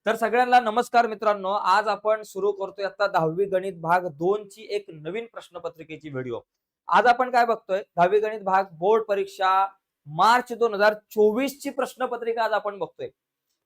तर सगळ्यांना नमस्कार मित्रांनो. आज आपण सुरू करतोय आता 10वी गणित भाग 2 ची एक नवीन प्रश्नपत्रिकेची व्हिडिओ. आज आपण काय बघतोय? 10वी गणित भाग बोर्ड परीक्षा मार्च 2024 ची प्रश्नपत्रिका आज आपण बघतोय.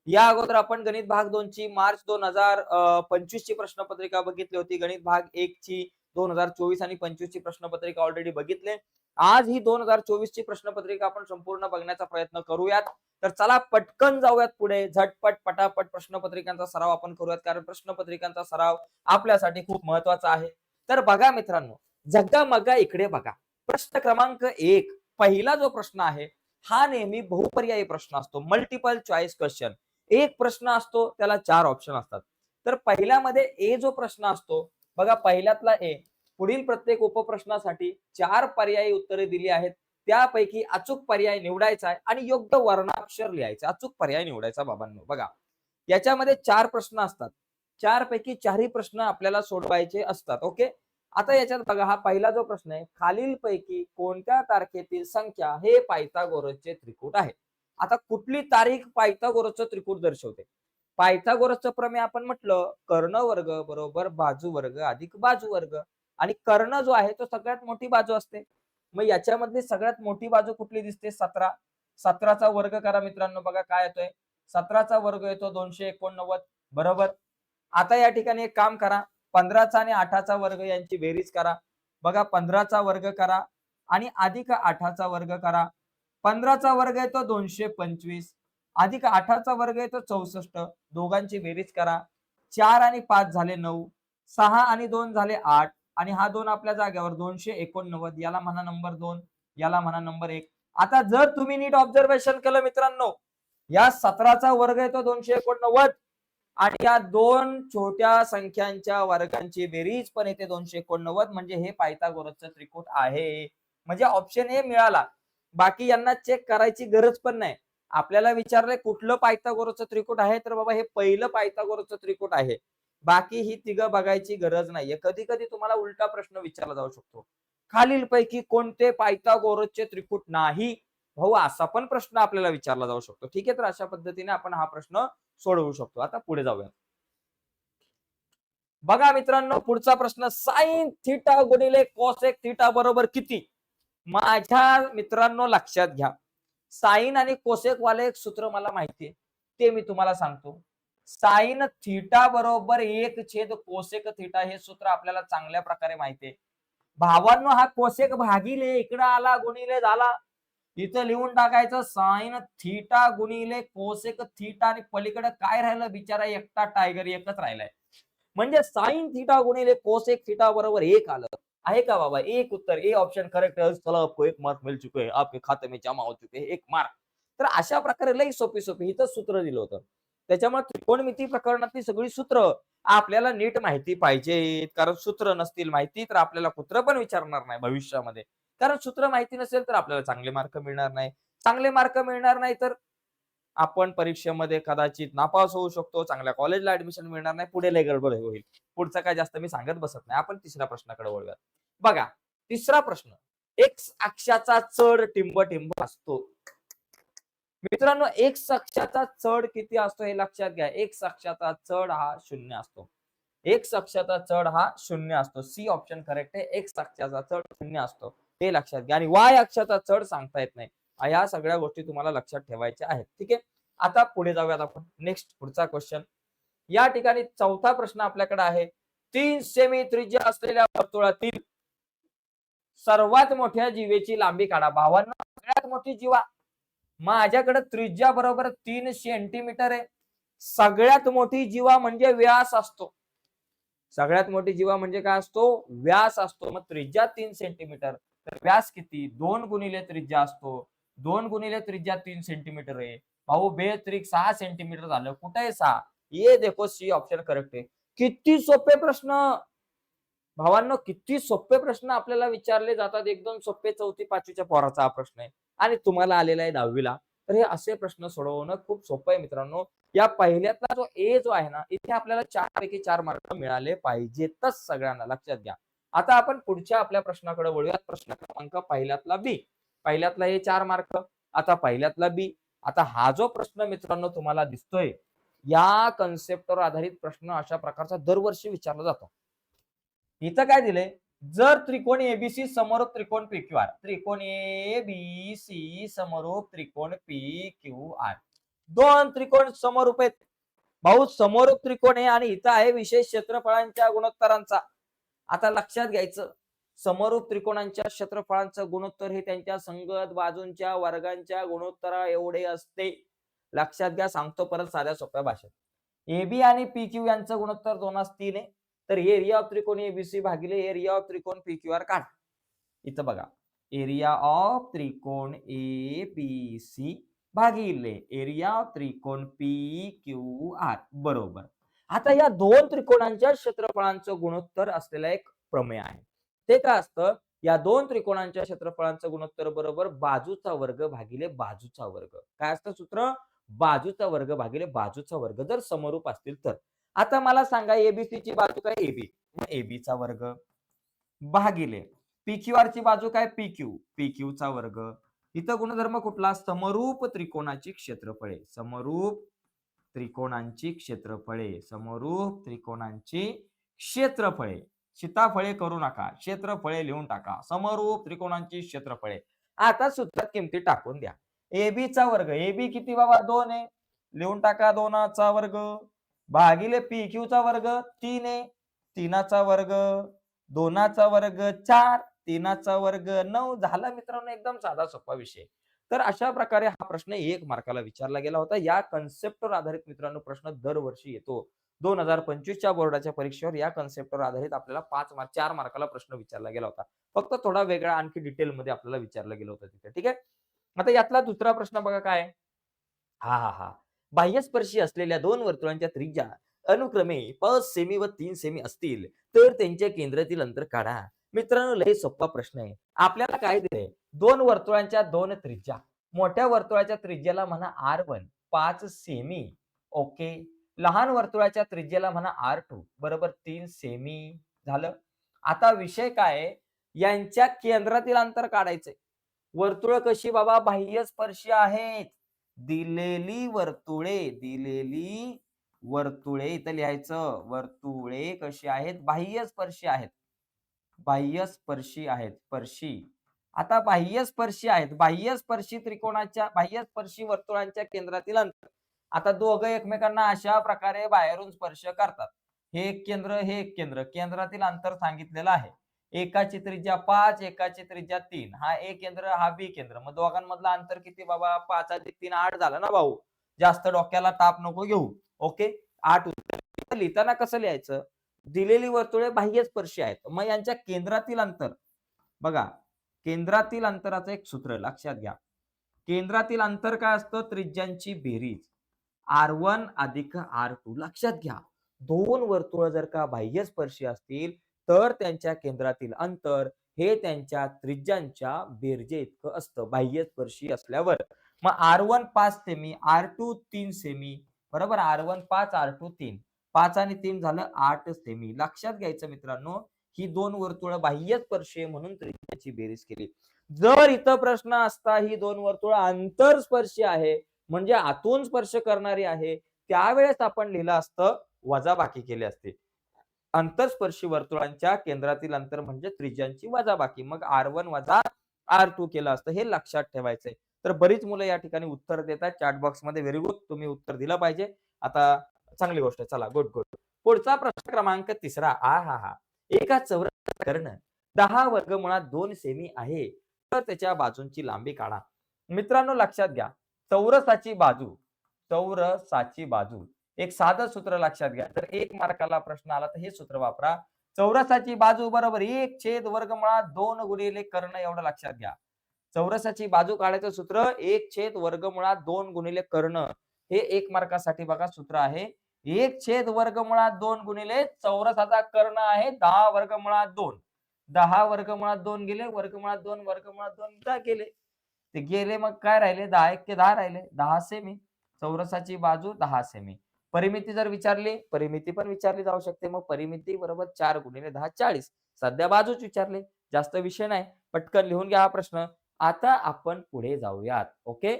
या अगोदर आपण गणित भाग 2 ची मार्च 2025 ची प्रश्नपत्रिका बघितली होती. गणित भाग 1 ची 2024 आणि 25 ची प्रश्नपत्रिका ऑलरेडी बघितले. आज ही 2024 ची प्रश्नपत्रिका आपण संपूर्ण बघण्याचा प्रयत्न करूयात. तर चला पटकन जाऊयात पुढे. झटपट पटापट प्रश्नपत्रिकांचा सराव आपण करूयात, कारण प्रश्नपत्रिकांचा सराव आपल्यासाठी खूप महत्वाचा आहे. तर बघा मित्रांनो, जग्गा मग्गा इकडे बघा. प्रश्न क्रमांक 1 पहिला जो प्रश्न आहे हा नेहमी बहुपर्यायी प्रश्न असतो. Multiple choice question. एक प्रश्न असतो, त्याला 4 ऑप्शन असतात. तर पहिल्यामध्ये ए जो प्रश्न असतो बघा, पहिल्यातला ए, पुढील प्रत्येक उपप्रश्नासाठी 4 पर्यायी उत्तरे दिली आहेत. त्यापैकी अचूक पर्याय निवडायचा आहे आणि योग्य वर्णाक्षर लिहायचं. अचूक पर्याय निवडायचा बाबांनो. बघा, याच्यामध्ये 4 प्रश्न असतात. 4 पैकी 4ही प्रश्न आपल्याला सोडवायचे असतात. ओके. आता याच्यात बघा, हा पहिला जो प्रश्न आहे, खालीलपैकी कोणत्या तारखेतील संख्या हे पायथागोरसचे त्रिकूट आहे. आता कुठली तारीख पायथागोरसचं त्रिकूट दर्शवते? पायथागोरसचं प्रमेय आपण म्हटलं, कर्ण वर्ग बरोबर बाजू वर्ग अधिक बाजू वर्ग, आणि कर्ण जो आहे तो सगळ्यात मोठी बाजू असते. मग याच्यामधली सगळ्यात मोठी बाजू कुठली दिसते? 17. 17चा वर्ग करा मित्रांनो. बघा काय येतोय, 17चा वर्ग येतो 289 बरोबर. आता या ठिकाणी एक काम करा, 15चा आणि 8चा वर्ग यांची बेरीज करा. बघा, 15चा वर्ग करा आणि अधिक 8चा वर्ग करा. 15चा वर्ग येतो 225 अधिक 8चा वर्ग येतो 64. दोघांची बेरीज करा. 4 आणि 5 झाले 9, 6 आणि 2 झाले 8, आणि हा 2 आपल्या जागेवर 289. याला म्हणा नंबर 2, याला म्हणा नंबर 1. आता जर तुम्ही नीट ऑब्झर्वेशन केलं मित्रांनो, या 17चा वर्ग येतो 289 आणि या दोन छोट्या संख्यांच्या वर्गांची बेरीज पण येते 289, म्हणजे हे पायथागोरसचं त्रिकूट आहे. म्हणजे ऑप्शन ए मिळाला. बाकी यांना चेक करायची गरज पण नाही. आपल्याला विचारलंय कुठलं पायथागोरसचं त्रिकूट आहे, तर बाबा हे पहिलं पायथागोरसचं त्रिकूट आहे. बाकी ही तिघं बघायची गरज नाहीये. कधी कधी तुम्हाला उलटा प्रश्न विचारला जाऊ शकतो, खालीलपैकी कोणते पायथागोरसचे त्रिकूट नाही भाऊ, असा पण प्रश्न आपल्याला विचारला जाऊ शकतो. ठीक आहे, तर अशा पद्धतीने आपण हा प्रश्न सोडवू शकतो. आता पुढे जाऊया. बघा मित्रांनो, पुढचा प्रश्न, साइन थीटा गुणिले कोसेक थीटा बरोबर किती? माझ्या मित्रांनो लक्षात घ्या, साइन आणि कोसेक वाले एक सूत्र मला माहितीये, ते मी तुम्हाला सांगतो. साइन थीटा बरोबर 1 छेद कोसेक थीटा हे सूत्र आपल्याला चांगल्या प्रकारे माहितीये. भावांनो, हा कोसेक भागिले इकडे आला गुणिले झाला, इथं लिहून टाकायचं साइन थीटा गुणिले कोसेक थीटा, आणि पलीकडे काय राहिलं, बिचारा एकटा टायगर एकच राहिलाय. म्हणजे साइन थीटा गुणिले कोसेक थीटा बरोबर 1 आलं. आहे का बाबा? एक उत्तर, ए ऑप्शन करेक्ट है. चला आपको 1 मार्क मिल चुके हैं, आपके खाते में जमा हो चुके हैं 1 मार्क. तर अशा प्रकारे लई सोपी सोपी इथं सूत्र दिलं होतं. त्याच्यामुळे त्रिकोणमिती प्रकरणातली सगळी सूत्र आपल्याला नीट माहिती पाहिजेत, कारण सूत्र नसतील माहिती तर आपल्याला कुत्र पण विचारणार नाही भविष्यामध्ये. कारण सूत्र माहिती नसेल तर आपल्याला चांगले मार्क मिळणार नाही. चांगले मार्क मिळणार नाही तर आपण परीक्षेमध्ये कदाचित नापास होऊ शकतो, चांगल्या कॉलेजला ऍडमिशन मिळणार नाही, पुढे लय गडबड होईल. पुढचं काय जास्त मी सांगत बसत नाही. आपण तिसऱ्या प्रश्नाकडे वळूयात. बघा, तिसरा प्रश्न, एक्स अक्षाचा चढ टिंब टिंब असतो. मित्रांनो, एक्स अक्षाचा चढ किती असतो हे लक्षात घ्या. एक्स अक्षाचा चढ हा 0 असतो. एक्स अक्षाचा चढ हा 0 असतो. सी ऑप्शन करेक्ट आहे. एक्स अक्षाचा चढ 0 असतो, हे लक्षात घ्या. आणि वाय अक्षाचा चढ सांगता येत नाही. या सगळ्या गोष्टी तुम्हाला लक्षात ठेवायच्या आहेत. ठीक आहे, आता पुढे जाऊयात आपण. नेक्स्ट पुढचा क्वेश्चन. या ठिकाणी चौथा प्रश्न आपल्याकडे आहे. 3 सेमी त्रिज्या असलेल्या वर्तुळातील सर्वात मोठ्या जीवेची लांबी काढा. भावांना, सगळ्यात मोठी जीवा माझ्याकडे त्रिज्या बरोबर 3 सेंटीमीटर आहे. सगळ्यात मोठी जीवा म्हणजे व्यास असतो. सगळ्यात मोठी जीवा म्हणजे काय असतो? व्यास असतो. मग त्रिज्या 3 सेंटीमीटर, तर व्यास किती? 2 गुणिले त्रिज्या असतो. 2 गुणिले त्रिज्या 3 सेंटीमीटर आहे. भाऊ बेत्रिक 6 सेंटीमीटर झालं. कुठे आहे 6? ये देखो, सी ऑप्शन करेक्ट आहे. किती सोपे प्रश्न भावांनो, किती सोपे प्रश्न आपल्याला विचारले जातात. एकदम सोपे. 4थी-5वीच्या पोराचा हा प्रश्न आहे आणि तुम्हाला आलेला आहे 10वीला. तर हे असे प्रश्न सोडवणं खूप सोपं आहे मित्रांनो. या पहिल्यातला जो ए जो आहे ना, इथे आपल्याला 4 पैकी 4 मार्क मिळाले पाहिजेतच सगळ्यांना, लक्षात घ्या. आता आपण पुढच्या आपल्या प्रश्नाकडे वळूयात. प्रश्न क्रमांक पहिल्यातला बी. पहिल्यातला ए 4 मार्क, आता पहिल्यातला बी. आता हा जो प्रश्न मित्रांनो तुम्हाला दिसतोय, या कन्सेप्टवर आधारित प्रश्न अशा प्रकारचा दरवर्षी विचारला जातो. इथं काय दिलंय, जर त्रिकोण एबीसी समरूप त्रिकोण पीक्यूआर, त्रिकोण एबीसी समरूप त्रिकोण पीक्यूआर, दोन त्रिकोण समरूप आहेत भाऊ, समरूप त्रिकोण आहे आणि इथं आहे विशेष क्षेत्रफळांच्या गुणोत्तरांचा. आता लक्षात घ्यायचं, समरूप त्रिकोणांच्या क्षेत्रफळांचं गुणोत्तर हे त्यांच्या संगत बाजूंच्या वर्गांच्या गुणोत्तरा एवढे असते. लक्षात घ्या, सांगतो परत साध्या सोप्या भाषेत. एबी आणि पीक्यू यांचं गुणोत्तर 2:3 आहे. तर एरिया ऑफ त्रिकोण एबीसी भागिले एरिया ऑफ त्रिकोण पीक्यूआर काढा. इथं बघा, एरिया ऑफ त्रिकोण एबीसी भागिले एरिया ऑफ त्रिकोण पीक्यूआर बरोबर. आता या दोन त्रिकोणांच्या क्षेत्रफळांचं गुणोत्तर असलेला एक प्रमेय आहे. ते काय असतं, या दोन त्रिकोणांच्या क्षेत्रफळांचं गुणोत्तर बरोबर बाजूचा वर्ग भागिले बाजूचा वर्ग. काय असतं सूत्र, बाजूचा वर्ग भागिले बाजूचा वर्ग जर समरूप असतील तर. आता मला सांगा, एबीसी ची बाजू काय एबी, मग एबीचा वर्ग भागिले पीक्यूआर ची बाजू काय पीक्यू, पीक्यू चा वर्ग. इथं गुणधर्म कुठला, समरूप त्रिकोणाची क्षेत्रफळे, समरूप त्रिकोणांची क्षेत्रफळे, समरूप त्रिकोणांची क्षेत्रफळे. सीताफळे करू नका, क्षेत्रफळे लिहून टाका, समरूप त्रिकोणांची क्षेत्रफळे. आता सूत्रात किमती टाकून द्या. एबी चा वर्ग, एबी किती बाबा 2 आहे, लिहून टाका 2 चा वर्ग भागिले पीक्यू चा वर्ग 3 आहे, 3 चा वर्ग, 2 चा वर्ग 4, 3 चा वर्ग 9. झाला मित्रांनो, एकदम साधा सोपा विषय. तर अशा प्रकारे हा प्रश्न 1 मार्काला विचारला गेला होता. या कन्सेप्टवर आधारित मित्रांनो प्रश्न दरवर्षी येतो. 2025 च्या बोर्डाच्या परीक्षेवर या कन्सेप्टवर आधारित आपल्याला 4 मार्काला प्रश्न विचारला गेला होता. फक्त थोडा वेगळा आणखी डिटेलमध्ये आपल्याला विचारलं गेलं होतं तिथे. ठीक आहे. आता यातला दुसरा प्रश्न बघा काय आहे? हा. बाह्यस्पर्शी असलेल्या दोन वर्तुळांच्या त्रिज्या अनुक्रमे 5 सेमी व 3 सेमी असतील तर त्यांच्या केंद्रातील अंतर काढा. मित्रांनो, लय सोपा प्रश्न आहे. आपल्याला काय दिलंय, दोन वर्तुळांच्या दोन त्रिज्या. मोठ्या वर्तुळाच्या त्रिज्याला म्हणा R1 5 सेमी, ओके. लहान वर्तुळाच्या त्रिज्याला म्हणा R2 बरोबर 3 सेमी. झालं. आता विषय काय आहे, यांच्या केंद्रातील अंतर काढायचंय. वर्तुळ कशी बाबा बाह्यस्पर्शी आहेत. दिलेली वर्तुळे इथं लिहायचं, वर्तुळे कशी आहेत, बाह्यस्पर्शी आहेत, बाह्यस्पर्शी आहेत, स्पर्शी. आता बाह्यस्पर्शी आहेत, बाह्यस्पर्शी त्रिकोणाच्या बाह्यस्पर्शी वर्तुळांच्या केंद्रातील अंतर. आता दोघं एकमेकांना अशा प्रकारे बाहेरून स्पर्श करतात. हे एक केंद्र, हे एक केंद्र, केंद्रातील अंतर सांगितलेलं आहे. एकाची त्रिज्या 5, एकाची त्रिज्या 3. हा ए केंद्र, हा बी केंद्र. मग दोघांमधलं अंतर किती बाबा, 5 अधिक 3 8 झालं ना भाऊ. जास्त डोक्याला ताप नको घेऊ. ओके, 8 लिहिताना कसं लिहायचं, दिलेली वर्तुळे बाह्यस्पर्शी आहेत, मग यांच्या केंद्रातील अंतर बघा. केंद्रातील अंतराचं एक सूत्र लक्षात घ्या. केंद्रातील अंतर काय असतं, त्रिज्यांची बेरीज R1 अधिक R2. लक्षात घ्या, दोन वर्तुळ जर का बाह्यस्पर्शी असतील तर त्यांच्या केंद्रातील अंतर हे त्यांच्या त्रिज्यांच्या बेरजे इतकं असतं बाह्यस्पर्शी असल्यावर. मग R1 5 सेमी, R2 3 सेमी बरोबर. R1 5, R2 3, 5 आणि 3 झालं 8 सेमी. लक्षात घ्यायचं मित्रांनो, ही दोन वर्तुळ बाह्यस्पर्शी म्हणून त्रिज्याची बेरीज केली. जर इथं प्रश्न असता ही दोन वर्तुळ आंतरस्पर्शी आहे म्हणजे आतून स्पर्श करणारी आहे, त्यावेळेस आपण लिहिलं असतं वजाबाकी केली असते. अंतरस्पर्शी वर्तुळांच्या केंद्रातील अंतर म्हणजे त्रिज्यांची वजाबाकी, मग R1 वजा R2 केलं असतं. हे लक्षात ठेवायचंय. तर बरीच मुलं या ठिकाणी उत्तर देतात चॅट बॉक्स मध्ये. व्हेरी गुड, तुम्ही उत्तर दिलं पाहिजे. आता चांगली गोष्ट आहे. चला, गुड. पुढचा प्रश्न क्रमांक 3. हा. एका चौरसाचा कर्ण 10 वर्गमुळात 2 सेमी आहे तर त्याच्या बाजूंची लांबी काढा. मित्रांनो लक्षात घ्या, चौरसाची बाजू एक साधं सूत्र लक्षात घ्या. तर 1 मार्काला प्रश्न आला तर हे सूत्र वापरा. चौरसाची बाजू बरोबर 1 वर्गमुळात 2 गुणिले कर्ण, एवढं लक्षात घ्या. चौरसाची बाजू काढायचं सूत्र 1 वर्गमुळात 2 गुणिले कर्ण. हे 1 मार्कासाठी बघा सूत्र आहे. 1 वर्गमुळात 2 गुणिले चौरसाचा कर्ण आहे 10 वर्गमुळात 2. 10 वर्गमुळात 2 गेले, वर्गमुळात 2 गेले. ते गेले, मग काय राहिले, 10 1 10 राहिले, 10 सेमी. चौरसाची बाजू 10 सेमी. परिमिती जर विचारली, परिमिती पण विचारली जाऊ शकते. मग परिमिती बरोबर 4 गुणिले 10 40. सध्या बाजूच विचारले, जास्त विषय नाही. पटकन लिहून घ्या हा प्रश्न. आता आपण पुढे जाऊयात. Okay,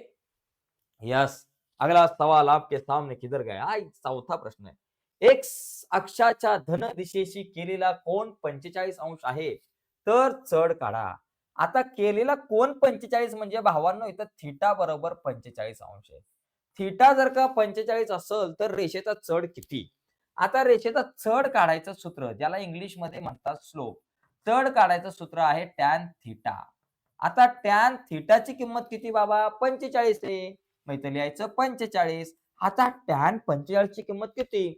yes. अगला सवाल आपके सामने किधर गया? चौथा प्रश्न आहे. एक्स अक्षाच्या धन दिशेशी केलेला कोन 45 अंश आहे, तर चढ काढा. आता केलेला कोन 45 म्हणजे भावांनो इथं थिटा बरोबर 45 अंश आहे. थिटा जर का 45 असेल तर रेषेचा चढ किती? आता रेषेचा चढ काढायचं सूत्र ज्याला इंग्लिशमध्ये म्हणतात स्लोप. चढ काढायचं सूत्र आहे टॅन थिटा. आता टॅन थिटाची किंमत किती बाबा? 45 आहे. मग इथं लिहायचं 45. आता टॅन 45 ची किंमत किती?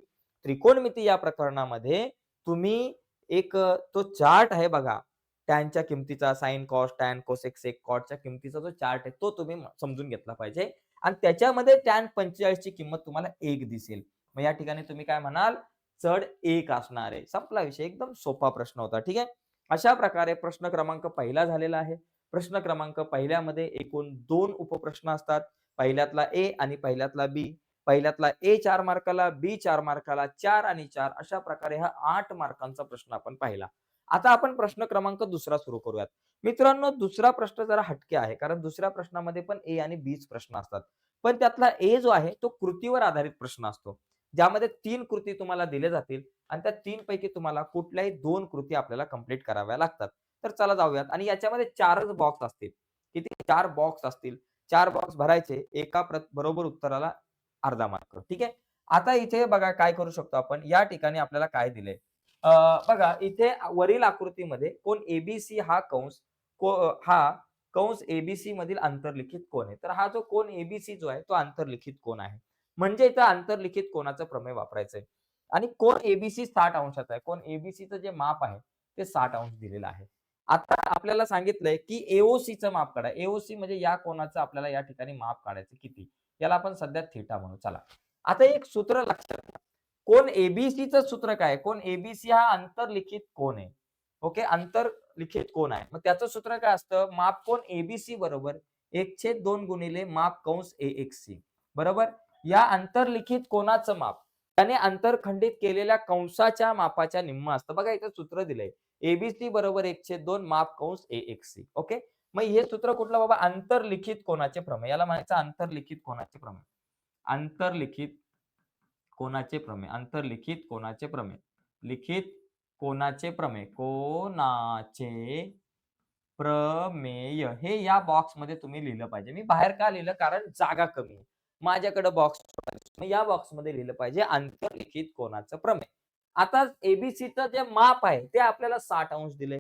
त्रिकोणमिती या प्रकरणामध्ये तुम्ही एक तो चार्ट आहे बघा. टॅनच्या किमतीचा sine cos, tan cosec sec कॉटच्या किमतीचा जो चार्ट आहे तो तुम्ही समजून घेतला पाहिजे आणि त्याच्यामध्ये टॅन 45 ची किंमत तुम्हाला 1 दिसेल. मग या ठिकाणी तुम्ही काय म्हणाल? चढ 1 असणार आहे. संपला विषय. एकदम सोपा प्रश्न होता. ठीक आहे. अशा प्रकारे प्रश्न क्रमांक पहिला झालेला आहे. प्रश्न क्रमांक पहिल्यामध्ये एकूण 2 उपप्रश्न असतात. पहिल्यातला ए आणि पहिल्यातला बी. पहिल्यातला ए 4 मार्काला, बी 4 मार्काला, 4 आणि 4 अशा प्रकारे हा 8 मार्कांचा प्रश्न आपण पाहिला. आता आपण प्रश्न क्रमांक दुसरा सुरू करूयात. मित्रांनो दुसरा प्रश्न जरा हटके आहे कारण दुसऱ्या प्रश्नामध्ये पण ए आणि बीच प्रश्न असतात. पण त्यातला ए जो आहे तो कृतीवर आधारित प्रश्न असतो. ज्यामध्ये 3 कृती तुम्हाला दिल्या जातील आणि त्या 3 पैकी तुम्हाला कुठल्याही 2 कृती आपल्याला कंप्लीट कराव्या लागतात. तर चला जाऊयात आणि याच्यामध्ये 4च बॉक्स असतील. किती? 4 बॉक्स असतील. 4 बॉक्स भरायचे. एका बरोबर उत्तराला अर्धा मार्क. ठीक आहे. आता इथे बघा काय करू शकतो आपण. या ठिकाणी आपल्याला काय दिलंय? बघा इथे वरील आकृतीमध्ये कोन एबीसी हा कंस हा कंस एबीसी मधील आंतरलिखित कोन आहे. तर हा जो कोन एबीसी जो आहे तो आंतरलिखित कोन आहे. म्हणजे इथं आंतरलिखित कोनाचं प्रमेय वापरायचंय. आणि कोन एबीसी 60 अंशाचा आहे. कोन एबीसीचं जे माप आहे ते 60 अंश दिलेलं आहे. आता आपल्याला सांगितलंय की एओसीचं माप काढा. एओसी म्हणजे या कोनाचं आपल्याला या ठिकाणी माप काढायचं किती? याला आपण सध्या थिटा म्हणू. चला. आता एक सूत्र लक्षात घ्या. कोन एबीसीचं सूत्र काय? कोन एबीसी हा आंतरलिखित कोन आहे. ओके. आंतरलिखित कोन आहे. मग त्याचं सूत्र काय असतं? माप कोन एबीसी बरोबर 1/2 गुणिले माप कंस एएक्ससी बरोबर. या आंतरलिखित कोनाचं माप त्याने आंतरखंडित केलेल्या कंसाच्या मापाच्या निम्म असतं. बघा इथं सूत्र दिलंय. एबीसी बरोबर 1/2 माप कंस एएक्ससी. ओके. मग हे सूत्र कुठलं बाबा? आंतरलिखित कोनाचे प्रमेय. याला म्हणायचं आंतरलिखित कोनाचे प्रमेय. आंतरलिखित कोनाचे प्रमेय. आंतरलिखित कोनाचे प्रमेय. लिखित कोनाचे प्रमेय. कोनाचे प्रमेय हे या बॉक्समध्ये तुम्ही लिहिलं पाहिजे. मी बाहेर का लिहिलं? कारण जागा कमी आहे. माझ्याकडे बॉक्स या बॉक्समध्ये लिहिलं पाहिजे आंतरलिखित कोनाचं प्रमेय. आता एबीसीचं जे माप आहे ते आपल्याला 60 अंश दिले.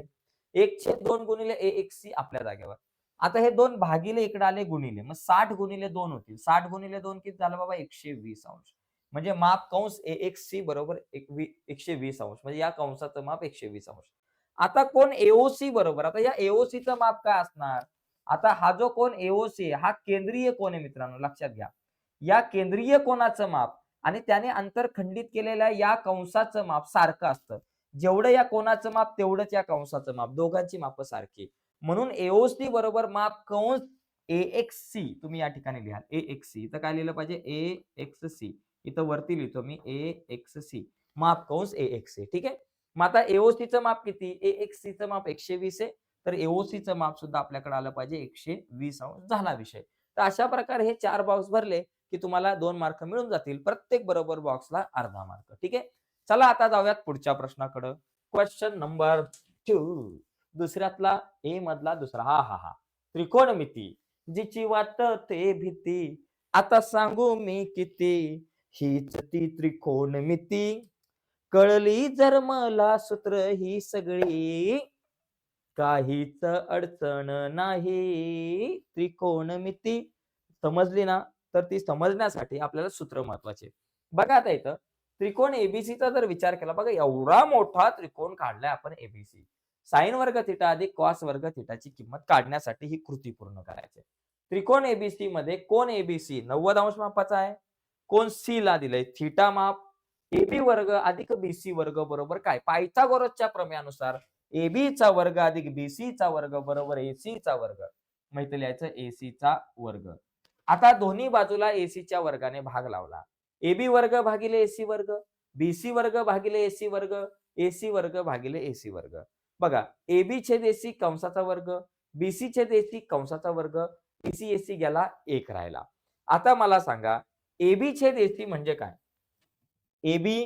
1/2 गुणिले एएक्ससी आपल्या जागेवर. आता हे 2 भागिले इकडे आले गुणिले. मग 60 गुणिले 2 होतील. 60 गुणिले 2 किती झालं बाबा? 120 अंश. म्हणजे माप कंस एएक्ससी बरोबर 120 अंश. म्हणजे या कंसाचं माप 120 अंश. आता कोन एओसी बरोबर. आता या एओसीचं माप काय असणार? आता हा जो कोन एओसी हा केंद्रीय कोन आहे मित्रांनो लक्षात घ्या. या केंद्रीय कोनाचं माप आणि त्याने अंतरखंडित केलेल्या या कंसाचं माप सारखं असतं. जेवढं या कोनाचं माप तेवढंच या कंसाचं माप. दोघांची माप सारखी. म्हणून एओसी बरोबर माप कंस एएक्ससी तुम्ही या ठिकाणी लिहाल. एएक्ससी इथं काय लिहिलं पाहिजे? एएक्ससी. इथं वरती लिहितो मी एएक्ससी. माप कंस एएक्ससी. ठीक आहे. मग आता एओसीचं माप किती? एएक्ससीचं माप 120 आहे. तर एओसीचं माप सुद्धा आपल्याकडे आलं पाहिजे 120 अंश. झाला विषय. तर अशा प्रकारे हे 4 बॉक्स भरले की तुम्हाला 2 मार्क मिळून जातील. प्रत्येक बरोबर बॉक्सला अर्धा मार्क. ठीक आहे. चला आता जाऊयात पुढच्या प्रश्नाकडे. Question number 2. दुसऱ्यातला ए मधला दुसरा. हा. त्रिकोणमिती जिची वाटते भीती आता सांगू मी किती हीच ती त्रिकोणमिती कळली जर मला सूत्र ही सगळी काहीच अडचण नाही. त्रिकोणमिती समजली ना? तर ती समजण्यासाठी आपल्याला सूत्र महत्वाचे. बघा आता इथं त्रिकोण एबीसीचा जर विचार केला बघा एवढा मोठा त्रिकोण काढलाय आपण एबीसी. साइन वर्ग थिटा अधिक कॉस वर्ग थिटाची किंमत काढण्यासाठी ही कृती पूर्ण करायची. त्रिकोण एबीसी मध्ये कोन एबीसी 90 अंश मापाचा आहे. कोन सी ला दिलंय थिटा माप. एबी वर्ग अधिक बीसी वर्ग बरोबर काय? पायथागोरसच्या प्रमेयानुसार एबी चा वर्ग अधिक बीसी चा वर्ग बरोबर एसी चा वर्ग. मग लिहायचं एसी चा वर्ग. आता दोन्ही बाजूला एसी च्या वर्गाने भाग लावला. एबी वर्ग भागिले एसी वर्ग, बीसी वर्ग भागिले एसी वर्ग, एसी वर्ग भागिले एसी वर्ग. बघा एबी छेद एसी कंसाचा वर्ग, बीसी छेद एसी कंसाचा वर्ग, एसी एसी गेला 1 राहिला. आता मला सांगा एबी छेद एसी म्हणजे काय? एबी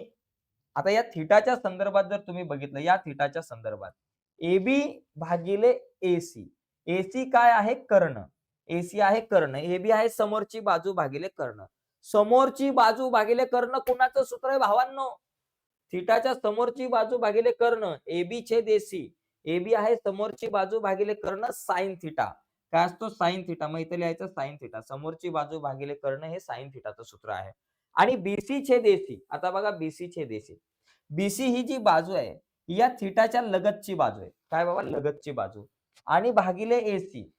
आता या थिटाच्या संदर्भात जर तुम्ही बघितलं, या थिटाच्या संदर्भात एबी भागिले एसी. एसी काय आहे? कर्ण. एसी आहे कर्ण. एबी आहे समोरची बाजू भागिले कर्ण. समोरची बाजू भागिले कर्ण कुणाचं सूत्र आहे भावांनो? थिटाच्या समोरची बाजू भागिले कर्ण. एबी छेद एसी. एबी आहे समोरची बाजू भागिले कर्ण साइन थिटा. काय असतो? Sine theta. मग इथे लिहायचं साइन थिटा. समोरची बाजू भागिले कर्ण हे साइन थिटाचं सूत्र आहे. आणि बीसी छेद एसी. आता बघा बीसी छेद एसी. बीसी ही जी बाजू आहे, या थिटाच्या लगतची बाजू आहे. काय बाबा? लगतची बाजू. आणि भागिले एसी.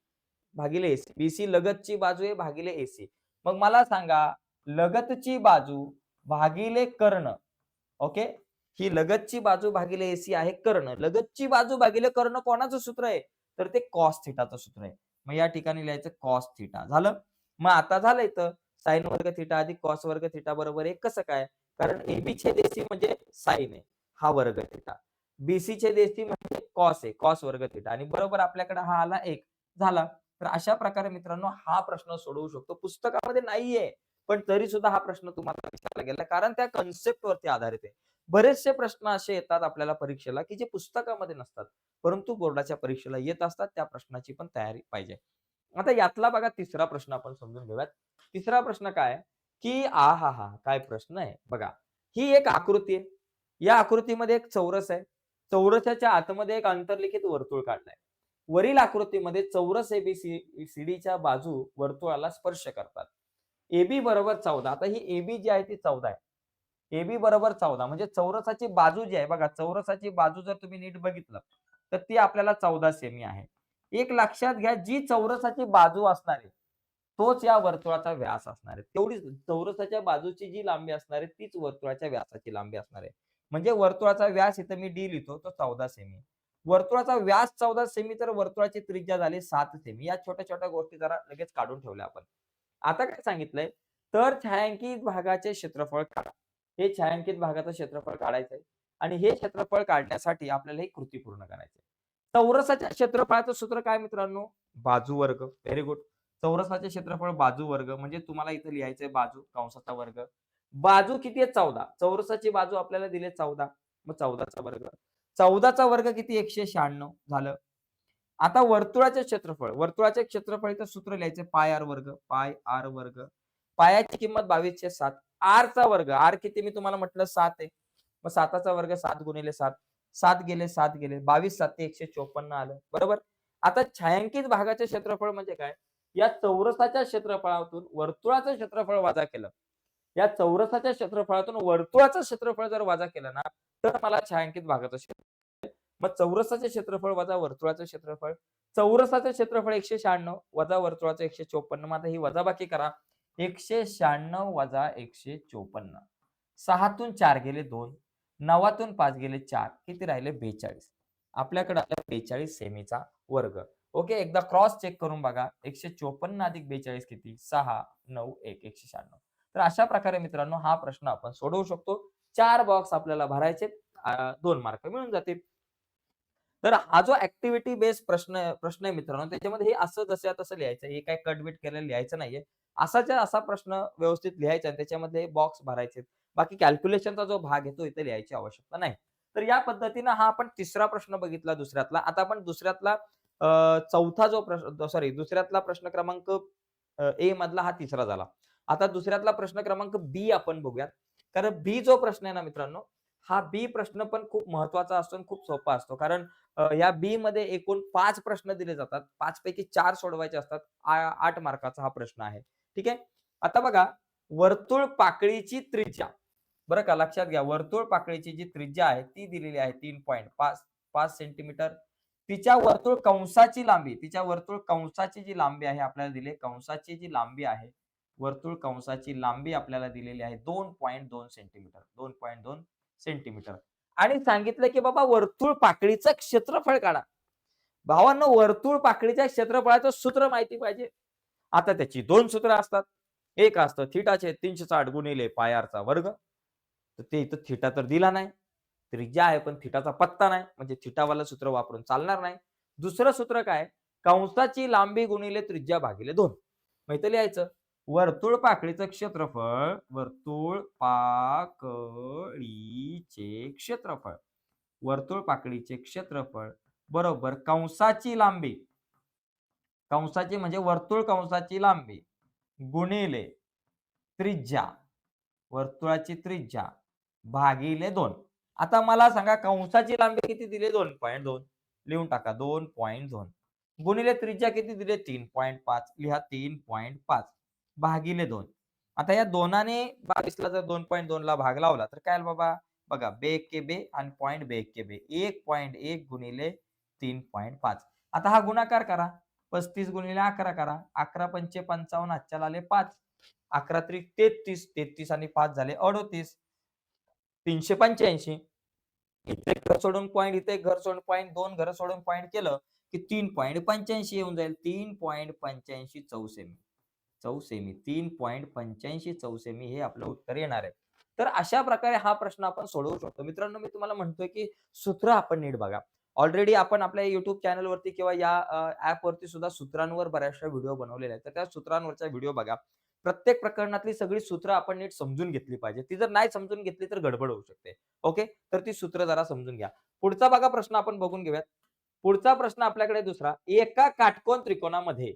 भागिले एसी. बीसी लगतची बाजू आहे भागिले एसी. मग मला सांगा लगतची बाजू भागिले कर्ण. ओके. ही लगतची बाजू भागिले एसी आहे कर्ण. लगतची बाजू भागिले कर्ण कोणाचं सूत्र आहे? तर ते कॉस थिटाचं सूत्र आहे. मग या ठिकाणी लिहायचं कॉस थिटा. झालं? मग आता झालं इथं साइन वर्ग थिटा अधिक कॉस वर्ग थिटा बरोबर 1 कसं काय? कारण एबी छेद एसी म्हणजे साइन आहे. हा वर्ग थिटा. बीसी छेद एसी म्हणजे कॉस आहे. कॉस वर्ग थिटा आणि बरोबर आपल्याकडे हा आला 1 झाला. तर अशा प्रकारे मित्रांनो हा प्रश्न सोडवू शकतो. पुस्तकामध्ये नाहीये, पण तरी सुद्धा हा प्रश्न तुम्हाला विचारला गेला कारण त्या कन्सेप्ट वरती आधारित आहे. बरेचसे प्रश्न असे येतात आपल्याला परीक्षेला की जे पुस्तकामध्ये नसतात, परंतु बोर्डाच्या परीक्षेला येत असतात. त्या प्रश्नाची पण तयारी पाहिजे. आता यातला बघा तिसरा प्रश्न आपण समजून घेऊयात. तिसरा प्रश्न काय की आहाहा! काय प्रश्न आहे बघा. ही एक आकृती आहे. या आकृतीमध्ये एक चौरस आहे. चौरसाच्या आतमध्ये एक अंतर्लिखित वर्तुळ काढलाय. वरील आकृतीमध्ये चौरस एबीसीडीच्या बाजू वर्तुळाला स्पर्श करतात. एबी बरोबर 14. आता ही एबी जी आहे ती 14 आहे. एबी बरोबर 14 म्हणजे चौरसाची बाजू जी आहे बघा, चौरसाची बाजू जर तुम्ही नीट बघितलं, तर ती आपल्याला 14 सेमी आहे. एक लक्षात घ्या जी चौरसाची बाजू असणार आहे, तोच या वर्तुळाचा व्यास असणार आहे. तेवढीच चौरसाच्या बाजूची जी लांबी असणार आहे, तीच वर्तुळाच्या व्यासाची लांबी असणार आहे. म्हणजे वर्तुळाचा व्यास इथं मी डी लिहितो, तो 14 सेमी. वर्तुळाचा व्यास 14 सेमी तर वर्तुळाची त्रिज्या झाली 7 सेमी. या छोट्या-छोट्या गोष्टी जरा लगेच काढून ठेवल्या आपण. आता काय सांगितलंय? तर छायांकित भागाचे क्षेत्रफळ काढा. हे छायांकित भागाचं क्षेत्रफळ काढायचंय आणि हे क्षेत्रफळ काढण्यासाठी आपल्याला ही कृती पूर्ण करायची आहे. चौरसाच्या क्षेत्रफळाचं सूत्र काय मित्रांनो? बाजू वर्ग. Very good. चौरसाचे क्षेत्रफळ बाजू वर्ग म्हणजे तुम्हाला इथे लिहायचंय बाजू कंसाचा वर्ग. बाजू किती आहे? 14. चौरसाची बाजू आपल्याला दिली 14. मग 14चा वर्ग. 14चा वर्ग किती? 196 झालं. आता वर्तुळाचे क्षेत्रफळ. वर्तुळाचे क्षेत्रफळाचं सूत्र लिहायचं पाय आर वर्ग. पाय आर वर्ग. पायाची किंमत 22/7. आर चा वर्ग. आर किती मी तुम्हाला म्हटलं 7 आहे. मग 7चा वर्ग 7 गुणिले 7. 7 गेले 7 गेले. 22 7 154 आलं. बरोबर? आता छायांकित भागाचे क्षेत्रफळ म्हणजे काय? या चौरसाच्या क्षेत्रफळातून वर्तुळाचं क्षेत्रफळ वजा केलं. या चौरसाच्या क्षेत्रफळातून वर्तुळाचं क्षेत्रफळ जर वजा केलं ना, तर मला छायांकित भागाचं क्षेत्रफळ. मग चौरसाचे क्षेत्रफळ वजा वर्तुळाचं क्षेत्रफळ. चौरसाचं क्षेत्रफळ 196 वजा वर्तुळाचं 154. मग आता ही वजाबाकी करा. 196 वजा 154. 6तून 4 गेले 2. 9तून 5 गेले 4. किती राहिले? 42. आपल्याकडे आला 42 सेमीचा वर्ग. ओके. एकदा क्रॉस चेक करून बघा. 154 अधिक 42 किती? 6, 9, 1, 196. तर अशा प्रकारे मित्रांनो हा प्रश्न आपण सोडवू शकतो. 4 बॉक्स आपल्याला भरायचे. 2 मार्क मिळून जातील. तर हा जो ऍक्टिव्हिटी बेस्ड प्रश्न आहे मित्रांनो, त्याच्यामध्ये हे असं जसं तसं लिहायचं. हे काय कट-बिट केलेलं लिहायचं नाहीये. असाच्या असा प्रश्न व्यवस्थित लिहायचा आणि त्याच्यामध्ये बॉक्स भरायचे. बाकी कॅल्क्युलेशनचा जो भाग आहे तो इथे लिहायची आवश्यकता नाही. तर या पद्धतीनं हा आपण तिसरा प्रश्न बघितला दुसऱ्यातला. आता आपण दुसऱ्यातला चौथा जो प्रश्न सॉरी दुसऱ्यातला प्रश्न क्रमांक ए मधला हा तिसरा झाला. आता दुसऱ्यातला प्रश्न क्रमांक बी आपण बघूयात. कारण बी जो प्रश्न आहे ना मित्रांनो, हा बी प्रश्न पण खूप महत्वाचा असतो आणि खूप सोपा असतो. कारण या बी मध्ये एकूण 5 प्रश्न दिले जातात. 5 पैकी 4 सोडवायचे असतात. 8 मार्काचा हा प्रश्न आहे. ठीक आहे. आता बघा वर्तुळ पाकळीची त्रिज्या बरं का लक्षात घ्या. वर्तुळ पाकळीची जी त्रिज्या आहे ती दिलेली आहे 3.5 सेंटीमीटर. तिच्या वर्तुळ कंसाची लांबी, तिच्या वर्तुळ कंसाची जी लांबी आहे आपल्याला दिली कंसाची जी लांबी आहे, वर्तुळ कंसाची लांबी आपल्याला दिलेली आहे 2.2 सेंटीमीटर. 2.2 सेंटीमीटर. आणि सांगितलं की बाबा वर्तुळ पाकळीचं क्षेत्रफळ काढा. भावांनो वर्तुळ पाकळीच्या क्षेत्रफळाचं सूत्र माहिती पाहिजे. आता त्याची 2 सूत्र असतात. एक असतं थिटाचे 360 गुणिले पाय आर चा वर्ग. तर ते इथं थिटा तर दिला नाही. त्रिज्या आहे पण थिटाचा पत्ता नाही. म्हणजे थिटावाला सूत्र वापरून चालणार नाही. दुसरं सूत्र काय? कंसाची लांबी गुणिले त्रिज्या भागिले 2. मग इथं लिहायचं वर्तुळ पाकळीचं क्षेत्रफळ, वर्तुळ पाकळीचे क्षेत्रफळ, वर्तुळ पाकळीचे क्षेत्रफळ बरोबर कंसाची लांबी, कंसाची म्हणजे वर्तुळ कंसाची लांबी गुणिले त्रिज्या, वर्तुळाची त्रिज्या भागिले 2. आता मला सांगा कंसाची लांबी किती दिली? 2.2. लिहून टाका 2.2 गुणिले त्रिज्या किती दिले? 3.5. लिहा 3.5 भागिले 2. आता या 2ने 22ला जर 2.2 ला भाग लावला तर काय आलं बाबा? बघा बे एक्के बे आणि पॉइंट बे एक्के बे 1.1 गुणिले 3.5. आता हा गुणाकार करा. 35 गुणिले 11 करा. 11 पंचे 55 हातच्याला आले 5. 11 त्रिक 33, 33 आणि 5 झाले 38. 385. इथे एक घर सोडून पॉइंट, इथे एक घर सोडून पॉइंट, 2 घरं सोडून पॉइंट केलं की 3.85 येऊन जाईल. 3.85 चौसेमी. चौसेमी 3.85 चौसेमी हे आपलं उत्तर येणार आहे. तर अशा प्रकारे हा प्रश्न आपण सोडवू शकतो. मित्रांनो, मी तुम्हाला म्हणतोय की सूत्र आपण नीट बघा. ऑलरेडी आपण आपल्या YouTube चॅनलवरती किंवा या ॲपवरती सुद्धा सूत्रांवर बऱ्याचशा व्हिडिओ बनवलेले आहेत. तर त्या सूत्रांवरचा व्हिडिओ बघा. प्रत्येक प्रकरणातली सगळी सूत्र आपण नीट समजून घेतली पाहिजे. ती जर नाही समजून घेतली तर गडबड होऊ शकते. ओके? तर ती सूत्र जरा समजून घ्या. पुढचा बघा प्रश्न आपण बघून घेऊयात. पुढचा प्रश्न आपल्याकडे दुसरा. एका काटकोन त्रिकोणामध्ये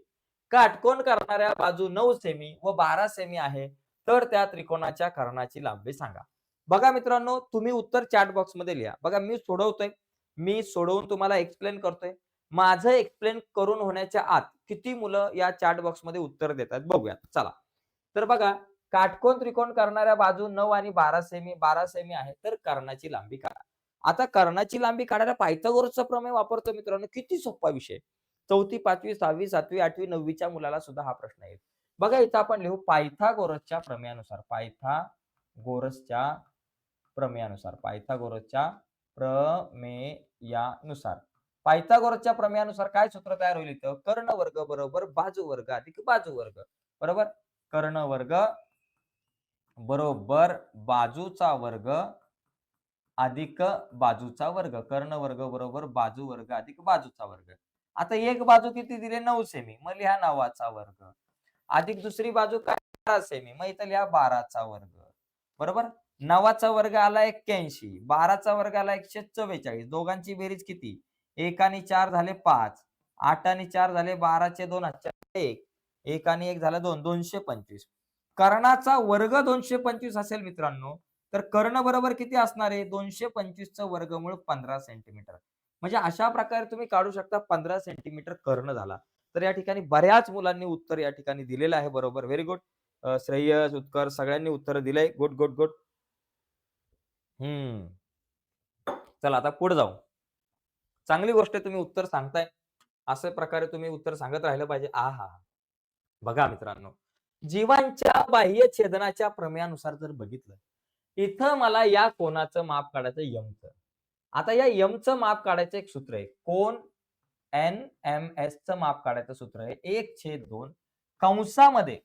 काटकोन करणाऱ्या बाजू 9 सेमी व 12 सेमी आहे. तर त्या त्रिकोणाच्या कर्णाची लांबी सांगा. बघा मित्रांनो, तुम्ही उत्तर चॅट बॉक्समध्ये लिहा. बघा मी सोडवतोय. मी सोडवून तुम्हाला एक्सप्लेन करतोय. माझं एक्सप्लेन करून होण्याच्या आत किती मुलं या चॅट बॉक्समध्ये उत्तर देतात बघूयात. चला. तर बघा काटकोन त्रिकोण करणाऱ्या बाजू 9 आणि 12 सेमी आहे. तर कर्णाची लांबी काढा. आता कर्णाची लांबी काढायला पायथागोरसचा प्रमेय वापरतो मित्रांनो. किती सोपा विषय. 4थी, 5वी, 6वी, 7वी, 8वी, 9वीच्या मुलाला सुद्धा हा प्रश्न येईल. बघा इथं आपण लिहू पायथागोरसच्या प्रमेयानुसार. पायथागोरसच्या प्रमेयानुसार. पायथागोरसच्या प्रमेयानुसार. पायथागोरसच्या प्रमेयानुसार काय सूत्र तयार होईल इथं? कर्ण वर्ग बरोबर बाजू वर्ग अधिक बाजू वर्ग. बरोबर? कर्ण वर्ग बरोबर बाजूचा वर्ग अधिक बाजूचा वर्ग. कर्ण वर्ग बरोबर बाजू वर्ग अधिक बाजूचा वर्ग. आता एक बाजू किती दिली? 9 सेमी. मग लिहा 9चा वर्ग. अधिक दुसरी बाजू काय? 12 सेमी. मग इथं लिहा 12चा वर्ग. बरोबर? 9चा वर्ग आला 81. 12चा वर्ग आला 144. दोघांची बेरीज किती? 1 आणि 4 झाले 5. 8 आणि 4 झाले 12चे 2 हातच्या 1. 1 आणि 1 झाला 2. 225. कर्णाचा वर्ग 225 असेल मित्रांनो, तर कर्ण बरोबर किती असणार आहे? 225चं वर्गमूळ 15 सेंटीमीटर. म्हणजे अशा प्रकारे तुम्ही काढू शकता 15 सेंटीमीटर कर्ण झाला. तर या ठिकाणी बऱ्याच मुलांनी उत्तर या ठिकाणी दिलेलं आहे बरोबर. Very good. श्रेयस, उत्कर्ष सगळ्यांनी उत्तर दिलंय. Good, good, good. हं. चला आता पुढे जाऊ. चांगली गोष्ट आहे तुम्ही उत्तर सांगताय. अशा प्रकारे तुम्ही उत्तर सांगत राहिलं पाहिजे. आहा! बघा मित्रांनो, जीवांच्या बाह्य छेदनाच्या प्रमेयानुसार जर बघितलं, इथं मला या कोनाचं माप काढायचं यमचं. आता या यमचं माप काढायचं एक सूत्र आहे. कोन NMSचं माप काढायचं सूत्र आहे 1/2 कंसामध्ये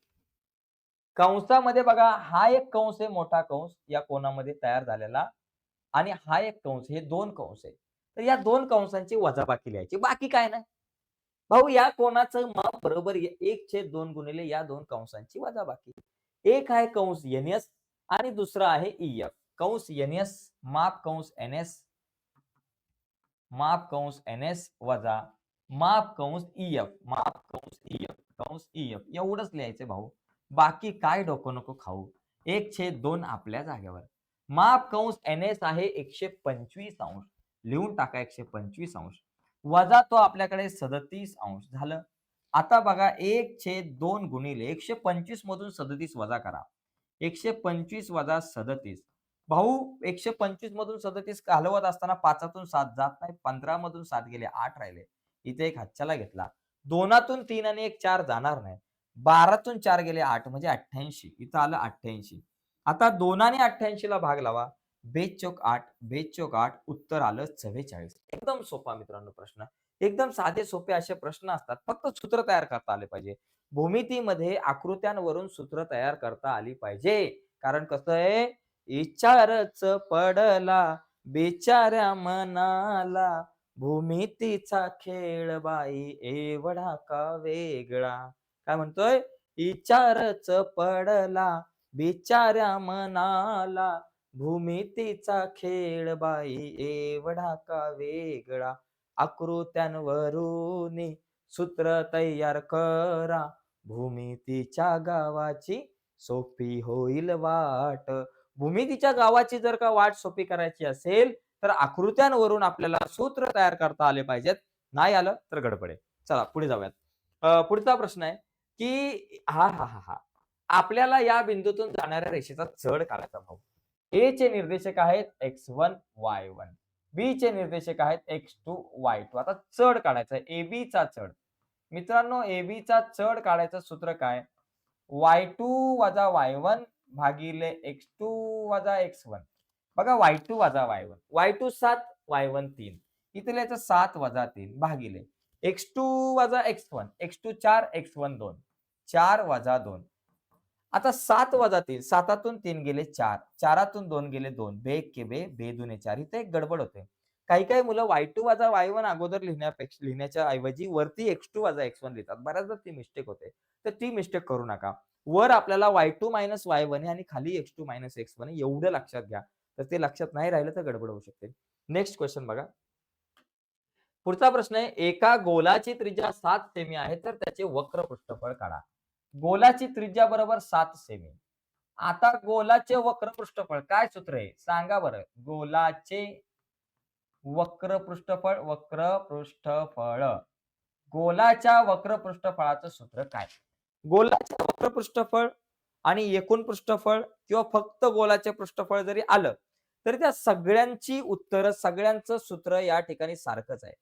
कंसामध्ये बघा हा एक कंस आहे मोठा कंस या कोनामध्ये तयार झालेला आणि हा एक कंस हे 2 कंस आहे. तर या 2 कंसांची वजाबाकी लिहायची. बाकी काय नाही. भाऊ या कोनाचं माप बरोबर 1/2 गुणिले या 2 कंसांची वजाबाकी. एक आहे कंस NS आणि दुसरा आहे EF. कंस NS माप कंस NS माप कंस NS वजा माप कंस EF माप कंस EF कंस EF एवढंच लिहायचं भाऊ. बाकी काय डोकं नको खाऊ. 1/2 आपल्या जागेवर. माप कंस NS आहे 125 अंश. लिहून टाका 125 अंश. वजा तो आपल्याकडे 37 अंश झालं. आता बघा 1/2 गुणिले 125 मधून 37 वजा करा. 125 वजा 37. भाऊ 125 मधून 37 घालवत असताना 5 7 जात नाही. 15 मधून 7 गेले 8 राहिले. इथे एक हातच्याला घेतला. 2 3 आणि 1 4 जाणार नाही. 12 4 गेले 8 म्हणजे 88. इथं आलं 88. आता 2 आणि 88 ला भाग लावा. 2 चोक 8, 2 चोक 8 उत्तर आलं 44. एकदम सोपा मित्रांनो प्रश्न. एकदम साधे सोपे असे प्रश्न असतात. फक्त सूत्र तयार करता आले पाहिजे. भूमितीमध्ये आकृत्यांवरून सूत्र तयार करता आली पाहिजे. कारण कसं आहे विचारच पडला बिचाऱ्या मनाला भूमितीचा खेळ बाई एवढा का वेगळा. काय म्हणतोय विचारच पडला बिचाऱ्या मनाला, भूमितीचा खेळ बाई एवढा का वेगळा, आकृत्यांवरून सूत्र तयार करा, भूमितीच्या गावाची सोपी होईल वाट. भूमितीच्या गावाची जर का वाट सोपी करायची असेल तर आकृत्यांवरून आपल्याला सूत्र तयार करता आले पाहिजेत. नाही आलं तर गडबड आहे. चला पुढे जाऊयात. पुढचा प्रश्न आहे की हा हा हा हा आपल्याला या बिंदूतून जाणाऱ्या रेषेचा चढ काढायचा भाऊ. ए चे निर्देशक आहेत x1 y1, बी चे निर्देशक आहेत x2 y2. आता चढ काढायचा आहे AB चा चढ. मित्रांनो AB चा चढ काढायचं सूत्र काय? y2 वजा y1 भागिले x2 वजा x1. बघा y2 वजा y1, y2 7 y1 3, इथे लिहायचं 7 वजा 3 भागिले x2 वजा x1, x2 4 x1 2, 4 वजा 2. आता 7 वजा 3, 7तून 3 गेले 4, 4तून 2 गेले 2, बे एक के बे, बे दुने 4. इथे एक गडबड होते. काही काही मुलं y2 वजा y1 अगोदर लिहिण्याच्या ऐवजी वरती x2 वजा x1 लिहितात. बऱ्याचदा ती मिस्टेक होते. तर ती मिस्टेक करू नका. वर आपल्याला y2 मायनस y1 आहे आणि खाली x2 मायनस x1 आहे, एवढं लक्षात घ्या. तर ते लक्षात नाही राहिलं तर गडबड होऊ शकते. नेक्स्ट क्वेश्चन बघा. पुढचा प्रश्न आहे, एका गोलाची त्रिज्या 7 सेमी आहे तर त्याचे वक्र पृष्ठफळ काढा. गोलाची त्रिज्या बरोबर 7 सेमी. आता गोलाचे वक्र पृष्ठफळ काय सूत्र आहे सांगा बरं. गोलाचे वक्र पृष्ठफळ, गोलाच्या वक्र पृष्ठफळाचं सूत्र काय? गोलाचे वक्र पृष्ठफळ आणि एकूण पृष्ठफळ किंवा फक्त गोलाचे पृष्ठफळ जरी आलं तरी त्या सगळ्यांची उत्तर, सगळ्यांचं सूत्र या ठिकाणी सारखंच आहे.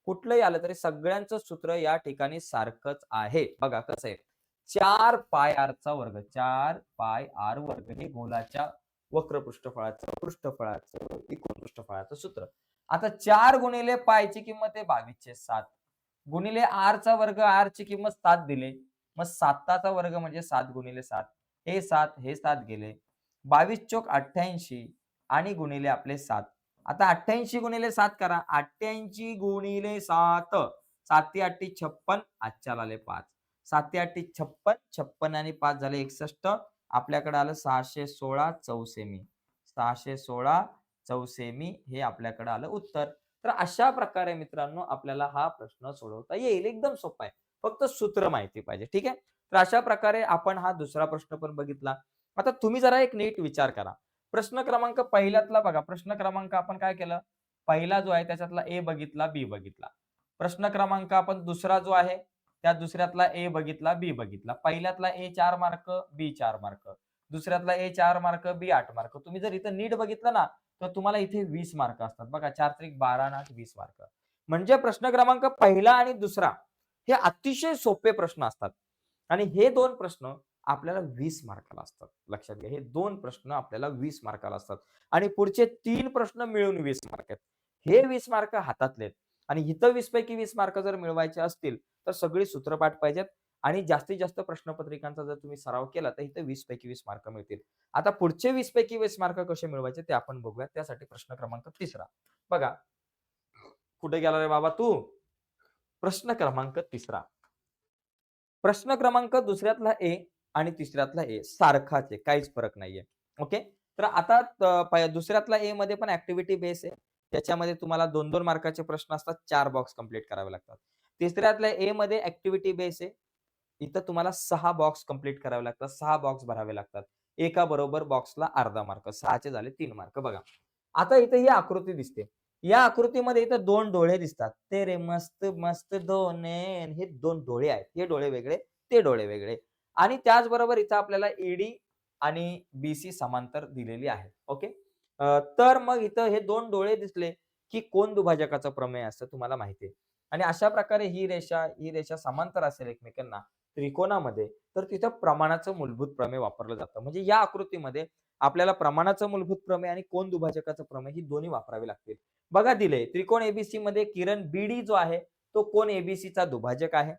कुठलंही आलं तरी सगळ्यांचं सूत्र या ठिकाणी सारखंच आहे. बघा कसं आहे, 4 पाय आर चा वर्ग, 4 पाय आर वर्ग हे गोलाच्या वक्र पृष्ठफळाचं एकूण पृष्ठफळाचं सूत्र. आता 4 गुणिले पायची किंमत आहे 22/7 गुणिले आर चा वर्ग, आर ची किंमत 7 दिली. मग 7चा वर्ग म्हणजे 7 गुणिले 7, हे 7 गेले. 22 चोक 88 आणि गुणिले आपले 7. आता 88 गुणिले 7 करा. 88 गुणिले 7, 7 8 56, आजच्याला आले 5. 7 8 56, 56 आणि 5 झाले 61. आपल्याकडे आलं 616 चौसेमी. 616 चौसेमी हे आपल्याकडे आलं उत्तर. तर अशा प्रकारे मित्रांनो आपल्याला हा प्रश्न सोडवता येईल. एकदम सोपा आहे. फक्त सूत्र माहिती पाहिजे. ठीक आहे. तर अशा प्रकारे आपण हा दुसरा प्रश्न पण बघितला. आता तुम्ही जरा एक नीट विचार करा. प्रश्न क्रमांक पहिल्यातला बघा. प्रश्न क्रमांक आपण काय केलं? पहिला जो आहे त्याच्यातला ए बघितला, बी बघितला. प्रश्न क्रमांक आपण दुसरा जो आहे त्या दुसऱ्यातला ए बघितला, बी बघितला. पहिल्यातला ए 4 मार्क, बी 4 मार्क. दुसऱ्यातला ए 4 मार्क, बी 8 मार्क. तुम्ही जर इथं नीट बघितलं ना तर तुम्हाला इथे 20 मार्क असतात. बघा 4 त्रिक 12 आणि 8 20 मार्क. म्हणजे प्रश्न क्रमांक पहिला आणि दुसरा हे अतिशय सोपे प्रश्न असतात आणि हे दोन प्रश्न आपल्याला 20 मार्काला असतात. लक्षात घ्या, हे दोन प्रश्न आपल्याला 20 मार्काला असतात आणि पुढचे 3 प्रश्न मिळून 20 मार्क आहेत. हे 20 मार्क हातातले आहेत आणि इथं 20 पैकी 20 मार्क जर मिळवायचे असतील तर सगळी सूत्रपाठ पाहिजेत आणि जास्तीत जास्त प्रश्नपत्रिकांचा जर तुम्ही सराव केला तर इथे 20 पैकी 20 मार्क मिळतील. आता पुढचे 20 पैकी 20 मार्क कसे मिळवायचे ते आपण बघूया. त्यासाठी प्रश्न क्रमांक 3 बघा. कुठे गेला रे बाबा तू? प्रश्न क्रमांक 3. प्रश्न क्रमांक दुसऱ्यातला ए आणि तिसऱ्यातला ए सारखाच आहे, काहीच फरक नाहीये. ओके. तर आता दुसऱ्यातला ए मध्ये पण ऍक्टिव्हिटी बेस आहे. त्याच्यामध्ये तुम्हाला 2-2 मार्काचे प्रश्न असतात, 4 बॉक्स कंप्लीट करावे लागतात. तिसऱ्यातल्या ए मध्ये ऍक्टिव्हिटी बेस आहे. इथं तुम्हाला 6 बॉक्स कंप्लीट करावे लागतात, 6 बॉक्स भरावे लागतात. एका बरोबर बॉक्सला अर्धा मार्क, 6चे झाले 3 मार्क. बघा आता इथे ही आकृती दिसते. या आकृतीमध्ये इथं 2 डोळे दिसतात. तेरे मस्त मस्त दोन नैन, हे 2 डोळे आहेत. हे डोळे वेगळे, ते डोळे वेगळे आणि त्याचबरोबर इथं आपल्याला ईडी आणि बीसी समांतर दिलेली आहे. ओके. तर मग इथं हे 2 डोळे दिसले की कोन दुभाजकाचा प्रमेय असतं तुम्हाला माहिती आहे. आणि अशा प्रकारे ही रेषा समांतर असेल एकमेकांना त्रिकोणामध्ये तर तिथं प्रमाणाचं मूलभूत प्रमेय वापरलं जातं. म्हणजे या आकृतीमध्ये आपल्याला प्रमाणाचं मूलभूत प्रमेय आणि कोन दुभाजकाचं प्रमेय ही दोन्ही वापरावी लागतील. बघा दिले त्रिकोण एबीसी मध्ये किरण बीडी जो आहे तो कोन एबीसी चा दुभाजक आहे.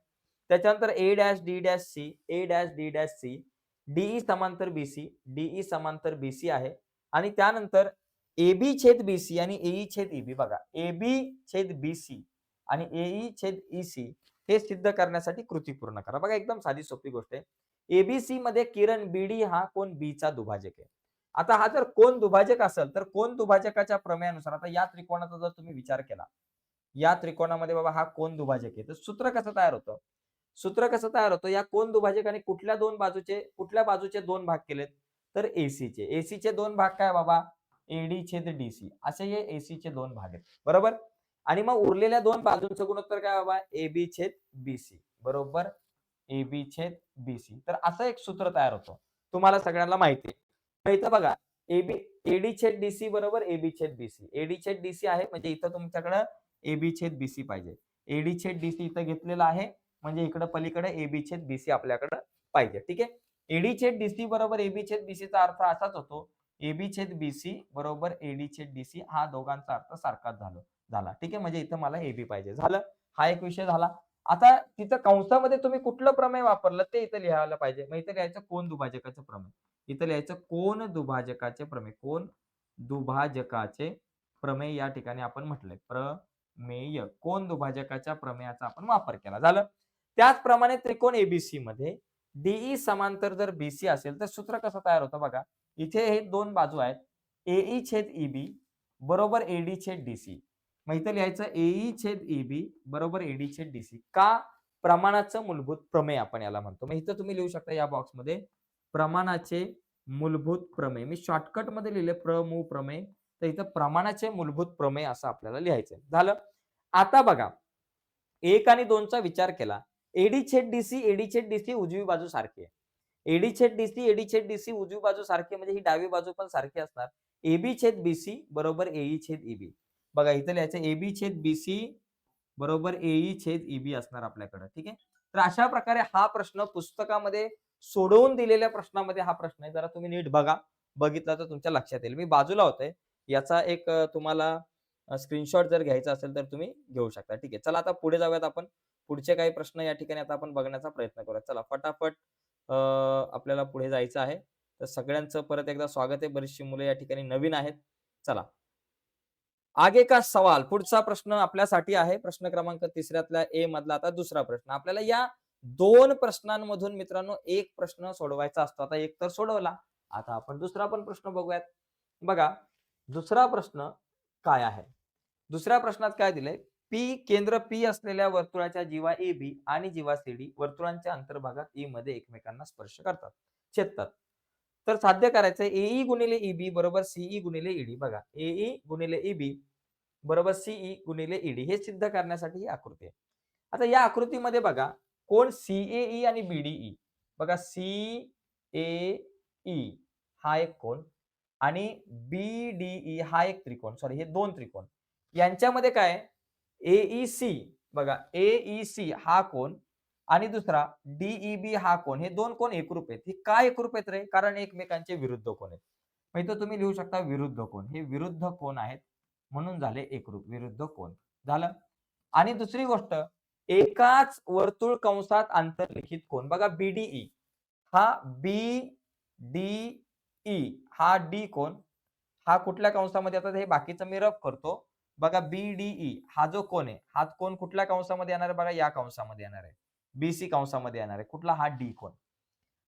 त्याच्यानंतर A dash D dash C, A dash D dash C, DE समांतर बीसी, डीई समांतर बीसी आहे आणि त्यानंतर एबी छेद बीसी आणि एई छेद ईबी. बघा एबी छेद बीसी आणि एई छेद ईसी हे सिद्ध करण्यासाठी कृती पूर्ण करा. बघा एकदम साधी सोपी गोष्ट आहे. एबीसी मध्ये किरण बीडी हा कोण बीचा दुभाजक आहे. आता हा जर कोण दुभाजक असेल तर कोण दुभाजकाच्या प्रमेयानुसार आता या त्रिकोणाचा जर तुम्ही विचार केला, या त्रिकोणामध्ये बाबा हा कोण दुभाजक आहे, तर सूत्र कसं तयार होतं? सूत्र कसं तयार होतं? या कोण दुभाजकाने कुठल्या बाजूचे दोन भाग केलेत? तर एसीचे. एसीचे दोन भाग काय बाबा? एडी छेद डीसी असे हे एसीचे दोन भाग आहेत. बरोबर? आणि मग उरलेल्या दोन बाजूंचं गुणोत्तर काय बाबा? एबी छेद बीसी बरोबर एबी छेद बीसी. तर असं एक सूत्र तयार होतं. तुम्हाला सगळ्यांना माहिती आहे. मग इथं बघा एबी एडी छेद डीसी बरोबर एबी छेद बीसी. एडी छेद डीसी आहे म्हणजे इथं तुमच्याकडे एबी छेद बीसी पाहिजे. एडी छेद डीसी इथं घेतलेला आहे म्हणजे इकडे पलीकडे एबी छेद बीसी आपल्याकडे पाहिजे. ठीक आहे. एडी छेद डीसी बरोबर एबी छेद बीसीचा अर्थ असाच होतो. एबी छेद बीसी बरोबर एडी छेद डीसी हा दोघांचा अर्थ सारखाच झाला. ठीक आहे. म्हणजे इथं मला एबी पाहिजे. झालं. हा एक विषय झाला. आता तिथं कंसामध्ये तुम्ही कुठलं प्रमेय वापरलं ते इथं लिहायला पाहिजे. मग इथं लिहायचं कोन दुभाजकाचं प्रमेय. इथं लिहायचं कोन दुभाजकाचे प्रमेय. कोन दुभाजकाचे प्रमेय या ठिकाणी आपण म्हटलंय. प्रमेय कोन दुभाजकाच्या प्रमेयाचा आपण वापर केला. झालं. त्याचप्रमाणे त्रिकोण एबीसी मध्ये डीई समांतर जर बीसी असेल तर सूत्र कसं तयार होतं बघा. इथे हे दोन बाजू आहेत. एई छेद ईबी बरोबर एडी छेद डीसी. मग इथं लिहायचं एई छेद ईबी बरोबर एडी छेद डीसी. का? प्रमाणाचं मूलभूत प्रमेय आपण याला म्हणतो. मग इथं तुम्ही लिहू शकता या बॉक्समध्ये प्रमाणाचे मूलभूत प्रमेय. मी शॉर्टकट मध्ये लिहिले प्रमू प्रमेय. तर इथं प्रमाणाचे मूलभूत प्रमेय असं आपल्याला लिहायचंय. झालं. आता बघा 1 आणि 2 चा विचार केला. एडी छेद डीसी उजवी बाजू सारखी आहे. एडी छेद डीसी उजवी बाजू सारखी म्हणजे ही डावी बाजू पण सारखी असणार. एबी छेद बीसी बरोबर एई छेद ईबी. बघा इथं लिहायचं एबी छेद बीसी बरोबर एई छेद ईबी असणार आपल्याकडे. ठीक आहे. तर अशा प्रकारे हा प्रश्न पुस्तकामध्ये सोडवून दिलेल्या प्रश्नामध्ये हा प्रश्न आहे. जरा तुम्ही नीट बघा. बघितला तर तुमच्या लक्षात येईल. मी बाजूला होतोय. याचा एक तुम्हाला स्क्रीनशॉट जर घ्यायचा असेल तर तुम्ही घेऊ शकता. ठीक आहे. चला आता पुढे जाऊयात आपण. पुढचे काही प्रश्न या ठिकाणी आता आपण बघण्याचा प्रयत्न करूया. चला फटाफट आपल्याला पुढे जायचं आहे. तर सगळ्यांचं परत एकदा स्वागत आहे. बरीचशी मुलं या ठिकाणी नवीन आहेत. चला. आगे का सवाल पुढचा प्रश्न आपल्यासाठी आहे. प्रश्न क्रमांक 3ऱ्यातला ए मधला आता दुसरा प्रश्न. आपल्याला या दोन प्रश्नांमधून मित्रांनो एक प्रश्न सोडवायचा असतो. आता एक तर सोडवला. आता आपण दुसरा पण प्रश्न बघूयात. बघा दुसरा प्रश्न काय आहे? दुसऱ्या प्रश्नात काय दिलंय? पी केंद्र पी असलेल्या वर्तुळाच्या जीवा ए बी आणि जीवा सी डी वर्तुळांच्या अंतर्भागात ई मध्ये एकमेकांना स्पर्श करतात, छेदतात. तर साध्य करायचंय एई गुणिले ईबी बरोबर सीई गुणिले ईडी. बघा एई गुणिले ईबी बरोबर सीई गुणिले ईडी हे सिद्ध करण्यासाठी ही आकृती आहे. आता या आकृतीमध्ये बघा कोण सीएई आणि बीडीई. बघा सीएई हा एक कोण आणि बीडीई हा एक त्रिकोण. सॉरी हे दोन त्रिकोण. यांच्यामध्ये काय एईसी बघा एईसी हा कोण आणि दुसरा डीईबी हा कोण. हे दोन कोण एकरूप आहेत. हे काय एकरूप आहेत रे? कारण एकमेकांचे विरुद्ध कोण आहेत. मग इथं तुम्ही लिहू शकता विरुद्ध कोण. हे विरुद्ध कोण आहेत म्हणून झाले एकरूप. विरुद्ध कोण झालं. आणि दुसरी गोष्ट एकाच वर्तुळ कंसात आंतरलिखित कोण. बघा बीडीई हा बीडीई हा डी कोण हा कुठल्या कंसामध्ये येतात हे बाकीचं मी रफ करतो. बघा बीडीई हा जो कोण आहे हा कोण कुठल्या कंसामध्ये येणार आहे बघा या कंसामध्ये येणार आहे. बीसी कंसामध्ये येणार आहे. कुठला हा डी कोण.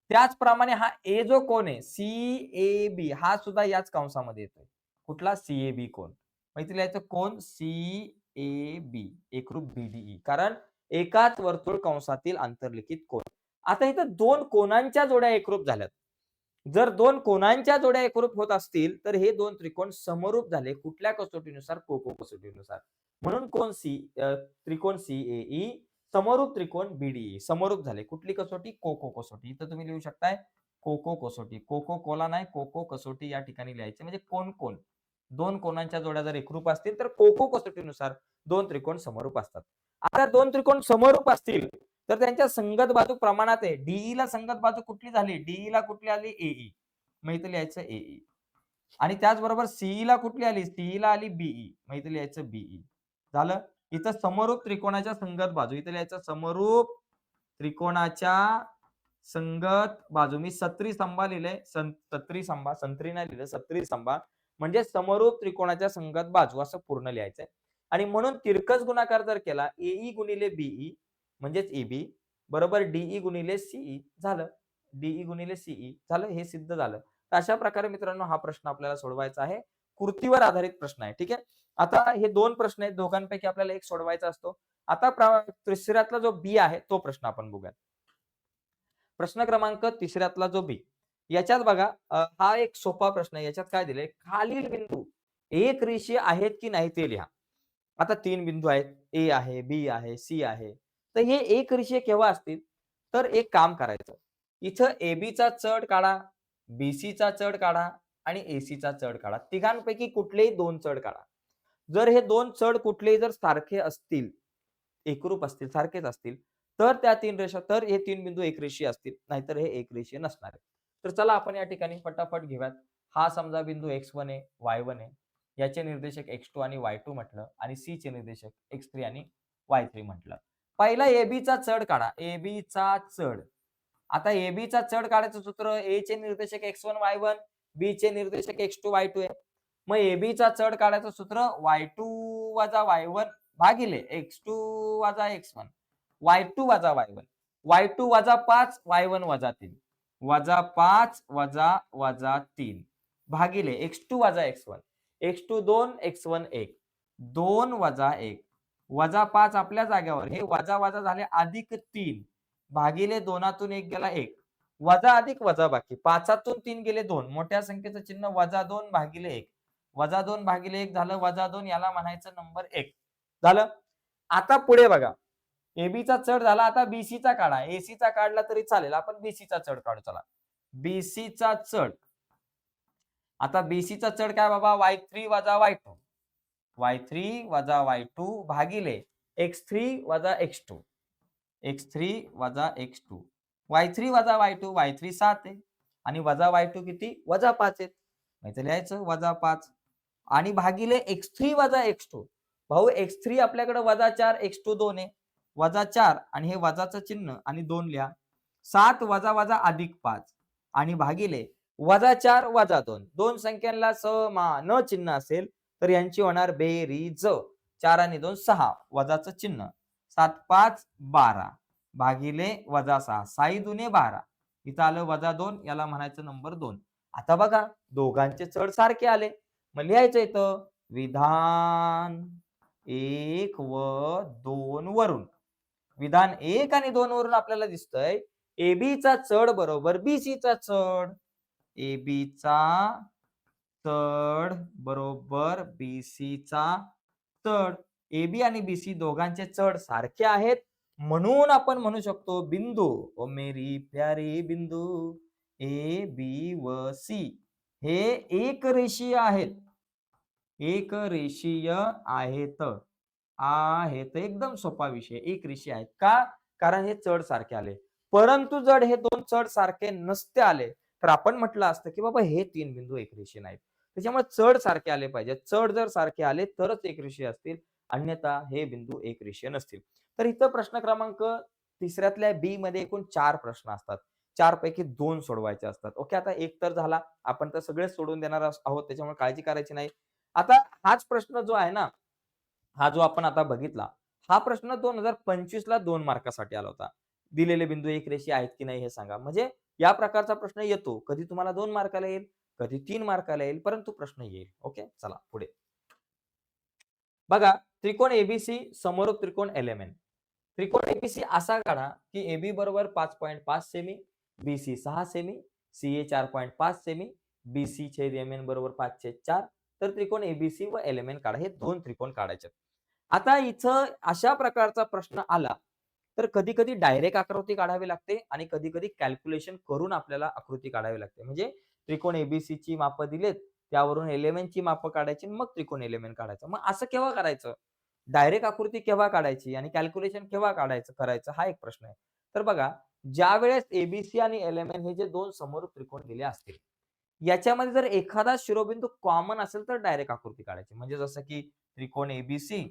त्याचप्रमाणे हा ए जो कोण आहे सीएबी हा सुद्धा याच कंसामध्ये येतोय. कुठला सीएबी कोण. मग इथे लिहायचं कोण सीएबी एकरूप बीडीई कारण एकाच वर्तुळ कंसातील आंतरलिखित कोण. आता इथं दोन कोणांच्या जोड्या एकरूप झाल्यात. जर दोन कोणांच्या जोड्या एकरूप होत असतील तर हे दोन त्रिकोण समरूप झाले. कुठल्या कसोटीनुसार कोको कसोटीनुसार. म्हणून कोण त्रिकोण सीएई समरूप त्रिकोण बीडीई समरूप झाले. कुठली कसोटी कोको कसोटी. इथं तुम्ही लिहू शकताय कोको कसोटी. कोको कोला नाही कोको कसोटी या ठिकाणी लिहायचे. म्हणजे कोण कोण दोन कोणांच्या जोड्या जर एकरूप असतील तर कोको कसोटीनुसार दोन त्रिकोण समरूप असतात. आता दोन त्रिकोण समरूप असतील तर त्यांच्या संगत बाजू प्रमाणात आहे. डीई ला संगत बाजू कुठली झाली. डीई ला कुठली आली एई. मग इथं लिहायचं एई. आणि त्याचबरोबर सीई ला कुठली आली सीई ला आली बीई. मग इथं लिहायचं बीई. झालं. इथं समरूप त्रिकोणाच्या संगत बाजू. इथं लिहायचं समरूप त्रिकोणाच्या संगत बाजू. मी सत्री स्तंभा लिहिले. सत्री स्तंभा संत्री नाही लिहिलं सत्री स्तंभा म्हणजे समरूप त्रिकोणाच्या संगत बाजू असं पूर्ण लिहायचंय. आणि म्हणून तिरकस गुणाकार जर केला एई गुणिले बीई म्हणजेच ईबी बरोबर डीई गुणिले सीई झालं. डीई गुणिले सीई झालं, हे सिद्ध झालं. तर अशा प्रकारे मित्रांनो हा प्रश्न आपल्याला सोडवायचा आहे. कृतीवर आधारित प्रश्न आहे. ठीक आहे. आता हे 2 प्रश्न आहेत. दोघांपैकी आपल्याला एक सोडवायचा असतो. आता तिसऱ्यातला जो बी आहे तो प्रश्न आपण बघूयात. प्रश्न क्रमांक तिसऱ्यातला जो बी, याच्यात बघा हा एक सोपा प्रश्न आहे. याच्यात काय दिलंय? खालील बिंदू एक रेषीय आहेत की नाही ते लिहा. आता 3 बिंदू आहेत. ए आहे, बी आहे, सी आहे. तर हे एक रेषीय केव्हा असतील? तर एक काम करायचं. इथं एबीचा चढ काढा, बीसीचा चढ काढा आणि एसीचा चढ काढा. तिघांपैकी कुठलेही 2 चढ काढा. जर हे 2 चढ कुठलेही जर सारखे असतील, एकरूप असतील, सारखेच असतील, तर त्या 3 रेषा तर हे 3 बिंदू एकरेषीय असतील, नाहीतर हे एकरेषीय नसणार आहे. तर चला आपण या ठिकाणी फटाफट घेऊयात. हा समजा बिंदू x1 आहे, y1 आहे. याचे निर्देशक x2 आणि y2 म्हटलं आणि C चे निर्देशक x3 आणि y3 म्हटलं. पहिला एबीचा चढ काढा. एबीचा चढ. आता एबीचा चढ काढायचं सूत्र ए चे निर्देशक x1 y1, बी चे निर्देशक x2 y2 आहे. मग एबीचा चढ काढायचं सूत्र y2 वजा y1 भागिले x2 वजा x1, y2 वजा y1, y2 वजा 5, y1 वजा 3, वजा 5 वजा 3 भागिले x2 वजा x1, x2 2, x1 1, 2 वजा 1, वजा 5 आपल्या जागेवर, हे वजा वजा झाले अधिक 3 भागिले 2तून 1 गेला 1, वजा अधिक वजा बाकी, 5तून 3 गेले 2, मोठ्या संख्येचं चिन्ह वजा 2 भागिले 1, वजा 2 भागिले 1 झालं वजा 2, याला म्हणायचं नंबर 1 झालं. आता पुढे बघा, एबीचा चढ झाला, आता बीसीचा काढा. एसीचा काढला तरी चालेल, आपण बीसीचा चढ काढू. चला, बीसीचा चढ. आता बीसीचा चढ काय बाबा? y3 वजा y2, y3 वजा y2 भागिले x3 वजा x2, x3 वजा x2, y3 वजा y2, y3 7 आहे आणि वजा y2 किती? वजा 5 आहेत. माहिती लिहायचं वजा 5 आणि भागिले x3 वजा x2. भाऊ x3 आपल्याकडे वजा 4, x2 2 आहे. वजा 4 आणि हे वजाचं चिन्ह आणि 2 लिहा. 7 वजा वजा अधिक 5 आणि भागिले वजा 4 वजा 2. 2 संख्यांना समान चिन्ह असेल तर यांची होणार बेरीज. 4 आणि 2 6 वजाचं चिन्ह. 7 5 12 भागिले वजा 6. 6 दुने 12. इथं आलं वजा 2, याला म्हणायचं नंबर 2. आता बघा दोघांचे चढ सारखे आले. मग लिहायचं इथं विधान 1 व 2 वरून. विधान 1 आणि 2 वरून आपल्याला दिसतंय एबीचा चढ बरोबर बीसीचा चढ. एबीचा चढ बरोबर बीसीचा चढ. एबी आणि बीसी दोघांचे चढ सारखे आहेत, म्हणून आपण म्हणू शकतो बिंदू ओ मेरी प्यारी बिंदू ए बी व सी हे एकरेषीय आहेत. एकरेषीय आहेत. एकदम सोपा विषय. एकरेषीय आहेत का? कारण हे चढ सारखे आले. परंतु जर हे 2 चढ सारखे नसते आले तर आपण म्हटलं असतं की बाबा हे 3 बिंदू एकरेषीय नाहीत. त्याच्यामुळे चढ सारखे आले पाहिजेत. चढ जर सारखे आले तरच एकरेषीय असतील, अन्यथा हे बिंदू एकरेषीय नसतील. तर इथं प्रश्न क्रमांक तिसऱ्यातल्या बी मध्ये एकूण 4 प्रश्न असतात. 4 पैकी 2 सोडवायचे असतात. ओके, आता एक तर झाला. आपण तर सगळेच सोडून देणार आहोत, त्याच्यामुळे काळजी करायची नाही. आता हाच प्रश्न जो आहे ना, हा जो आपण आता बघितला, हा प्रश्न 2025 ला 2 मार्कासाठी आला होता. दिलेले बिंदू एकरेषीय आहेत की नाही हे सांगा. म्हणजे या प्रकारचा प्रश्न येतो. कधी तुम्हाला 2 मार्काला येईल, कधी 3 मार्काला येईल, परंतु प्रश्न येईल. ओके, चला पुढे. बघा, त्रिकोण एबीसी समोर त्रिकोण एलएमएन. त्रिकोण एबीसी असा काढा की एबी बरोबर 5.5 semi, BC 6 semi, CA 4.5 semi, BC छेद एमएन बरोबर 5/4. तर त्रिकोण एबीसी व एलएमएन काढा. हे 2 त्रिकोण काढायचे. आता इथं अशा प्रकारचा प्रश्न आला तर कधी-कधी डायरेक्ट आकृती काढावी लागते आणि कधी-कधी कॅल्क्युलेशन करून आपल्याला आकृती काढावी लागते. म्हणजे त्रिकोण एबीसीची मापं दिलेत, त्यावरून एलिमेंटची मापं काढायची मग त्रिकोण एलिमेंट काढायचं. मग असं केव्हा करायचं? डायरेक्ट आकृती केव्हा काढायची आणि कॅल्क्युलेशन केव्हा करायचं हा एक प्रश्न आहे. तर बघा, ज्यावेळेस एबीसी आणि एलिमेंट हे जे 2 समोर त्रिकोण दिले असतील, याच्यामध्ये जर एखादा शिरोबिंदू कॉमन असेल तर डायरेक्ट आकृती काढायची. म्हणजे जसं की त्रिकोण एबीसी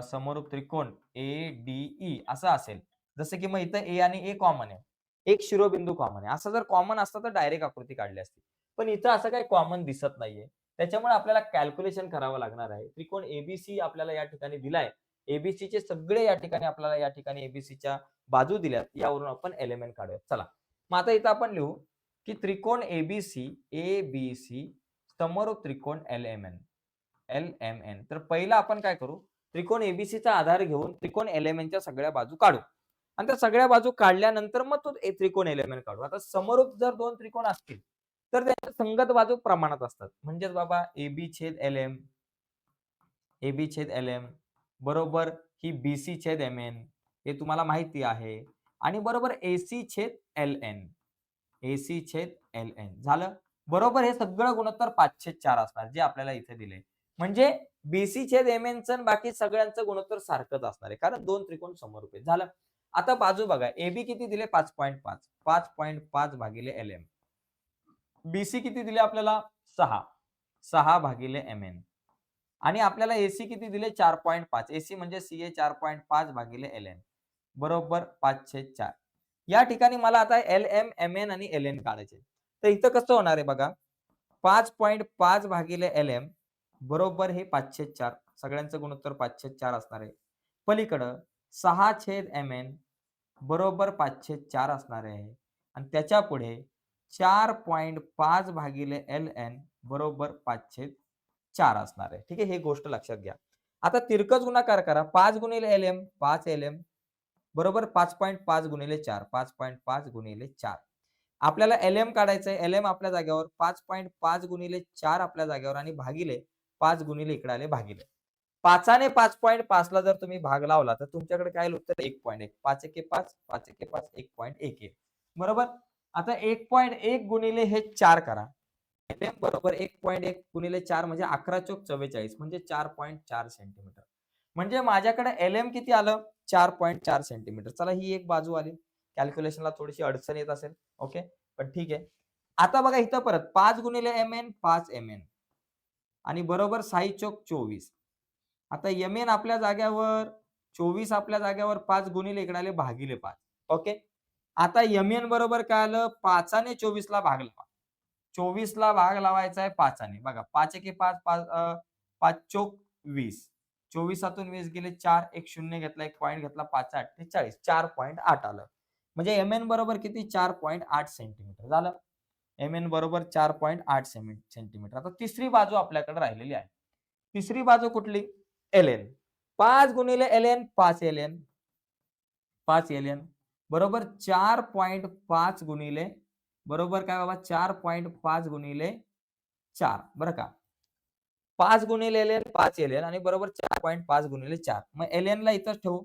समोरूप त्रिकोण ADE असं असेल. जसं की मग इथं ए आणि ए कॉमन आहे. एक शिरोबिंदू कॉमन आहे. असं जर कॉमन असतं तर डायरेक्ट आकृती काढली असती. पण इथं असं काही कॉमन दिसत नाहीये. त्याच्यामुळे आपल्याला कॅल्क्युलेशन करावं लागणार आहे. त्रिकोण एबीसी आपल्याला या ठिकाणी दिलाय. एबीसीचे सगळे या ठिकाणी आपल्याला या ठिकाणी एबीसीच्या बाजू दिल्यात. यावरून आपण एलिमेंट काढूयात. चला. मग आता इथं आपण लिहू की त्रिकोण एबीसी समरूप त्रिकोण एल एम एन. तर पहिला आपण काय करू, त्रिकोण एबीसीचा आधार घेऊन त्रिकोण एलएमएनच्या सगळ्या बाजू काढू आणि त्या सगळ्या बाजू काढल्यानंतर मग तो त्रिकोण एलएमएन काढू. आता समरूप जर दोन त्रिकोण असतील तर त्यांच्या संगत बाजू प्रमाणात असतात. म्हणजेच बाबा एबी छेद एलएम बरोबर ही बीसी छेद एमएन हे तुम्हाला माहिती आहे आणि बरोबर एसी छेद एलएन झालं. बरोबर हे सगळं गुणोत्तर 5/4 असणार जे आपल्याला इथे दिले. म्हणजे बीसी छेद एमएनचं आणि बाकी सगळ्यांचं गुणोत्तर सारखंच असणार आहे कारण दोन त्रिकोण समरूप आहेत. झालं. आता बाजू बघा, एबी किती दिले 5.5 5.5 भागिले एलएम. बीसी किती दिले आपल्याला 6 भागिले एमएन आणि आपल्याला एसी किती दिले 4.5. एसी म्हणजे सीए 4.5 भागिले एलएन बरोबर 5/4. या ठिकाणी मला आता एलएम एमएन आणि एलएन काढायचे. तर इथं कसं होणार आहे बघा, 5.5 भागिले एलएम बरोबर हे 5/4 सगळ्यांचं गुणोत्तर 5/4 असणार आहे. पलीकडं 6/mn बरोबर 5/4 असणार आहे आणि त्याच्या पुढे 4.5 भागिले एलएन बरोबर 5/4 असणार आहे. ठीक आहे, ही गोष्ट लक्षात घ्या. आता तिरकस गुणाकार करा. 5 गुणिले एलएम 5 एलएम बरोबर 5.5 गुणिले 4 5.5 गुणिले 4. आपल्याला एलएम काढायचं आहे. एलएम आपल्या जागेवर 5.5 गुणिले 4 आपल्या जागेवर आणि भागिले 5 गुणिले इकडे आले भागिले 5 ने 5.5 ला जर तुम्ही भाग लावला तर तुमच्याकडे काय येईल उत्तर 1.1. 5 एके 5 5 एके 5 1.1 बरोबर. आता 1.1 गुणिले हे 4 करा. एलएम बरोबर 1.1 गुणिले 4 म्हणजे 11 चोक 44 म्हणजे 4.4 सेंटीमीटर. म्हणजे माझ्याकडे एलएम किती आलं 4.4 सेंटीमीटर. चला ही एक बाजू आली. कॅल्क्युलेशनला थोडीशी अडचण येत असेल. ओके, पण ठीक आहे. आता बघा इथं परत 5 गुणिले एमएन 5 एमएन आणि बरोबर 6 चोक 24. आता एमएन आपल्या जाग्यावर 24 आपल्या जाग्यावर 5 गुणिले इकडे आले भागिले 5. ओके. आता एमएन बरोबर काय आलं 5 ने 24 ला भाग लावा. 24 ला भाग लावायचा आहे 5 ने. बघा 5 एके 5 5 चोक 20. 24 20 गेले 4 एक शून्य घेतला एक पॉईंट घेतला 5 8 ते 40 4.8 आलं. म्हणजे एमएन बरोबर किती 4.8 सेंटीमीटर झालं. एमएन बरोबर 4.8 सेंटीमीटर. आता तिसरी बाजू आपल्याकडे राहिलेली आहे. तिसरी बाजू कुठली एलएन. 5 गुणिले एलएन 5 एलएन 5 एलएन बरोबर 4.5 गुणिले बरोबर काय बाबा 4.5 गुणिले 4 बरं का. 5 गुणिले एलएन 5 एलएन आणि बरोबर 4.5 गुणिले 4. मग एलएन ला इथंच ठेवू.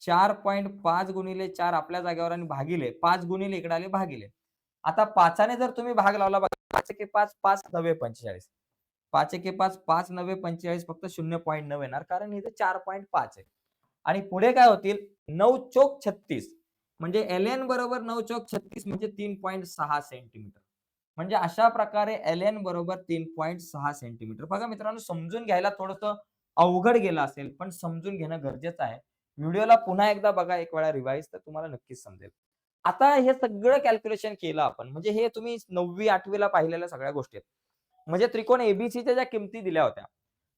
4.5 गुणिले 4 आपल्या जागेवर आणि भागिले 5 गुणिले इकडे आले भागिले. आता 5 ने जर तुम्ही भाग लावला बघा 5 एके 5 5 9 45. 5 एके 5 5 9 45 फक्त 0.9 येणार कारण इथे 4.5 आहे. आणि पुढे काय होतील 9 चोक 36 म्हणजे एलएन बरोबर 9 चोक 36 म्हणजे 3.6 सेंटीमीटर. म्हणजे अशा प्रकारे एलएन बरोबर 3.6 सेंटीमीटर. बघा मित्रांनो समजून घ्यायला थोडंसं अवघड गेलं असेल पण समजून घेणं गरजेचं आहे. व्हिडिओला पुन्हा एकदा बघा एक वेळा रिवाइज तर तुम्हाला नक्कीच समजेल. आता हे सगळं कॅल्क्युलेशन केलं आपण म्हणजे हे तुम्ही 9वी 8वी ला पाहिलेल्या सगळ्या गोष्टी आहेत. म्हणजे त्रिकोण एबीसीच्या ज्या किमती दिल्या होत्या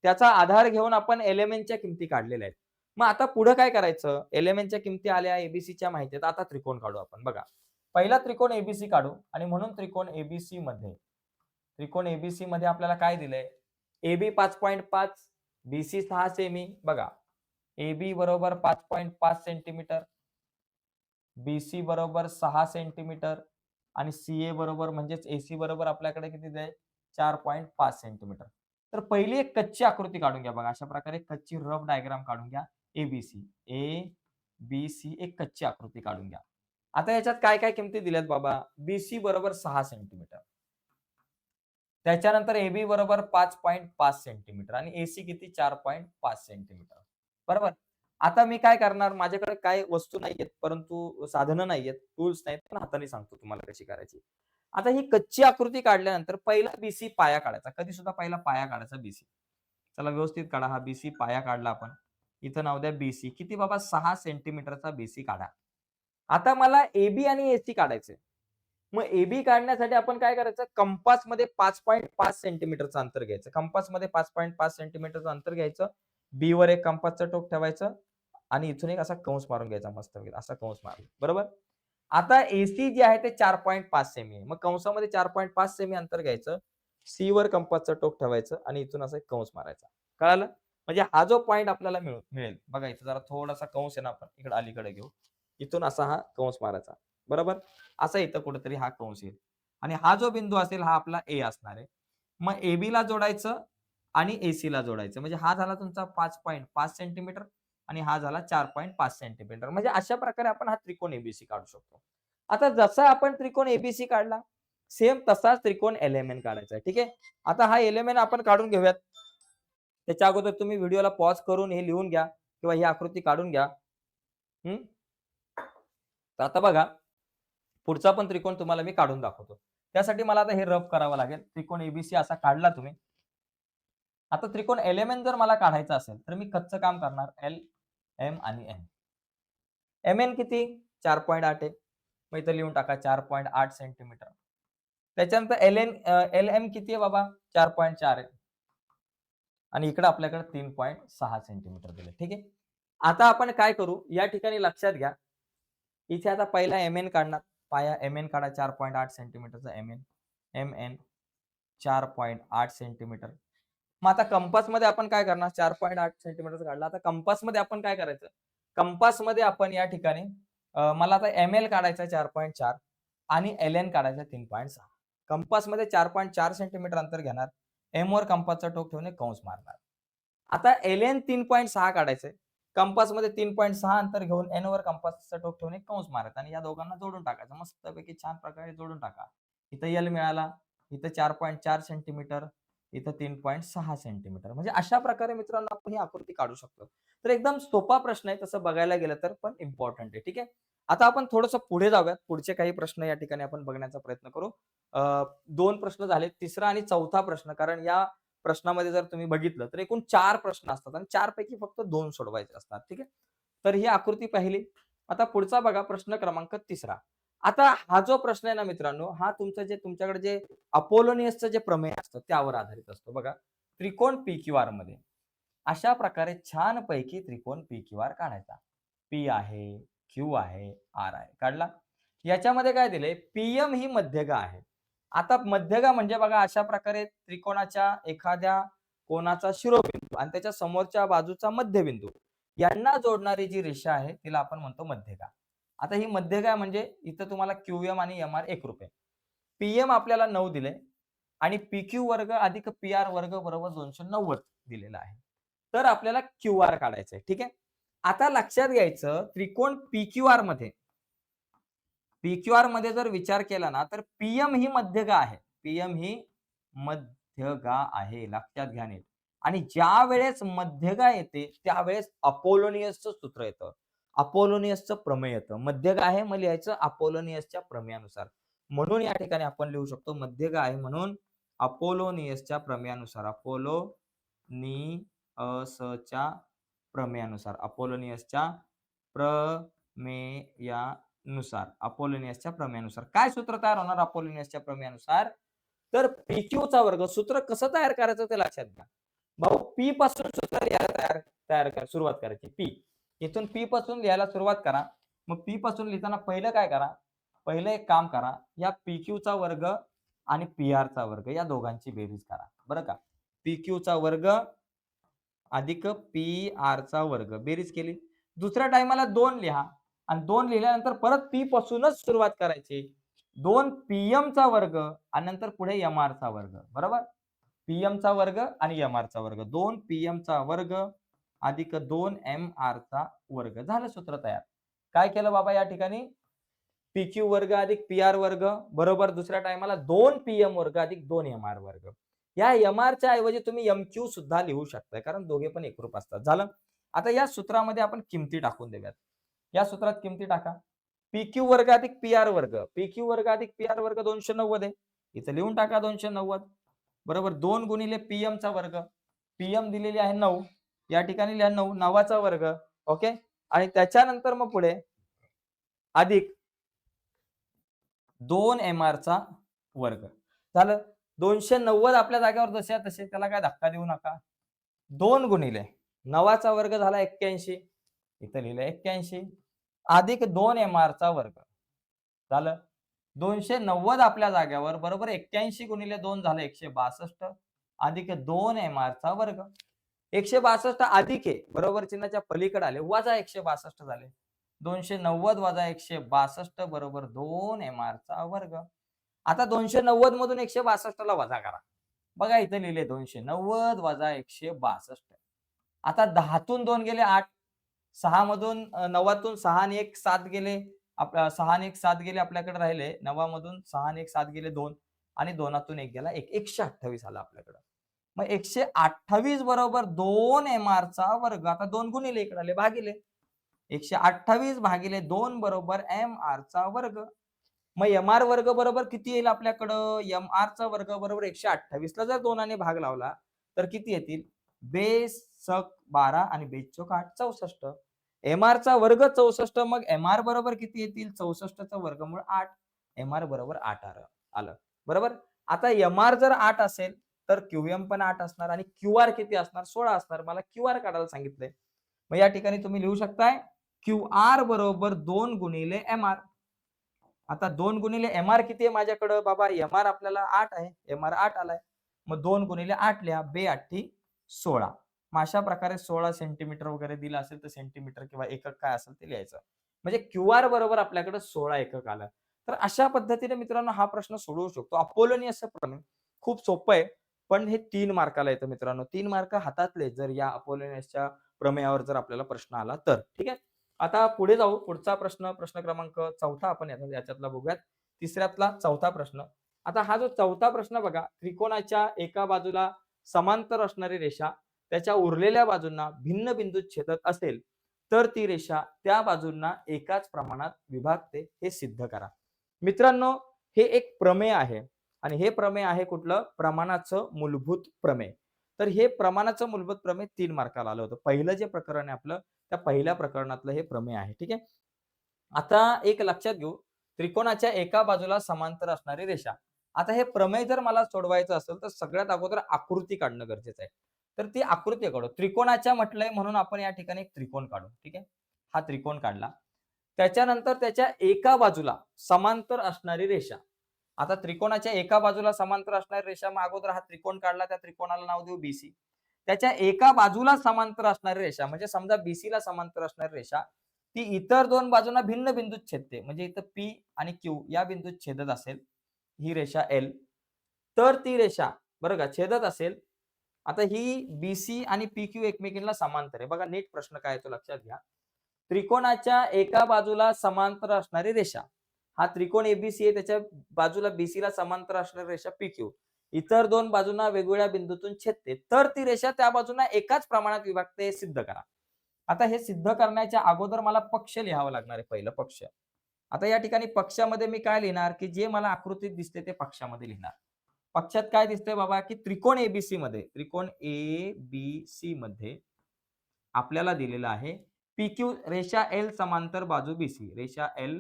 त्याचा आधार घेऊन आपण एलिमेंटच्या किमती काढलेल्या आहेत. मग आता पुढे काय करायचं एलिमेंटच्या किमती आल्या एबीसीच्या माहिती आहेत आता त्रिकोण काढू आपण. बघा पहिला त्रिकोण एबीसी काढू आणि म्हणून त्रिकोण एबीसी मध्ये आपल्याला काय दिलंय एबी 5.5 बीसी 6 सेमी. बघा एबी बरोबर 5.5 सेंटीमीटर बीसी बरोबर 6 सेंटीमीटर आणि सीए बरोबर म्हणजेच एसी बरोबर आपल्याकडे किती दिले 4.5 सेंटीमीटर. तर पहिली एक कच्ची आकृती काढून घ्या. बघा अशा प्रकारे कच्ची रफ डायग्राम काढून घ्या. एबीसी एक कच्ची आकृती काढून घ्या. आता याच्यात काय काय किमती दिल्यात बाबा बीसी बरोबर 6 सेंटीमीटर त्याच्यानंतर एबी बरोबर 5.5 सेंटीमीटर आणि एसी किती 4.5 सेंटीमीटर बरोबर. आता मी काय करणार माझ्याकडे काय वस्तू नाहीयेत परंतु साधनं नाहीयेत टूल्स नाहीत पण हाताने सांगतो तुम्हाला कशी करायची. आता ही कच्ची आकृती काढल्यानंतर पहिला बीसी पाया काढायचा. कधी सुद्धा पहिला पाया काढायचा बीसी. चला व्यवस्थित काढा. हा बीसी पाया काढला आपण. इथं नाव द्या बीसी. किती बाबा 6 सेंटीमीटरचा बीसी काढा. आता मला एबी आणि एसी काढायचे. मग एबी काढण्यासाठी आपण काय करायचं कंपास मध्ये 5.5 सेंटीमीटरचं अंतर घ्यायचं. कंपास मध्ये 5.5 सेंटीमीटरचं अंतर घ्यायचं. बी वर एक कंपासचं टोक ठेवायचं आणि इथून एक असा कंस मारून घ्यायचा मस्त असा कंस मारून बरोबर. आता एसी जे आहे ते 4.5 सेमी आहे. मग कंसामध्ये 4.5 सेमी अंतर घ्यायचं. सी वर कंपासचं टोक ठेवायचं आणि इथून असा एक कंस मारायचा. कळालं? म्हणजे हा जो पॉइंट आपल्याला मिळेल. बघा इथं जरा थोडासा कंस आहे ना आपण इकडे अलीकडे घेऊ. इथून असा हा कंस मारायचा. बरोबर? असा इथं कुठेतरी हा कंस येईल. आणि हा जो बिंदू असेल हा आपला ए असणार आहे. मग एबीला जोडायचं आणि एसीला जोडायचं. म्हणजे हा झाला तुमचा 5.5 सेंटीमीटर आणि हा झाला 4.5 सेंटीमीटर. म्हणजे अशा प्रकारे आपण हा त्रिकोण एबीसी काढू शकतो. आता जसा आपण त्रिकोण एबीसी काढला, सेम तसाच त्रिकोण एलएमएन काढायचा आहे. ठीक आहे. आता हा एलएमएन आपण काढून घेऊयात. त्याच्या अगोदर तुम्ही व्हिडिओला पॉज करून हे लिहून घ्या किंवा ही आकृती काढून घ्या. हं. तर आता बघा, पुढचा पण त्रिकोण तुम्हाला मी काढून दाखवतो. त्यासाठी मला आता हे रफ करावं लागेल. त्रिकोण एबीसी असा काढला तुम्ही. आता त्रिकोण एलएमएन जर मला काढायचा असेल, तर मी कच्चं काम करणार एल, एम आणि एन. एमएन किती? 4.8 आहे. मग इथं लिहून टाका 4.8 सेंटीमीटर. त्याच्यानंतर एलएम किती आहे बाबा? 4.4 आहे. आणि इकडे आपल्याकडे 3.6 सेंटीमीटर दिले. ठीक आहे. आता आपण काय करू? या ठिकाणी लक्षात घ्या. इथे आता पहिला एमएन काढणार. पाया एमएन काढा 4.8 सेंटीमीटरचा एमएन. MN 4.8 centimetre. मग आता कंपासमध्ये आपण काय करणार? 4.8 सेंटीमीटरचा काढला. आता कंपासमध्ये आपण काय करायचं? कंपासमध्ये आपण या ठिकाणी मला आता एमएल काढायचा 4.4 आणि एलएन काढायचा 3.6. कंपासमध्ये 4.4 सेंटीमीटर अंतर घेणार. एम वर कंपासचा टोक ठेवून एक कंस मारणार. आता एलएन 3.6 काढायचंय. कंपासमध्ये 3.6 अंतर घेऊन एन वर कंपासचा टोक ठेवून एक कंस मारायचा आणि या दोघांना जोडून टाकायचं. मस्तपैकी छान प्रकारे जोडून टाका. इथं एल मिळाला, इथं 4.4 सेंटीमीटर, इथं 3.6 सेंटीमीटर. म्हणजे अशा प्रकारे मित्रांनो आपण ही आकृती काढू शकतो. तर एकदम सोपा प्रश्न आहे तसं बघायला गेलं तर, पण इम्पॉर्टंट आहे. ठीक आहे. आता आपण थोडंसं पुढे जाऊयात. पुढचे काही प्रश्न या ठिकाणी आपण बघण्याचा प्रयत्न करू. 2 प्रश्न झाले. तिसरा आणि चौथा प्रश्न, कारण या प्रश्नामध्ये जर तुम्ही बघितलं तर एकूण 4 प्रश्न असतात आणि 4 पैकी फक्त 2 सोडवायचे असतात. ठीक आहे. तर ही आकृती पाहिली. आता पुढचा बघा प्रश्न क्रमांक 3. आता हा जो प्रश्न आहे ना मित्रांनो, हा तुमच्याकडे जे अपोलोनियसचं जे प्रमेय असतं त्यावर आधारित असतो. बघा, त्रिकोण पीक्यूआर मध्ये अशा प्रकारे छानपैकी त्रिकोण पीक्यूआर काढायचा. पी आहे, क्यू आहे, आर आहे. काढला. याच्यामध्ये काय दिलंय? पीएम ही मध्यगा आहे. आता मध्यगा म्हणजे बघा अशा प्रकारे त्रिकोणाच्या एखाद्या कोणाचा शिरोबिंदू आणि त्याच्या समोरच्या बाजूचा मध्यबिंदू यांना जोडणारी जी रेषा आहे तिला आपण म्हणतो मध्यगा. आता ही मध्यगा म्हणजे इथं तुम्हाला क्यूएम आणि एमआर एकरूप आहे. पीएम आपल्याला 9 दिले आणि पीक्यू वर्ग अधिक पीआर वर्ग बरोबर 290 दिलेला आहे. तर आपल्याला क्यूआर काढायचं आहे. ठीक आहे. आता लक्षात घ्यायचं त्रिकोण पीक्यूआर मध्ये जर विचार केला ना तर पीएम ही मध्यगा आहे. पीएम ही मध्यगा आहे. लक्षात घ्या नीट. आणि ज्या वेळेस मध्यगा येते त्यावेळेस अपोलोनियसचं सूत्र येतं. अपोलोनियसचं प्रमेय येतं. मध्यगा आहे मग लिहायचं अपोलोनियसच्या प्रमेयानुसार. म्हणून या ठिकाणी आपण लिहू शकतो मध्यगा आहे म्हणून अपोलोनियसच्या प्रमेयानुसार. अपोलोनियसच्या प्रमेयानुसार. अपोलोनियसच्या प्रमेयानुसार काय सूत्र तयार होणार अपोलोनियसच्या प्रमेयानुसार? तर पीक्यूचा वर्ग. सूत्र कसं तयार करायचं ते लक्षात घ्या. भाऊ पी पासून सूत्र लिहायला तयार करा, सुरुवात करायची. पी इथून पी पासून लिहायला सुरुवात करा. मग पी पासून लिहिताना पहिलं काय करा? पहिलं एक काम करा. या पीक्यूचा वर्ग आणि पीआर चा वर्ग या दोघांची बेरीज करा. बरं का? पीक्यूचा वर्ग अधिक पीआर चा वर्ग बेरीज केली. दुसऱ्या टायमाला 2 लिहा आणि 2 लिहिल्यानंतर परत पी पासूनच सुरुवात करायची. 2 पीएम चा वर्ग आणि नंतर पुढे एमआर चा वर्ग. बरोबर? पीएम चा वर्ग आणि एमआर चा वर्ग. 2 पीएम चा वर्ग अधिक 2 एमआर चा वर्ग. झालं सूत्र तयार. काय केलं बाबा या ठिकाणी? पीक्यू वर्ग अधिक पीआर वर्ग बरोबर दुसऱ्या टायमाला 2 पीएम वर्ग अधिक 2 एमआर वर्ग. या एमआर च्या ऐवजी तुम्ही एमक्यू सुद्धा लिहू शकता कारण दोघे पण एकरूप असतात. झालं. आता या सूत्रामध्ये आपण किमती टाकून देऊयात. या सूत्रात किमती टाका. पीक्यू वर्ग अधिक पीआर वर्ग. पीक्यू वर्ग अधिक पीआर वर्ग 290 आहे. इथं लिहून टाका 290 बरोबर 2 गुणिले पीएम चा वर्ग. पीएम दिलेली आहे 9. या ठिकाणी लिहा 9 9चा वर्ग. ओके. आणि त्याच्यानंतर मग पुढे अधिक 2 एमआर चा वर्ग. झालं. 290 आपल्या जागेवर जसे तसे त्याला काय धक्का देऊ नका. 2 गुणिले 9चा वर्ग झाला 81. इथं लिहिलं 81 अधिक 2 एमआर चा वर्ग. झालं. 290 आपल्या जाग्यावर बरोबर 81 गुणिले 2 झालं 162 अधिक 2 mr चा वर्ग. 162 अधिक आहे बरोबर चिन्हाच्या पलीकडे आले वजा 162 झाले. 290 वजा 162 बरोबर 2 mr चा वर्ग. आता 290 मधून 162 ला वजा करा. बघा इथे लिहिले 290 वजा 162. आता 10 तून 2 गेले 8, 6 मधून 9 तून 6 आणि 1 7 गेले. 6 आणि 1 7 गेले आपल्याकडे राहिले. 9 मधून 6 आणि 1 7 गेले 2 आणि 2 तून 1 गेला 1. 128 आला आपल्याकडे. मग 128 बरोबर 2 mr चा वर्ग. आता 2 गुणिले इकडे आले भागिले. 128 भागिले 2 बरोबर mr चा वर्ग. मग mr वर्ग बरोबर किती येईल आपल्याकडं? mr चा वर्ग बरोबर 128 ला जर 2 ने भाग लावला तर किती येतील? बेस सक 12 आणि बेस चोक 8 64. mr चा वर्ग 64 मग mr बरोबर किती येतील? 64 चा वर्गमूळ 8. mr बरोबर 8 आलं. बरोबर? आता mr जर 8 असेल तर qm पण 8 असणार आणि qr किती असणार? 16 असणार. मला qr काढायला सांगितलंय. मग या ठिकाणी तुम्ही लिहू शकताय qr बरोबर 2 गुणिले mr. आता 2 गुणिले mr किती आहे माझ्याकडे? बाबा mr आपल्याला 8 आहे. mr 8 आलाय. मग 2 गुणिले 8 लिहा. 2 8 16. मग अशा प्रकारे 16 सेंटीमीटर वगैरे दिलं असेल तर सेंटीमीटर किंवा एकक काय असेल ते लिहायचं. म्हणजे क्यूआर बरोबर आपल्याकडे 16 एकक आलं. तर अशा पद्धतीने मित्रांनो हा प्रश्न सोडवू शकतो. अपोलोनियस प्रमेय खूप सोपं आहे. पण हे 3 मार्काला येतं मित्रांनो. 3 मार्क हातातले जर या अपोलोनियसच्या प्रमेयावर जर आपल्याला प्रश्न आला तर. ठीक आहे. आता पुढे जाऊ. पुढचा प्रश्न क्रमांक 4 आपण याच्यातला बघूयात. तिसऱ्यातला 4था प्रश्न. आता हा जो 4था प्रश्न बघा, त्रिकोणाच्या एका बाजूला समांतर असणारी रेषा त्याच्या उरलेल्या बाजूंना भिन्न बिंदूत छेदत असेल तर ती रेषा त्या बाजूंना एकाच प्रमाणात विभागते हे सिद्ध करा. मित्रांनो हे एक प्रमेय आहे आणि हे प्रमेय आहे कुठलं? प्रमाणाचं मूलभूत प्रमेय. तर हे प्रमाणाचं मूलभूत प्रमेय 3 मार्काला आलं होतं. पहिलं जे प्रकरण आहे आपलं त्या पहिल्या प्रकरणातलं हे प्रमेय आहे. ठीक आहे. आता एक लक्षात घेऊ, त्रिकोणाच्या एका बाजूला समांतर असणारी रेषा. आता हे प्रमेय जर मला सोडवायचं असेल तर सगळ्यात अगोदर आकृती काढणं गरजेचं आहे. तर ती आकृती काढू. त्रिकोणाच्या म्हटलंय म्हणून आपण या ठिकाणी एक त्रिकोण काढू. ठीक आहे. हा त्रिकोण काढला. त्याच्यानंतर त्याच्या एका बाजूला समांतर असणारी रेषा. आता त्रिकोणाच्या एका बाजूला समांतर असणारी रेषा मग अगोदर हा त्रिकोण काढला त्या त्रिकोणाला नाव देऊ बीसी. त्याच्या एका बाजूला समांतर असणारी रेषा म्हणजे समजा बीसी ला समांतर असणारी रेषा ती इतर 2 बाजूंना भिन्न बिंदूत छेदते. म्हणजे इथं पी आणि क्यू या बिंदूत छेदत असेल ही रेषा एल तर ती रेषा बरं का छेदत असेल. आता ही बीसी आणि पीक्यू एकमेकींना समांतर आहे. बघा नीट प्रश्न काय तो लक्षात घ्या. त्रिकोणाच्या एका बाजूला समांतर असणारी रेषा. हा त्रिकोण एबीसी आहे त्याच्या बाजूला बीसी ला समांतर असणारी रेषा पीक्यू. इतर 2 बाजूंना वेगवेगळ्या बिंदूतून छेदते. तर ती रेषा त्या बाजूंना एकाच प्रमाणात विभागते हे सिद्ध करा. आता हे सिद्ध करण्याच्या अगोदर मला पक्ष लिहावं लागणार आहे पहिलं पक्ष. आता या ठिकाणी पक्षामध्ये मी काय लिहिणार की जे मला आकृतीत दिसते ते पक्षामध्ये लिहिणार. पक्षात काय दिसतंय बाबा की त्रिकोण एबीसी मध्ये आपल्याला दिलेलं आहे पीक्यू रेषा एल समांतर बाजू बीसी रेषा एल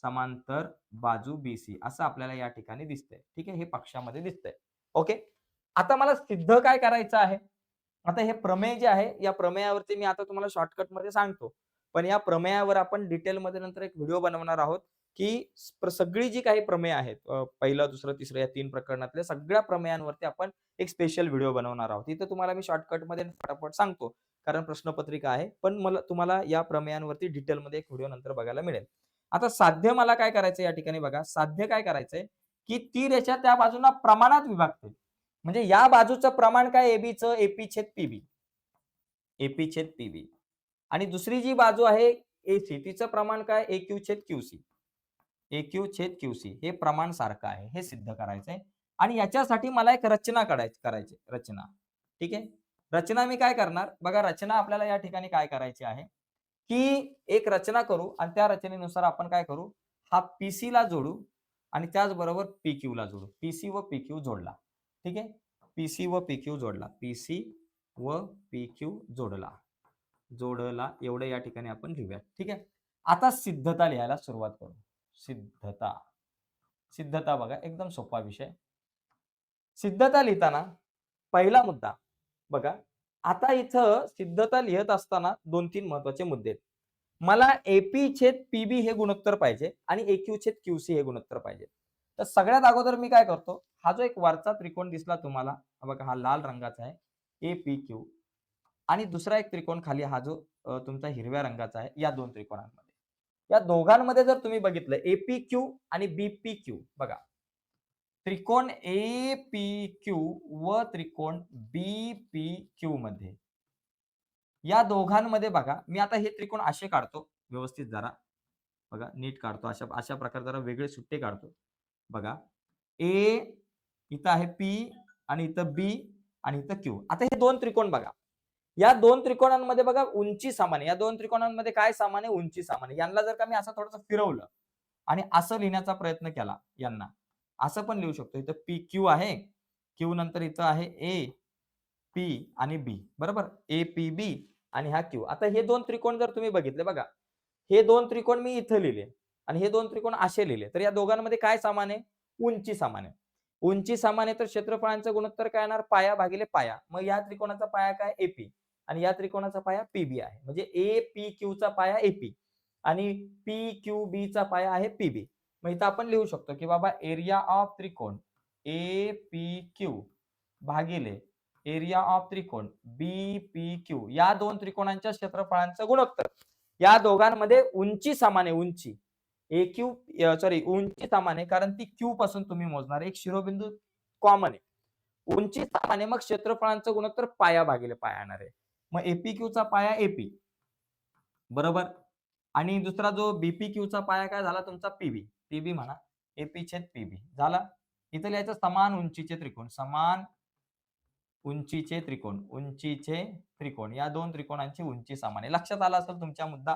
समांतर बाजू बीसी असं आपल्याला या ठिकाणी दिसतंय. ठीक आहे. हे पक्षामध्ये दिसतंय. ओके. आता मला सिद्ध काय करायचं आहे? आता हे प्रमेय जे आहे या प्रमेयावरती मी आता तुम्हाला शॉर्टकट मध्ये सांगतो. पण या प्रमेयावर आपण डिटेलमध्ये नंतर एक व्हिडिओ बनवणार आहोत की सगळी जी काही प्रमेय आहेत पहिलं, दुसरं, तिसरं या 3 प्रकरणातल्या सगळ्या प्रमेयांवरती आपण एक स्पेशल व्हिडिओ बनवणार आहोत. इथे तुम्हाला मी शॉर्टकटमध्ये फटाफट सांगतो कारण प्रश्नपत्रिका आहे. पण मला तुम्हाला या प्रमेयांवरती डिटेलमध्ये एक व्हिडिओ नंतर बघायला मिळेल. आता साध्य मला काय करायचं या ठिकाणी बघा. साध्य काय करायचंय की ती रेषा त्या बाजूंना प्रमाणात विभागते. म्हणजे या बाजूचं प्रमाण काय एबीचं एपी छेद पीबी. एपी छेद पीबी आणि दुसरी जी बाजू आहे एसी तिचं प्रमाण काय एक्यू छेद क्यूसी. एक्यू छेद क्यूसी हे प्रमाण सारखं आहे हे सिद्ध करायचंय आणि याच्यासाठी मला एक रचना करायची रचना. ठीक आहे. रचना मी काय करणार बघा. रचना आपल्याला या ठिकाणी काय करायची आहे की एक रचना करू आणि त्या रचनेनुसार आपण काय करू हा पीसी ला जोडू आणि त्याचबरोबर पीक्यू ला जोडू. पीसी व पीक्यू जोडला. ठीक आहे. पीसी व पीक्यू जोडला. पीसी व पीक्यू जोडला एवढं या ठिकाणी आपण लिहूया. ठीक आहे. आता सिद्धता लिहायला सुरुवात करू. सिद्धता बघा एकदम सोपा विषय. सिद्धता लिहिताना पहिला मुद्दा बघा. आता इथं सिद्धता लिहित असताना 2-3 महत्वाचे मुद्दे आहेत. मला एपी छेद पीबी हे गुणोत्तर पाहिजे आणि एक्यू छेद क्यूसी हे गुणोत्तर पाहिजे. तर सगळ्यात अगोदर मी काय करतो, हा जो एक वरचा त्रिकोण दिसला तुम्हाला, हा बघा हा लाल रंगाचा आहे एपीक्यू, आणि दुसरा एक त्रिकोण खाली हा जो तुमचा हिरव्या रंगाचा आहे, या दोन त्रिकोणांमध्ये, या दोघांमध्ये जर तुम्ही बघितलं एपीक्यू आणि बीपीक्यू, बघा त्रिकोण एपीक्यू व त्रिकोण बीपीक्यू मध्ये, या दोघांमध्ये बघा मी आता हे त्रिकोण असे काढतो व्यवस्थित जरा, बघा नीट काढतो, अशा अशा प्रकारे जरा वेगळे सुट्टे काढतो. बघा ए, इथं आहे पी, आणि इथं बी, आणि इथं क्यू. आता हे दोन त्रिकोण बघा, या दोन त्रिकोणांमध्ये बघा उंची समान आहे. या दोन त्रिकोणांमध्ये काय समान आहे? उंची समान आहे. यांना जर का मी असं थोडंसं फिरवलं आणि असं लिहिण्याचा प्रयत्न केला, यांना असं पण लिहू शकतो. इथं पी क्यू आहे, क्यू नंतर इथं आहे ए पी आणि बी, बरोबर, ए पी बी आणि हा क्यू. आता हे दोन त्रिकोण जर तुम्ही बघितले, बघा हे दोन त्रिकोण मी इथं लिहिले आणि हे दोन त्रिकोण असे लिहिले, तर या दोघांमध्ये काय समान आहे? उंची समान आहे. उंची समान आहे तर क्षेत्रफळांचं गुणोत्तर काय येणार? पाया भागिले पाया. मग या त्रिकोणाचा पाया काय? एपी, आणि या त्रिकोणाचा पाया पीबी आहे. म्हणजे ए पी क्यू चा पाया एपी आणि पी क्यू बी चा पाया आहे पीबी. मग इथं आपण लिहू शकतो की बाबा एरिया ऑफ त्रिकोण ए पी क्यू भागिले एरिया ऑफ त्रिकोण बी पी क्यू, या दोन त्रिकोणांच्या क्षेत्रफळांचं गुणोत्तर. या दोघांमध्ये उंची समान आहे, उंची क्यू, सॉरी उंची समान आहे कारण ती क्यू पासून तुम्ही मोजणार, एक शिरोबिंदू कॉमन आहे, उंची समान आहे, मग क्षेत्रफळांचं गुणोत्तर पाया भागिले पाया येणार आहे. मग एपी क्यू चा पाया एपी, बरोबर, आणि दुसरा जो बीपी क्यू चा पाया काय झाला तुमचा? पीबी, पीबी म्हणा, एपी छेद पीबी झाला. इथं लिहायचं समान उंचीचे त्रिकोण, समान उंचीचे त्रिकोण, उंचीचे त्रिकोण, या दोन त्रिकोणांची उंची समान आहे. लक्षात आला असेल तुमच्या मुद्दा,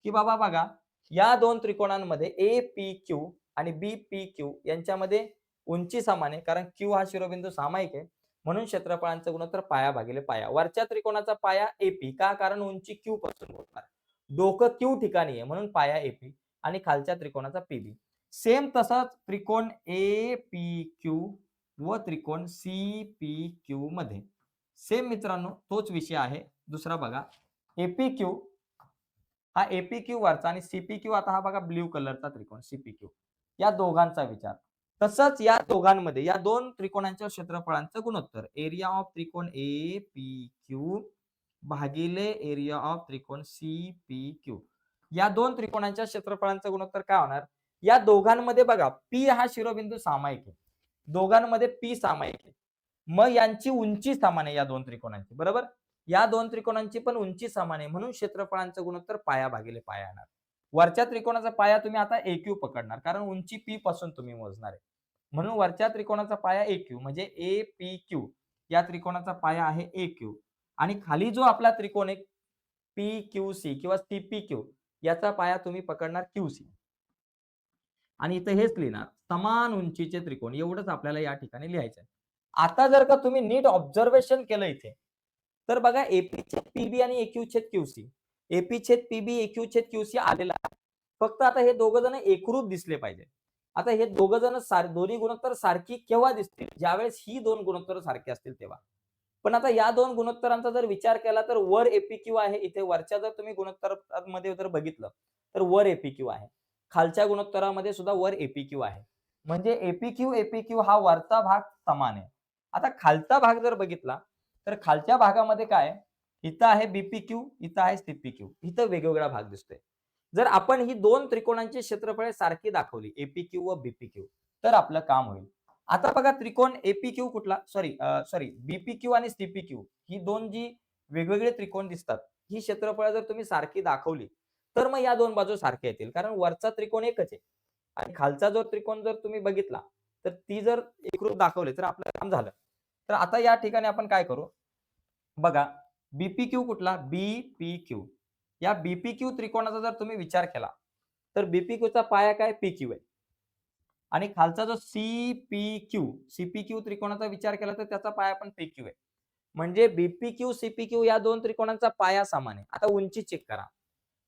की बाबा बघा या दोन त्रिकोणांमध्ये ए पी क्यू आणि बी पी क्यू यांच्यामध्ये उंची समान आहे, कारण क्यू हा शिरोबिंदू सामायिक आहे, म्हणून क्षेत्रफळांचं गुणोत्तर पाया भागिले पाया. वरच्या त्रिकोणाचा पाया एपी का? कारण उंची क्यू पासून होणार, डोकं क्यू ठिकाणी आहे म्हणून पाया एपी, आणि खालच्या त्रिकोणाचा पीबी. सेम तसंच त्रिकोण ए पी क्यू व त्रिकोण सी पी क्यू मध्ये सेम मित्रांनो तोच विषय आहे. दुसरा बघा एपीक्यू, हा एपीक्यू वरचा आणि सीपीक्यू, आता हा बघा ब्ल्यू कलरचा त्रिकोण सीपीक्यू, या दोघांचा विचार. तसंच या दोघांमध्ये या दोन त्रिकोणांच्या क्षेत्रफळांचं गुणोत्तर एरिया ऑफ त्रिकोण ए पी क्यू भागिले एरिया ऑफ त्रिकोण सी पी क्यू, या दोन त्रिकोणांच्या क्षेत्रफळांचं गुणोत्तर काय होणार? या दोघांमध्ये बघा पी हा शिरोबिंदू सामायिक आहे, दोघांमध्ये पी सामायिक आहे, मग यांची उंची समान आहे या दोन त्रिकोणांची, बरोबर, या दोन त्रिकोणांची पण उंची समान आहे, म्हणून क्षेत्रफळांचं गुणोत्तर पाया भागिले पाया येणार. वरच्या त्रिकोणाचा पाया तुम्ही आता एक्यू पकडणार कारण उंची पी पासून तुम्ही मोजणार आहे, म्हणून वरच्या त्रिकोणाचा पाया एक्यू म्हणजे ए पी क्यू, या त्रिकोणाचा पाया आहे एक्यू, आणि खाली जो आपला त्रिकोण आहे पी क्यू सी किंवा सी पी क्यू, याचा पाया तुम्ही पकडणार क्यू सी, आणि इथं हेच लिहिणार समान उंचीचे त्रिकोण, एवढंच आपल्याला या ठिकाणी लिहायचं आहे. आता जर का तुम्ही नीट ऑब्झर्वेशन केलं इथे, तर बघा एपी छेद पीबी आणि एक्यू छेद क्यूसी, एपी छेद पीबी एक्यू छेद क्यूसी आलेला आहे. फक्त आता हे दोघ जण एकरूप दिसले पाहिजे. आता हे दोघ जण दोन्ही गुणोत्तर सारखी केव्हा दिसतील? ज्यावेळेस ही दोन गुणोत्तर सारखी असतील तेव्हा. पण आता या दोन गुणोत्तरांचा जर विचार केला तर वर एपीक्यू आहे, इथे वरच्या जर तुम्ही गुणोत्तरामध्ये जर बघितलं तर वर एपीक्यू आहे, खालच्या गुणोत्तरामध्ये सुद्धा वर एपीक्यू आहे, म्हणजे एपीक्यू एपीक्यू हा वरचा भाग समान आहे. आता खालचा भाग जर बघितला तर खालच्या भागामध्ये काय, इथं आहे बीपीक्यू, इथं आहे सीपीक्यू, इथं वेगवेगळा भाग दिसतोय. जर आपण ही दोन त्रिकोणांची क्षेत्रफळे सारखी दाखवली एपीक्यू व बीपीक्यू तर आपलं काम होईल. आता बघा त्रिकोण एपीक्यू कुठला, सॉरी बीपीक्यू आणि सीपीक्यू, ही दोन जी वेगवेगळे त्रिकोण दिसतात, ही क्षेत्रफळ जर तुम्ही सारखी दाखवली तर मग या दोन बाजू सारख्या येतील, कारण वरचा त्रिकोण एकच आहे आणि खालचा जो त्रिकोण जर तुम्ही बघितला तर ती जर एकरूप दाखवले तर आपलं काम झालं. तर आता या ठिकाणी आपण काय करू, बघा बीपीक्यू कुठला, बीपीक्यू, या बीपीक्यू त्रिकोणाचा जर तुम्ही विचार केला तर बीपीक्यूचा पाया काय, पीक्यू आहे, आणि खालचा जो सीपीक्यू, सीपीक्यू त्रिकोणाचा विचार केला तर त्याचा पाया पण पीक्यू आहे, म्हणजे बीपीक्यू सीपीक्यू या दोन त्रिकोणांचा पाया समान आहे. आता उंची चेक करा,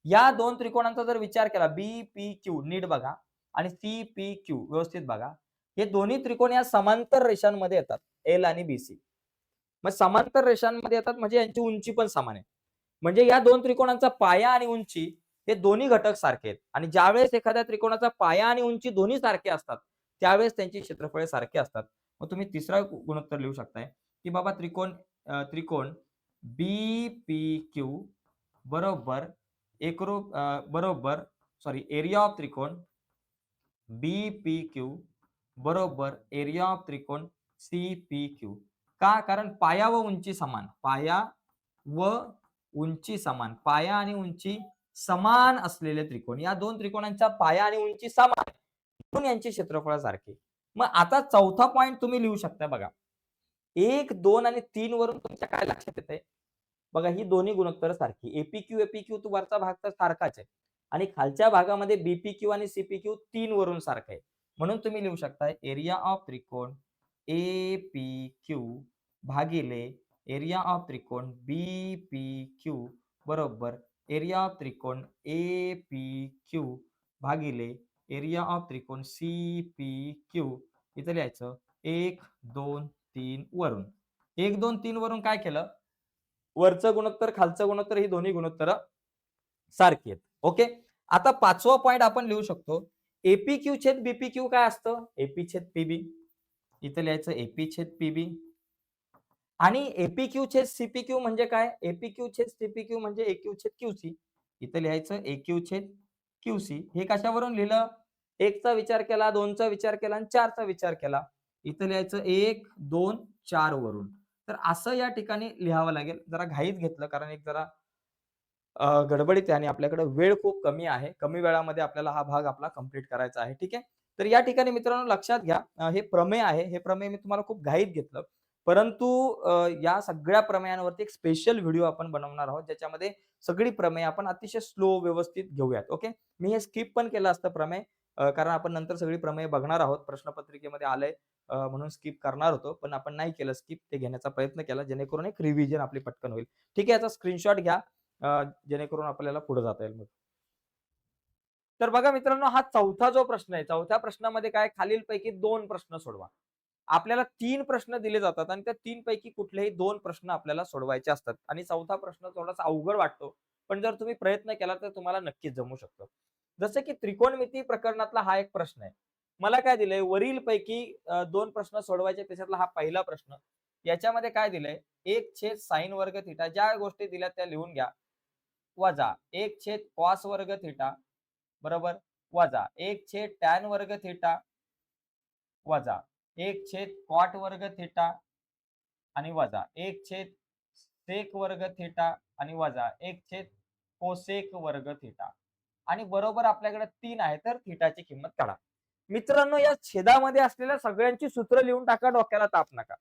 या दोन त्रिकोणांचा जर विचार केला बीपीक्यू नीट बघा आणि सीपीक्यू व्यवस्थित बघा, हे दोन्ही त्रिकोण या समांतर रेषांमध्ये येतात, एल आणि बीसी. मग समांतर रेषांमध्ये येतात म्हणजे यांची उंची पण समान आहे, म्हणजे या दोन त्रिकोणांचा पाया आणि उंची हे दोन्ही घटक सारखे आहेत आणि ज्यावेळेस एखाद्या त्रिकोणाचा पाया आणि उंची दोन्ही सारखे असतात त्यावेळेस त्यांची क्षेत्रफळे सारखे असतात. मग तुम्ही तिसरा गुणोत्तर लिहू शकताय की बाबा त्रिकोण BPQ बरोबर बरोबर एरिया ऑफ त्रिकोण BPQ बरोबर एरिया ऑफ त्रिकोण CPQ. का? कारण पाया व उंची समान. व उंची समान. पाया आणि उंची समान असलेले त्रिकोण. या दोन त्रिकोणांच्या पाया आणि उंची समान म्हणून यांची क्षेत्रफळ सारखी. मग आता चौथा पॉइंट तुम्ही लिहू शकता बघा. 1, 2 आणि 3 वरून तुमच्या काय लक्षात येतंय? बघा ही दोन्ही गुणोत्तर सारखी. एपीक्यू तो वरचा भाग तर सारखाच आहे आणि खालच्या भागामध्ये बीपीक्यू आणि सीपीक्यू 3 वरून सारखं आहे. म्हणून तुम्ही लिहू शकता एरिया ऑफ त्रिकोण एपीक्यू भागिले एरिया ऑफ त्रिकोण बीपीक्यू बरोबर एरिया ऑफ त्रिकोण एपीक्यू भागिले एरिया ऑफ त्रिकोण सीपीक्यू. इथं लिहायचं 1, 2, 3 वरून. 1, 2, 3 वरून काय केलं? वरचं गुणोत्तर खालचं गुणोत्तर ही दोन्ही गुणोत्तर सारखी आहेत. ओके. आता पाचवा पॉइंट आपण लिहू शकतो एपीक्यू छेद बीपीक्यू काय असतं? एपी छेद पीबी. इथं लिहायचं एपी छेद पीबी आणि एपीक्यू छेद सीपीक्यू म्हणजे काय? एपीक्यू छेद सीपीक्यू म्हणजे एक्यू छेद क्यूसी. इथं लिहायचं एक्यू छेद क्यूसी. हे कशावरून लिहिलं? 1 चा विचार केला, 2 चा विचार केला आणि 4 चा विचार केला. इथं लिहायचं 1, 2, 4 वरून. तर असं या ठिकाणी लिहावं लागेल. जरा घाईत घेतलं कारण एक जरा गडबडीत आहे आणि आपल्याकडे वेळ खूप कमी आहे. कमी वेळामध्ये आपल्याला हा भाग आपला कंप्लीट करायचा आहे. ठीक आहे. तर या ठिकाणी मित्रांनो लक्षात घ्या हे प्रमेय आहे. हे प्रमेय मी तुम्हाला खूप घाईत घेतलं. परंतु या सगळ्या प्रमेयांवरती एक स्पेशल व्हिडिओ आपण बनवणार आहोत ज्याच्यामध्ये सगळी प्रमेय आपण अतिशय स्लो व्यवस्थित घेऊयात. ओके. मी हे स्किप पण केलं असतं प्रमेय कारण आपण नंतर सगळी प्रमेय बघणार आहोत. प्रश्नपत्रिकेमध्ये आलंय म्हणून स्किप करणार होतो. पण आपण नाही केलं स्किप. ते घेण्याचा प्रयत्न केला जेणेकरून एक रिव्हिजन आपली पटकन होईल. ठीक आहे. याचा स्क्रीनशॉट घ्या. जेणेकरून आपल्याला पुढे जाता येईल मग. तर बघा मित्रांनो हा चौथा जो प्रश्न आहे चौथ्या प्रश्नामध्ये काय खालीलपैकी 2 प्रश्न सोडवा. आपल्याला 3 प्रश्न दिले जातात आणि त्या 3 पैकी कुठलेही 2 प्रश्न आपल्याला सोडवायचे असतात आणि चौथा प्रश्न थोडासा अवघड वाटतो. पण जर तुम्ही प्रयत्न केला तर तुम्हाला नक्कीच जमू शकतो. जसं की त्रिकोणमिती प्रकरणातला हा एक प्रश्न आहे. मला काय दिलंय वरील पैकी 2 प्रश्न सोडवायचे त्याच्यातला हा पहिला प्रश्न. याच्यामध्ये काय दिलंय 1/sin वर्ग थिटा ज्या गोष्टी दिल्या त्या लिहून घ्या. वजा 1/cos वर्ग थिटा बरोबर वजा 1/tan वर्ग थिटा वजा 1/cot वर्ग थिटा आणि वजा 1/sec वर्ग थिटा आणि वजा 1/cosec वर्ग थिटा आणि बरोबर आपल्याकडे 3 आहे तर थिटाची किंमत काढा. मित्रांनो या छेदामध्ये असलेल्या सगळ्यांची सूत्र लिहून टाका डोक्याला ताप नका.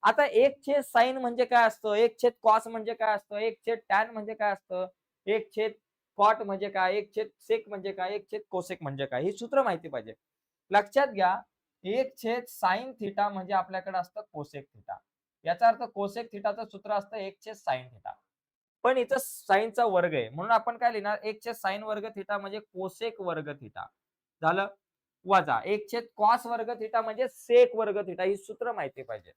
आता 1/sin म्हणजे काय असतं? 1/cos म्हणजे काय असतं? 1/tan म्हणजे काय असतं? 1/cot म्हणजे काय? 1/sec म्हणजे काय? 1/cosec म्हणजे काय? ही सूत्र माहिती पाहिजे. लक्षात घ्या 1/sin थिटा म्हणजे आपल्याकडे असतं कोसेक थिटा. याचा अर्थ कोसेक थिटाचं सूत्र असतं 1/sin थिटा. पण इथं साइनचा वर्ग आहे म्हणून आपण काय लिहिणार 1/sin वर्ग थिटा म्हणजे कोसेक वर्ग थिटा. झालं वजा 1/cos वर्ग थिटा म्हणजे सेक वर्ग थिटा ही सूत्र माहिती पाहिजे.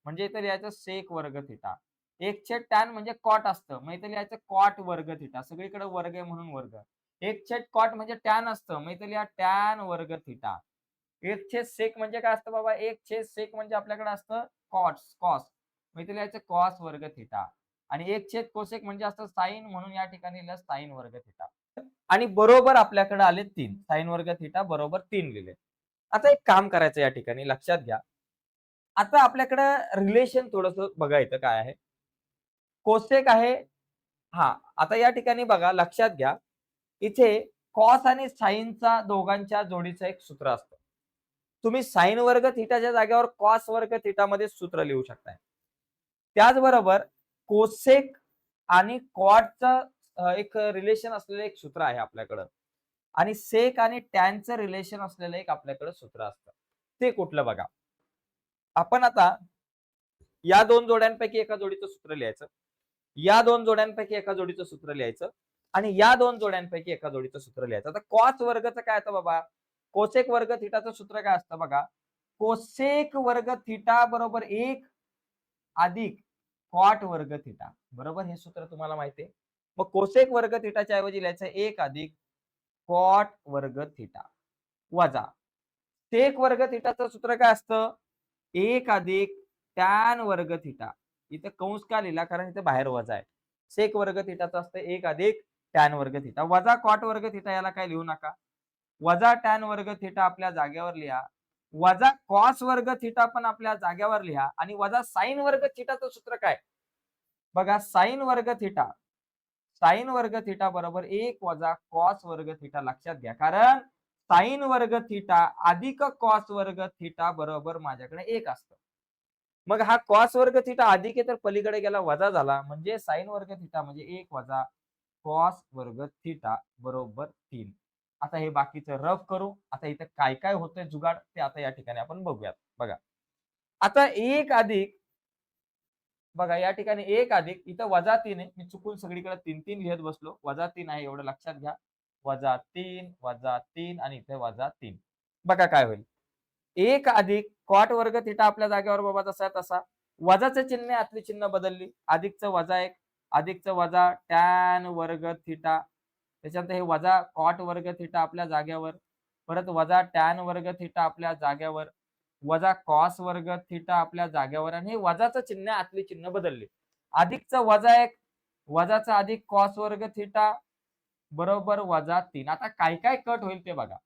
म्हणजे इथं लिहायचं सेक वर्ग थिटा. 1/tan म्हणजे कॉट असतं. मग इथं लिहायचं कॉट वर्ग थिटा. सगळीकडे वर्ग आहे म्हणून वर्ग. 1/cot म्हणजे टॅन असतं. मग इथं लिहा टॅन वर्ग थिटा. 1/sec म्हणजे काय असतं बाबा 1/sec म्हणजे आपल्याकडे असतं कॉस. मग इथे लिहायचं कॉस वर्ग थिटा आणि 1/cosec म्हणजे असतं साइन म्हणून या ठिकाणी लिहिलं साइन वर्ग थिटा. आणि बरोबर आपल्याकडे आले 3. साइन वर्ग थिटा बरोबर 3 लिहिले. आता एक काम करायचं या ठिकाणी लक्षात घ्या. आता आपल्याकडे रिलेशन थोडंसं बघायचं काय आहे. कोसेक आहे हां, आता या ठिकाणी बघा लक्षात घ्या. इथे कॉस आणि साइनचा दोघांच्या जोडीचं एक सूत्र असतं. तुम्ही साइन वर्ग थिटाच्या जागेवर कॉस वर्ग थिटामध्ये सूत्र लिहू शकताय. त्याचबरोबर कोसेक आणि कॉटचं एक रिलेशन असलेलं एक सूत्र आहे आपल्याकडं आणि सेक आणि टॅनचं रिलेशन असलेलं एक आपल्याकडे सूत्र असतं. ते कुठलं बघा. आपण आता या 2 जोड्यांपैकी एका जोडीचं सूत्र लिहायचं. या 2 जोड्यांपैकी एका जोडीचं सूत्र लिहायचं आणि या 2 जोड्यांपैकी एका जोडीचं सूत्र लिहायचं. आता कॉस वर्गचं काय असतं बाबा? कोसेक वर्ग थिटाचं सूत्र काय असतं बघा. कोसेक वर्ग थिटा बरोबर 1 अधिक कॉट वर्ग थिटा. बरोबर हे सूत्र तुम्हाला माहिती आहे. मग कोसेक वर्ग थिटाच्या ऐवजी लिहायचं 1 अधिक कॉट वर्ग थिटा वजा सेक वर्ग थिटाचं सूत्र काय असतं? 1 अधिक टॅन वर्ग थिटा. इथं कंस का लिहिला? कारण इथे बाहेर वजा आहे. सेक वर्ग थिटाचं असतं 1 अधिक टॅन वर्ग थिटा वजा कॉट वर्ग थिटा, याला काय लिहू नका. वजा टॅन वर्ग थिटा आपल्या जागेवर लिहा. वजा कॉस वर्ग थिटा पण आपल्या जागेवर लिहा आणि वजा साइन वर्ग थिटाचं सूत्र काय? बघा साइन वर्ग थिटा. साइन वर्ग थिटा बरोबर 1 वजा कॉस वर्ग थिटा लक्षात घ्या. कारण साइन वर्ग थिटा अधिक कॉस वर्ग थिटा बरोबर माझ्याकडे 1 असतं. मग हा कॉस वर्ग थिटा अधिक आहे तर पलीकडे गेला वजा झाला म्हणजे साइन वर्ग थिटा म्हणजे 1 वजा कॉस वर्ग थिटा बरोबर 3. आता हे बाकीचं रफ करू. आता इथे काय होतंय जुगाड ते आता या ठिकाणी आपण बघूयात. बघा. आता 1 अधिक बघा या ठिकाणी 1 अधिक इथं वजा 3 आहे. मी चुकून सगळीकडे 3-3 लिहत बसलो. वजा 3 आहे एवढं लक्षात घ्या. वजा 3 आणि इथे वजा 3. बघा काय होईल. 1 अधिक कॉट वर्ग थिटा आपल्या जागेवर बाबा तसा तसा. वजाचं चिन्ह आतली चिन्ह बदलली. अधिकचं वजा 1, अधिकचं वजा टॅन वर्ग थिटा. त्याच्यानंतर हे वजा कॉट वर्ग थिटा आपल्या जागेवर. परत वजा टॅन वर्ग थिटा आपल्या जागेवर. वजा कॉस वर्ग थिटा आपल्या जागेवर आणि हे वजाचं चिन्ह आतली चिन्ह बदलले. अधिकचं वजा 1, वजाचा अधिक कॉस वर्ग थिटा बरोबर वजा 3. आता काय कट होईल ते बघा.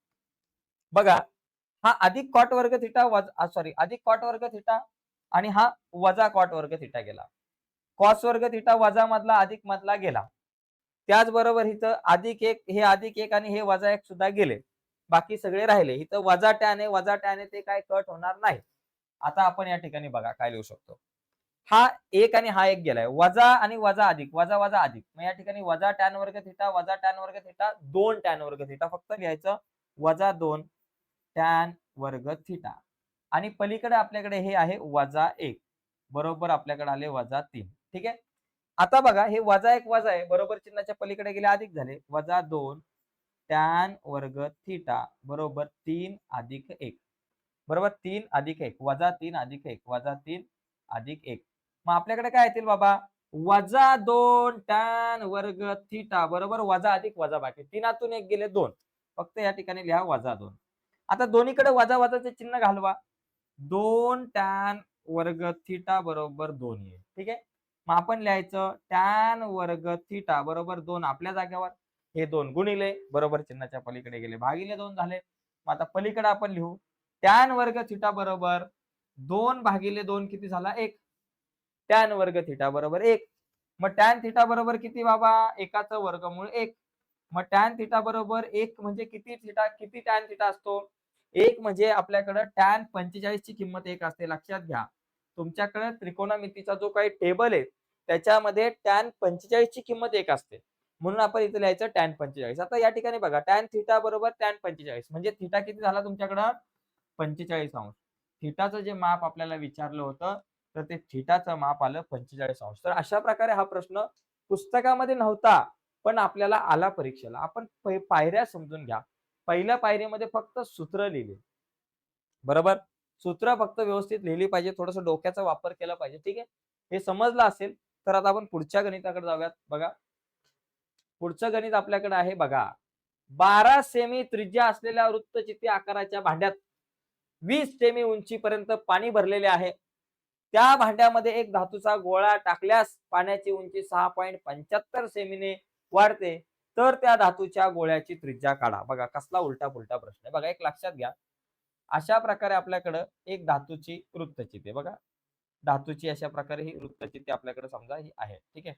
बघा हा अधिक कॉट वर्ग थिटा सॉरी अधिक कॉट वर्ग थिटा आणि हा वजा कॉट वर्ग थिटा गेला. कॉस वर्ग थिटा वजा मधला अधिक मधला गेला. त्याचबरोबर इथं अधिक 1 हे अधिक 1 आणि हे वजा 1 सुद्धा गेले. बाकी सगळे राहिले. इथं वजा टॅन आहे ते काय कट होणार नाही. आता आपण या ठिकाणी बघा काय लिहू शकतो. हा 1 आणि हा 1 गेलाय. वजा आणि वजा अधिक, वजा वजा अधिक. मग या ठिकाणी वजा टॅन वर्ग थिटा, वजा टॅन वर्ग थिटा, 2 टॅन वर्ग थिटा फक्त लिहायचं. वजा 2 टॅन वर्ग थिटा आणि पलीकडे आपल्याकडे हे आहे वजा 1 बरोबर आपल्याकडे आले वजा 3. ठीक आहे. आता बघा हे वजा 1 वजा आहे बरोबर चिन्हाच्या पलीकडे गेले अधिक झाले. वजा 2 टॅन वर्ग थिटा बरोबर 3 अधिक 1 बरोबर 3 अधिक 1 वजा 3 अधिक 1 वजा 3 अधिक 1. मग आपल्याकडे काय येतील बाबा वजा 2 टॅन वर्ग थिटा बरोबर वजा अधिक वजा बाकी 3 1 गेले 2. फक्त या ठिकाणी लिहा वजा 2. आता दोन्हीकडे वजा वजाचे चिन्ह घालवा. 2 टॅन वर्ग थिटा बरोबर 2 येईल. ठीक आहे. मग आपण लिहायचं टॅन वर्ग थिटा बरोबर 2 आपल्या जागेवर. हे 2 गुणिले बरोबर चिन्हाच्या पलीकडे गेले भागिले 2 झाले. मग आता पलीकडे आपण लिहू टॅन वर्ग थिटा बरोबर 2 भागिले 2 किती झाला 1. टॅन वर्ग थिटा बरोबर 1. मग टॅन थिटा बरोबर किती बाबा 1चं वर्गमूळ 1. मग टॅन थिटा बरोबर 1 म्हणजे किती टॅन थिटा असतो. 1 म्हणजे आपल्याकडे टॅन 45 ची किंमत 1 असते लक्षात घ्या. तुमच्याकडे त्रिकोणमितीचा जो काही टेबल आहे त्याच्यामध्ये टॅन 45 ची किंमत 1 असते. म्हणून आपण इथे लिहायचं टॅन 45. आता या ठिकाणी बघा टॅन थिटा बरोबर टॅन 45 म्हणजे थिटा किती झाला तुमच्याकडं 45 अंश. थिटाचं जे माप आपल्याला विचारलं होतं तर ते थिटाचं माप आलं 45 अंश. तर अशा प्रकारे हा प्रश्न पुस्तकामध्ये नव्हता पण आपल्याला आला परीक्षेला. आपण पायऱ्या समजून घ्या. पहिल्या पायरीमध्ये फक्त सूत्र लिहिले. बरोबर? सूत्र फक्त व्यवस्थित लिहिली पाहिजे. थोडंसं डोक्याचा वापर केला पाहिजे. ठीक आहे. हे समजलं असेल तर आता आपण पुढच्या गणिताकडे जाऊयात. बघा. पुढचं गणित आपल्याकडे आहे बघा. 12 सेमी त्रिज्या असलेल्या वृत्तचित्ती आकाराच्या भांड्यात 20 सेमी उंचीपर्यंत पाणी भरलेले आहे. त्या भांड्यामध्ये एक धातूचा गोळा टाकल्यास पाण्याची उंची 6.75 सेमीने वाढते. तर त्या धातूच्या गोळ्याची त्रिज्या काढा. बघा कसला उलटा पुलटा प्रश्न आहे. बघा एक लक्षात घ्या. अशा प्रकारे आपल्याकडे एक धातूची वृत्तचित्ती बघा. धातूची अशा प्रकारे ही वृत्तचित्ती आपल्याकडे समजा ही आहे. ठीक आहे.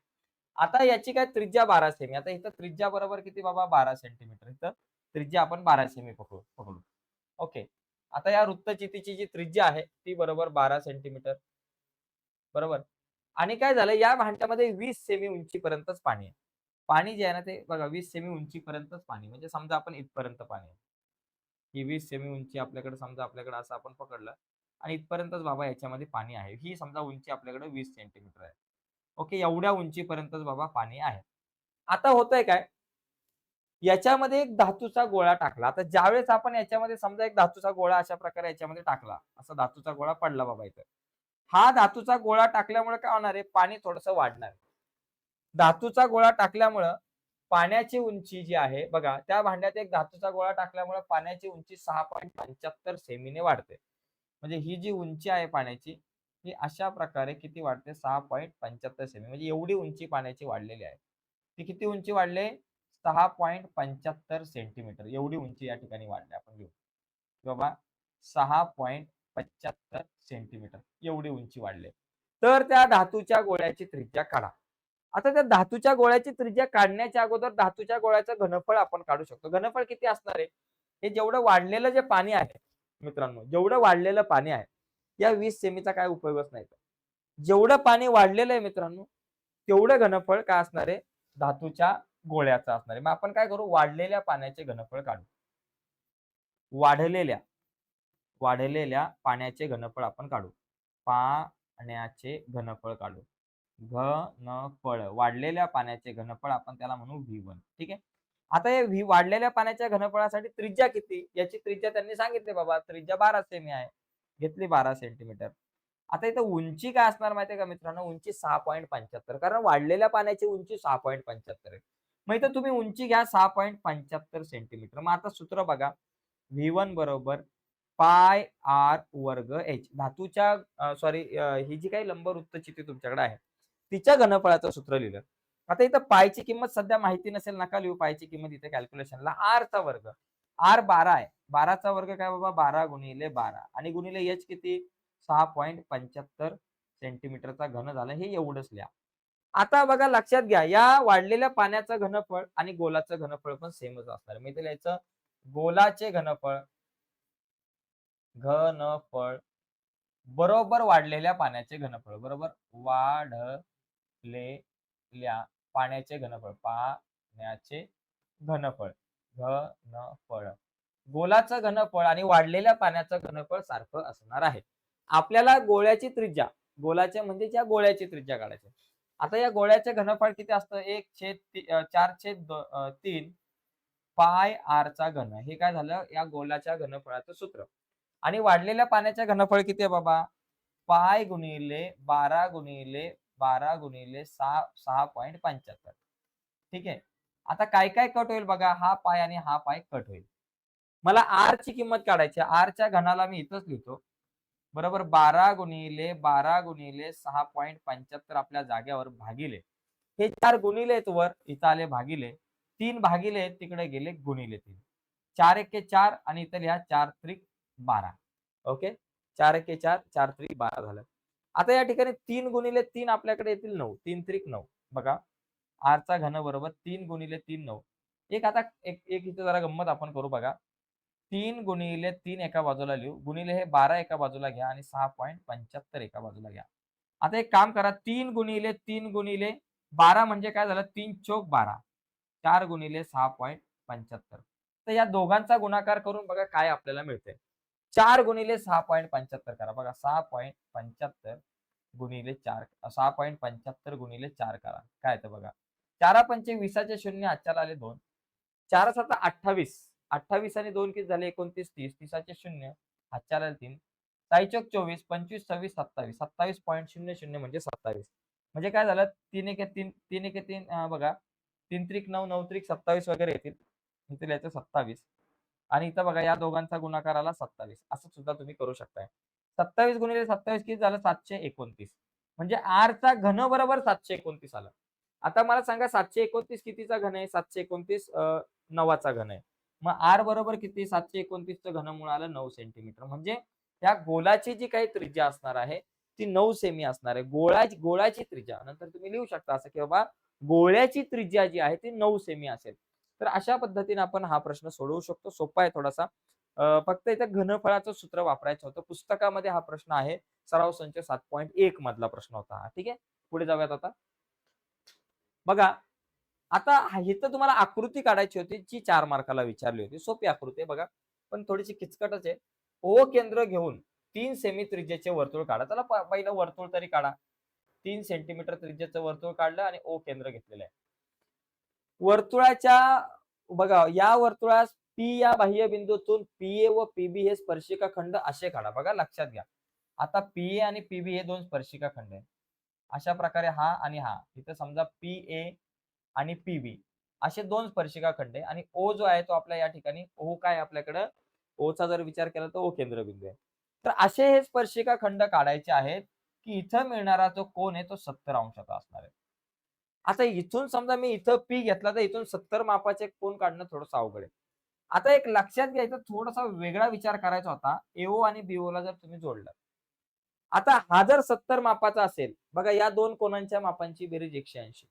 आता याची काय त्रिज्या 12 सेमी. आता इथं त्रिज्या बरोबर किती बाबा 12 सेंटीमीटर. इथं त्रिज्या आपण 12 सेमी पकडू. ओके. आता या वृत्तचित्तीची जी त्रिज्या आहे ती बरोबर 12 सेंटीमीटर. बरोबर. आणि काय झालं या भांड्यामध्ये 20 सेमी उंचीपर्यंतच पाणी आहे. पाणी जे आहे ना ते बघा 20 सेमी उंचीपर्यंतच पाणी म्हणजे समजा आपण इथपर्यंत पाणी आहे. ही 20 सेमी उंची आपल्याकडे समजा आपल्याकडे असं आपण पकडलं आणि इथपर्यंतच बाबा याच्यामध्ये पाणी आहे. ही समजा उंची आपल्याकडे 20 सेंटीमीटर आहे. ओके एवढ्या उंचीपर्यंतच बाबा पाणी आहे. आता होतंय काय? याच्यामध्ये एक धातूचा गोळा टाकला. आता ज्यावेळेस आपण याच्यामध्ये समजा एक धातूचा गोळा अशा प्रकारे याच्यामध्ये टाकला. असा धातूचा गोळा पडला बाबा इथं. हा धातूचा गोळा टाकल्यामुळे काय होणार आहे? पाणी थोडंसं वाढणार आहे. धातूचा गोळा टाकल्यामुळं पाण्याची उंची जी आहे बघा, त्या भांड्यात एक धातूचा गोळा टाकल्यामुळे पाण्याची उंची 6.75 सेमीने वाढते. म्हणजे ही जी उंची आहे पाण्याची, ही अशा प्रकारे किती वाढते? 6.75 सेमी. म्हणजे एवढी उंची पाण्याची वाढलेली आहे. ती किती उंची वाढले? 6.75 सेंटीमीटर एवढी उंची या ठिकाणी वाढली. आपण घेऊ. बाबा 6.75 सेंटीमीटर एवढी उंची वाढली. तर त्या धातूच्या गोळ्याची त्रिज्या काढा. आता त्या धातूच्या गोळ्याची त्रिज्या काढण्याच्या अगोदर धातूच्या गोळ्याचं घनफळ आपण काढू शकतो. घनफळ किती असणार आहे? हे जेवढं वाढलेलं जे पाणी आहे मित्रांनो, जेवढं वाढलेलं पाणी आहे, या 20 सेमीचा काय उपयोगच नाही. जेवढं पाणी वाढलेलं आहे मित्रांनो, तेवढं घनफळ काय असणार आहे? धातूच्या गोळ्याचं असणार आहे. मग आपण काय करू? वाढलेल्या पाण्याचे घनफळ काढू. वाढलेल्या वाढलेल्या पाण्याचे घनफळ आपण काढू. पाण्याचे घनफळ काढू. घनफळ वाढलेल्या पाण्याचे घनफळ आपण त्याला म्हणू V1. ठीक आहे. आता हे वाढलेल्या पाण्याच्या घनफळासाठी त्रिज्या किती? याची त्रिज्या त्यांनी सांगितली बाबा त्रिज्या 12 सेमी आहे. घेतली 12 सेंटीमीटर. आता इथं उंची काय असणार माहिती आहे का मित्रांनो? उंची 6.75 कारण वाढलेल्या पाण्याची उंची 6.75 आहे. मग इथं तुम्ही उंची घ्या 6.75 सेंटीमीटर. मग आता सूत्र बघा V1 बरोबर पाय आर वर्ग एच धातूच्या सॉरी ही जी काही लंबवृत्तचित्र तुमच्याकडे आहे तिच्या घनफळाचं सूत्र लिहिलं. आता इथं पायची किंमत सध्या माहिती नसेल नका लिहू पायची किंमत इथे कॅल्क्युलेशनला आर चा वर्ग आर 12 आहे 12चा वर्ग काय बाबा 12 गुणिले 12 आणि गुणिले एच किती 6.75 सेंटीमीटरचा घन झाला हे एवढंच लिहा. आता बघा लक्षात घ्या या वाढलेल्या पाण्याचं घनफळ आणि गोलाचं घनफळ पण सेमच असणार. मी इथे लिहायचं गोलाचे घनफळ घनफळ बरोबर वाढलेल्या पाण्याचे घनफळ बरोबर वाढलेल्या पाण्याचे घनफळ पाण्याचे घनफळ घनफळ गोलाचं घनफळ आणि वाढलेल्या पाण्याचं घनफळ सारखं असणार आहे. आपल्याला गोळ्याची त्रिज्या गोलाच्या म्हणजे ज्या गोळ्याची त्रिज्या काढायची. आता या गोळ्याचे घनफळ किती असतं 1/4/3 पाय आर चा घन हे काय झालं या गोलाच्या घनफळाचं सूत्र. आणि वाढलेल्या पाण्याच्या घनफळ किती आहे बाबा? पाय गुणिले 12 गुणिले 12 गुणिले 6.75. ठीक आहे. आता काय काय कट होईल बघा हा पाय आणि हा पाय कट होईल. मला आर ची किंमत काढायची आर च्या घनाला मी इथंच लिहितो. बरोबर 12 गुणिले 12 गुणिले 6.75 आपल्या जागेवर भागिले हे 4 गुणिले आहेत वर इथं आले भागिले 3 भागिले तिकडे गेले गुणिले 3 4 एके 4 आणि इथं लिहा 4 त्रिक 12. ओके 4 एके 4 4 त्रिक 12 झालं. आता या ठिकाणी 3 गुणिले 3 आपल्याकडे येतील 9 3 त्रिक 9 बघा आर चा घन बरोबर 3 गुणिले 3 9 एक आता एक एक इथं जरा गंमत आपण करू बघा 3 गुणिले 3 एका बाजूला लिहू गुणिले हे 12 एका बाजूला घ्या आणि 6.75 एका बाजूला घ्या. आता एक काम करा 3 गुणिले 3 गुणिले 12 म्हणजे काय झालं 3 चोक 12 4 गुणिले 6.75 तर या दोघांचा गुणाकार करून बघा काय आपल्याला मिळते 4 गुणिले 6.75 करा बघा 6.75 गुणिले 4 6.75 गुणिले 4 करा काय येतं बघा 4 पंचे 20चे शून्य हातच्याला आले 2 4 7 28 28 आणि 2 किती झाले 29 30 30चे शून्य हातच्याला आले 3 साईचोक 24 25 26 27 27.00 म्हणजे 27 म्हणजे काय झालं 3 एके 3 3 एके 3 बघा 3 त्रिक 9 9 त्रिक 27 वगैरे येतील इथे लिहायचं 27 आणि इथं बघा या दोघांचा गुणाकार आला 27 असं सुद्धा तुम्ही करू शकताय 27 गुणिले 27 किती झालं 729 म्हणजे आर चा घन बरोबर 729 आलं. आता मला सांगा 729 कितीचा घन आहे 729 9चा घन आहे. मग आर बरोबर किती 729 चं घनमूळ आलं 9 सेंटीमीटर म्हणजे त्या गोलाची जी काही त्रिज्या असणार आहे ती 9 सेमी असणार आहे. गोळाची त्रिज्या नंतर तुम्ही लिहू शकता असं की बाबा गोळ्याची त्रिज्या जी आहे ती 9 सेमी असेल. तर अशा पद्धतीने आपण हा प्रश्न सोडवू शकतो. सोपा आहे थोडासा. फक्त इथे घनफळाचं सूत्र वापरायचं होतं. पुस्तकामध्ये हा प्रश्न आहे. सराव संच 7.1 मधला प्रश्न होता हा. ठीक आहे. पुढे जाऊयात आता. बघा आता इथं तुम्हाला आकृती काढायची होती जी 4 मार्काला विचारली होती. सोपी आकृती आहे बघा. पण थोडीशी किचकटच आहे. ओ केंद्र घेऊन 3 सेमी त्रिज्येचे वर्तुळ काढा. चला पहिलं वर्तुळ तरी काढा. 3 सेंटीमीटर त्रिज्येचं वर्तुळ काढलं आणि ओ केंद्र घेतलेलं आहे. वर्तुळाच्या बघा या वर्तुळास पी या बाह्य बिंदूतून पीए व पीबी हे स्पर्शिका खंड असे काढा. बघा लक्षात घ्या. आता पीए आणि पीबी हे दोन स्पर्शिका खंड आहेत. अशा प्रकारे हा आणि हा, इथं समजा पी ए आणि पी बी असे दोन स्पर्शिका खंड आहे आणि ओ जो आहे तो आपल्या या ठिकाणी ओ काय आपल्याकडं ओचा जर विचार केला तर ओ केंद्रबिंदू आहे. तर असे हे स्पर्शिका खंड काढायचे आहेत की इथं मिळणारा जो कोन आहे तो 70 अंशाचा असणार आहे. आता इथून समजा मी इथं पी घेतला तर इथून 70 मापाचे कोन काढणं थोडंसं अवघड आहे. आता एक लक्षात घ्यायचं थोडासा वेगळा विचार करायचा होता. एओ आणि बीओ ला जर तुम्ही जोडलं. आता हा जर 70 मापाचा असेल, बघा या दोन कोनांच्या मापांची बेरीज 180.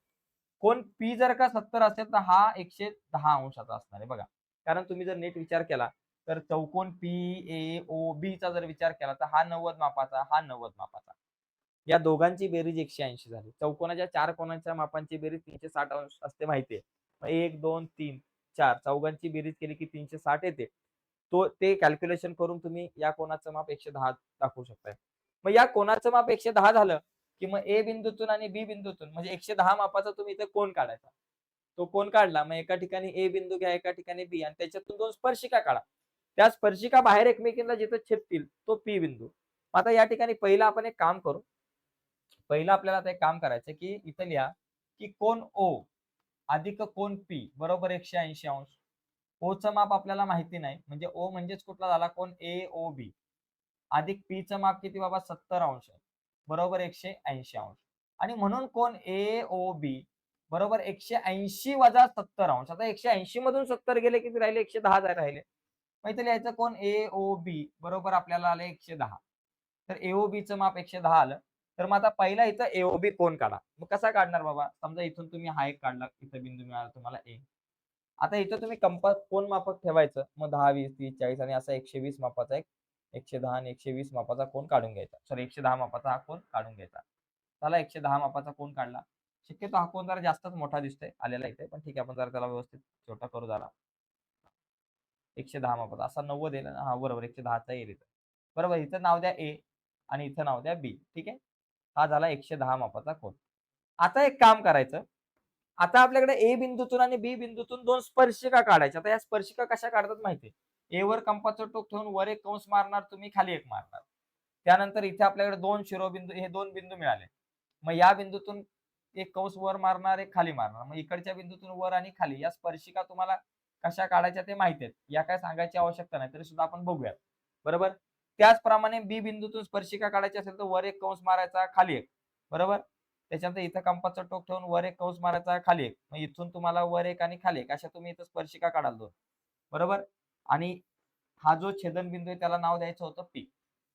कोन पी जर का 70 असेल तर हा 110 अंशाचा असणार आहे बघा. कारण तुम्ही जर नीट विचार केला तर चौकोन पी-ए-ओ-बी चा जर विचार केला तर हा 90 मापाचा, हा 90 मापाचा. या दोघांची बेरीज 180 झाली. चौकोनाच्या 4 कोनांच्या मापांची बेरीज 360 अंश असते माहिती आहे. मग 1, 2, 3, 4 चौघांची बेरीज केली की 360 येते. ते कॅल्क्युलेशन करून तुम्ही या कोनाचं माप 110 दाखवू शकताय. मग या कोनाचं माप 110 झालं, की मग ए बिंदूतून आणि बी बिंदूतून म्हणजे 110 मापाचा तुम्ही इथे कोन काढायचा. तो कोन काढला, मग एका ठिकाणी ए बिंदू घ्या, एका ठिकाणी बी आणि त्याच्यातून 2 स्पर्शिका काढा. त्या स्पर्शिका बाहेर एकमेकींना जिथे छेदतील तो पी बिंदू. आता या ठिकाणी पहिलं आपण एक काम करू. पहिलं आपल्याला आता एक काम करायचं की इथं लिहा, की कोन ओ अधिक कोन पी बरोबर 180 अंश. ओचं माप आपल्याला माहिती नाही. म्हणजे ओ म्हणजेच कुठला झाला कोन ए-ओ-बी अधिक पीचं माप किती बाबा 70 अंश आहे. बरोबर 180 अंश. आणि म्हणून कोन ए-ओ-बी बरोबर 180 वजा 70 अंश. आता 180 मधून 70 गेले किती राहिले? 110 राहिले. मग इथे लिहायचं कोन ए-ओ-बी बरोबर आपल्याला आलं 110. तर ए-ओ-बीचं माप 110 आलं. तर मग आता पहिला इथं ए-ओ-बी कोन काढा. मग कसा काढणार बाबा? समजा इथून तुम्ही हा एक काढला, इथं बिंदू मिळाला तुम्हाला ए. आता इथं तुम्ही कंपास कोन मापक ठेवायचं. मग 10, 20, 30, 40 आणि असा 120 मापाचा एक 110 आणि 120 मापाचा कोन काढून घ्यायचा. सॉरी 110 मापाचा हा कोन काढून घ्यायचा. चला 110 मापाचा कोन काढला. शक्यतो हा कोन जरा जास्तच मोठा दिसतोय आलेला इथे. पण ठीक आहे आपण जरा त्याला व्यवस्थित छोटा करू जरा. 110 मापाचा असा 90 येईल ना? हां, बरोबर 110चा येईल इथं. बरोबर इथं नाव द्या ए आणि इथं नाव द्या बी. ठीक आहे. हा झाला 110 मापाचा कोन. आता एक काम करायचं. आता आपल्याकडे ए बिंदूतून आणि बी बिंदूतून 2 स्पर्शिका काढायच्या. आता या स्पर्शिका कशा काढतात माहिती आहे? ए वर कंपासचं टोक ठेवून वर एक कंस मारणार तुम्ही, खाली एक मारणार. त्यानंतर इथे आपल्याकडे 2 शिरोबिंदू हे 2 बिंदू मिळाले. मग या बिंदूतून एक कंस वर मारणार, एक खाली मारणार. मग इकडच्या बिंदूतून वर आणि खाली या स्पर्शिका तुम्हाला कशा काढायच्या ते माहिती आहेत. या काय सांगायची आवश्यकता नाही, तरी सुद्धा आपण बघूयात. बरोबर? त्याचप्रमाणे बी बिंदूतून स्पर्शिका काढायची असेल तर वर एक कंस मारायचा, खाली एक. बरोबर? त्याच्यानंतर इथं कंपासचं टोक ठेवून वर एक कंस मारायचा, खाली एक. मग इथून तुम्हाला वर एक आणि खाली एक अशा तुम्ही इथं स्पर्शिका काढाल 2. बरोबर? आणि हा जो छेदनबिंदू आहे त्याला नाव द्यायचं होतं पी.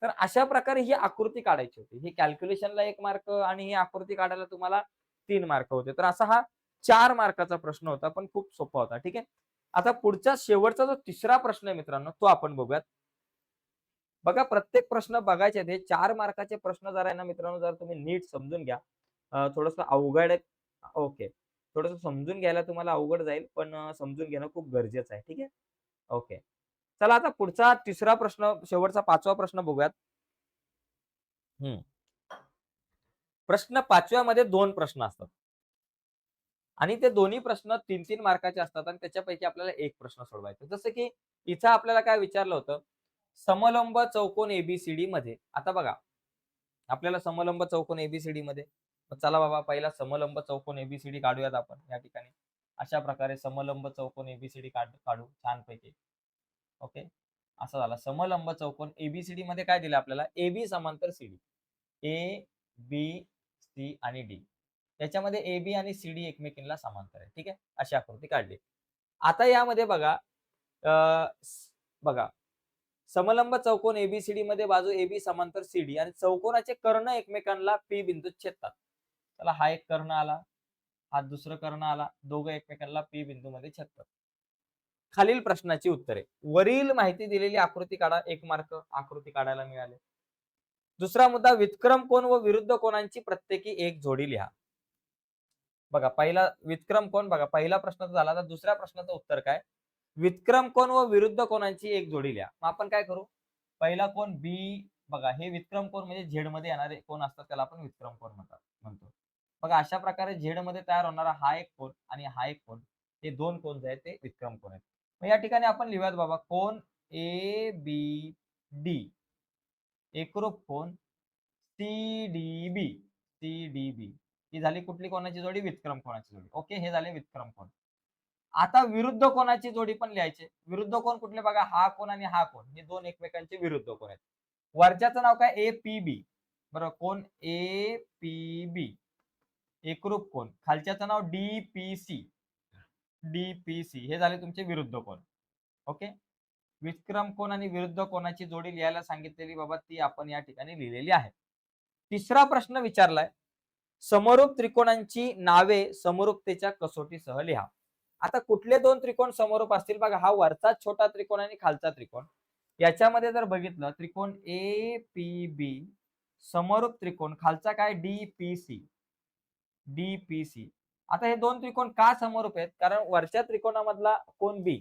तर अशा प्रकारे ही आकृती काढायची होती. ही कॅल्क्युलेशनला 1 मार्क आणि ही आकृती काढायला तुम्हाला 3 मार्क होते. तर असा हा 4 मार्काचा प्रश्न होता, पण खूप सोपा होता. ठीक आहे. आता पुढचा शेवटचा जो तिसरा प्रश्न आहे मित्रांनो, तो आपण बघूयात. बघा प्रत्येक प्रश्न बघायचे आहेत. हे 4 मार्काचे प्रश्न जरा आहे ना मित्रांनो, जर तुम्ही नीट समजून घ्या. थोडंसं अवघड आहे. ओके. थोडंसं समजून घ्यायला तुम्हाला अवघड जाईल, पण समजून घेणं खूप गरजेचं आहे. ठीक आहे. ओके. चला आता पुढचा तिसरा प्रश्न, शेवटचा 5वा प्रश्न बघूयात. हं. प्रश्न 5व्या मध्ये 2 प्रश्न असतात. आणि ते दोन्ही प्रश्न 3-3 मार्काचे असतात आणि त्याच्यापैकी आपल्याला 1 प्रश्न सोडवायचा. जसं की इथं आपल्याला काय विचारलं होतं, समलंब चौकोन ए मध्ये आता बघा, आपल्याला समलंब चौकोन ए मध्ये चला बाबा पहिला समलंब चौकोन ए काढूयात आपण या ठिकाणी. अशा प्रकारे समलंब चौकोन ए काढू छानपैकी. ओके. असा झाला समलंब चौकोन ए मध्ये काय दिलं आपल्याला? ए समांतर सी ए, बी, सी आणि डी. त्याच्यामध्ये ए आणि सी एकमेकींना समांतर आहे. ठीक आहे. अशी आकृती काढली. आता यामध्ये बघा बघा समलंब चौकोन ए मध्ये बाजू ए समांतर सी आणि चौकोनाचे कर्ण एकमेकांना पी बिंदूत छेदतात. चला हा एक कर्ण आला, हा दुसरं कर्ण आला. दोघं एकमेकांना पी बिंदूमध्ये छेदतात. खालील प्रश्नाची उत्तरे. वरील माहिती दिलेली आकृती काढा. 1 मार्क आकृती काढायला मिळाले. दुसरा मुद्दा व्युत्क्रम कोन व विरुद्ध कोनांची प्रत्येकी एक जोडी लिहा. बघा पहिला व्युत्क्रम कोन बघा पहिला प्रश्न तर झाला. तर दुसऱ्या प्रश्नाचं उत्तर काय? व्युत्क्रम कोन व विरुद्ध कोनांची एक जोडी लिहा. मग आपण काय करू? पहिला कोन बी बघा हे व्युत्क्रम कोन म्हणजे झेड मध्ये येणारे कोन असतात त्याला आपण व्युत्क्रम कोन म्हणतो. बघा अशा प्रकारे झेड मध्ये तयार होणारा हा एक कोन आणि हा एक कोन हे 2 कोन जे आहेत ते व्युत्क्रम कोन आहेत. मग या ठिकाणी आपण लिहूयात बाबा कोन ए बी डी एकरूप कोन CDB सी डी बी ही झाली कुठली कोणाची जोडी? व्युत्क्रम कोणाची जोडी. ओके, हे झाले व्युत्क्रम कोण. आता विरुद्ध कोणाची जोडी पण लिहायचे. विरुद्ध कोण कुठले बघा, हा कोण आणि हा कोण, हे दोन एकमेकांचे विरुद्ध कोण आहेत. वरच्याचं नाव काय? A P B. बरोबर, कोण? ए पी बी एकरूप कोण. खालच्याचं नाव D P C. D P C हे झाले तुमचे विरुद्ध कोण. ओके, व्युत्क्रम कोण आणि विरुद्ध कोणाची जोडी लिहायला सांगितलेली बाबा, ती आपण या ठिकाणी लिहिलेली आहे. तिसरा प्रश्न विचारलाय, समरूप त्रिकोणांची नावे समरूपतेच्या कसोटीसह लिहा. आता कुठले दोन त्रिकोण समरूप असतील बघा, हा वरचा छोटा त्रिकोण आणि खालचा त्रिकोण. याच्यामध्ये जर बघितलं, त्रिकोण ए पी बी समरूप त्रिकोण, खालचा काय? D P C. D P C. आता हे दोन त्रिकोण का समरूप आहेत? कारण वरच्या त्रिकोणामधला कोण बी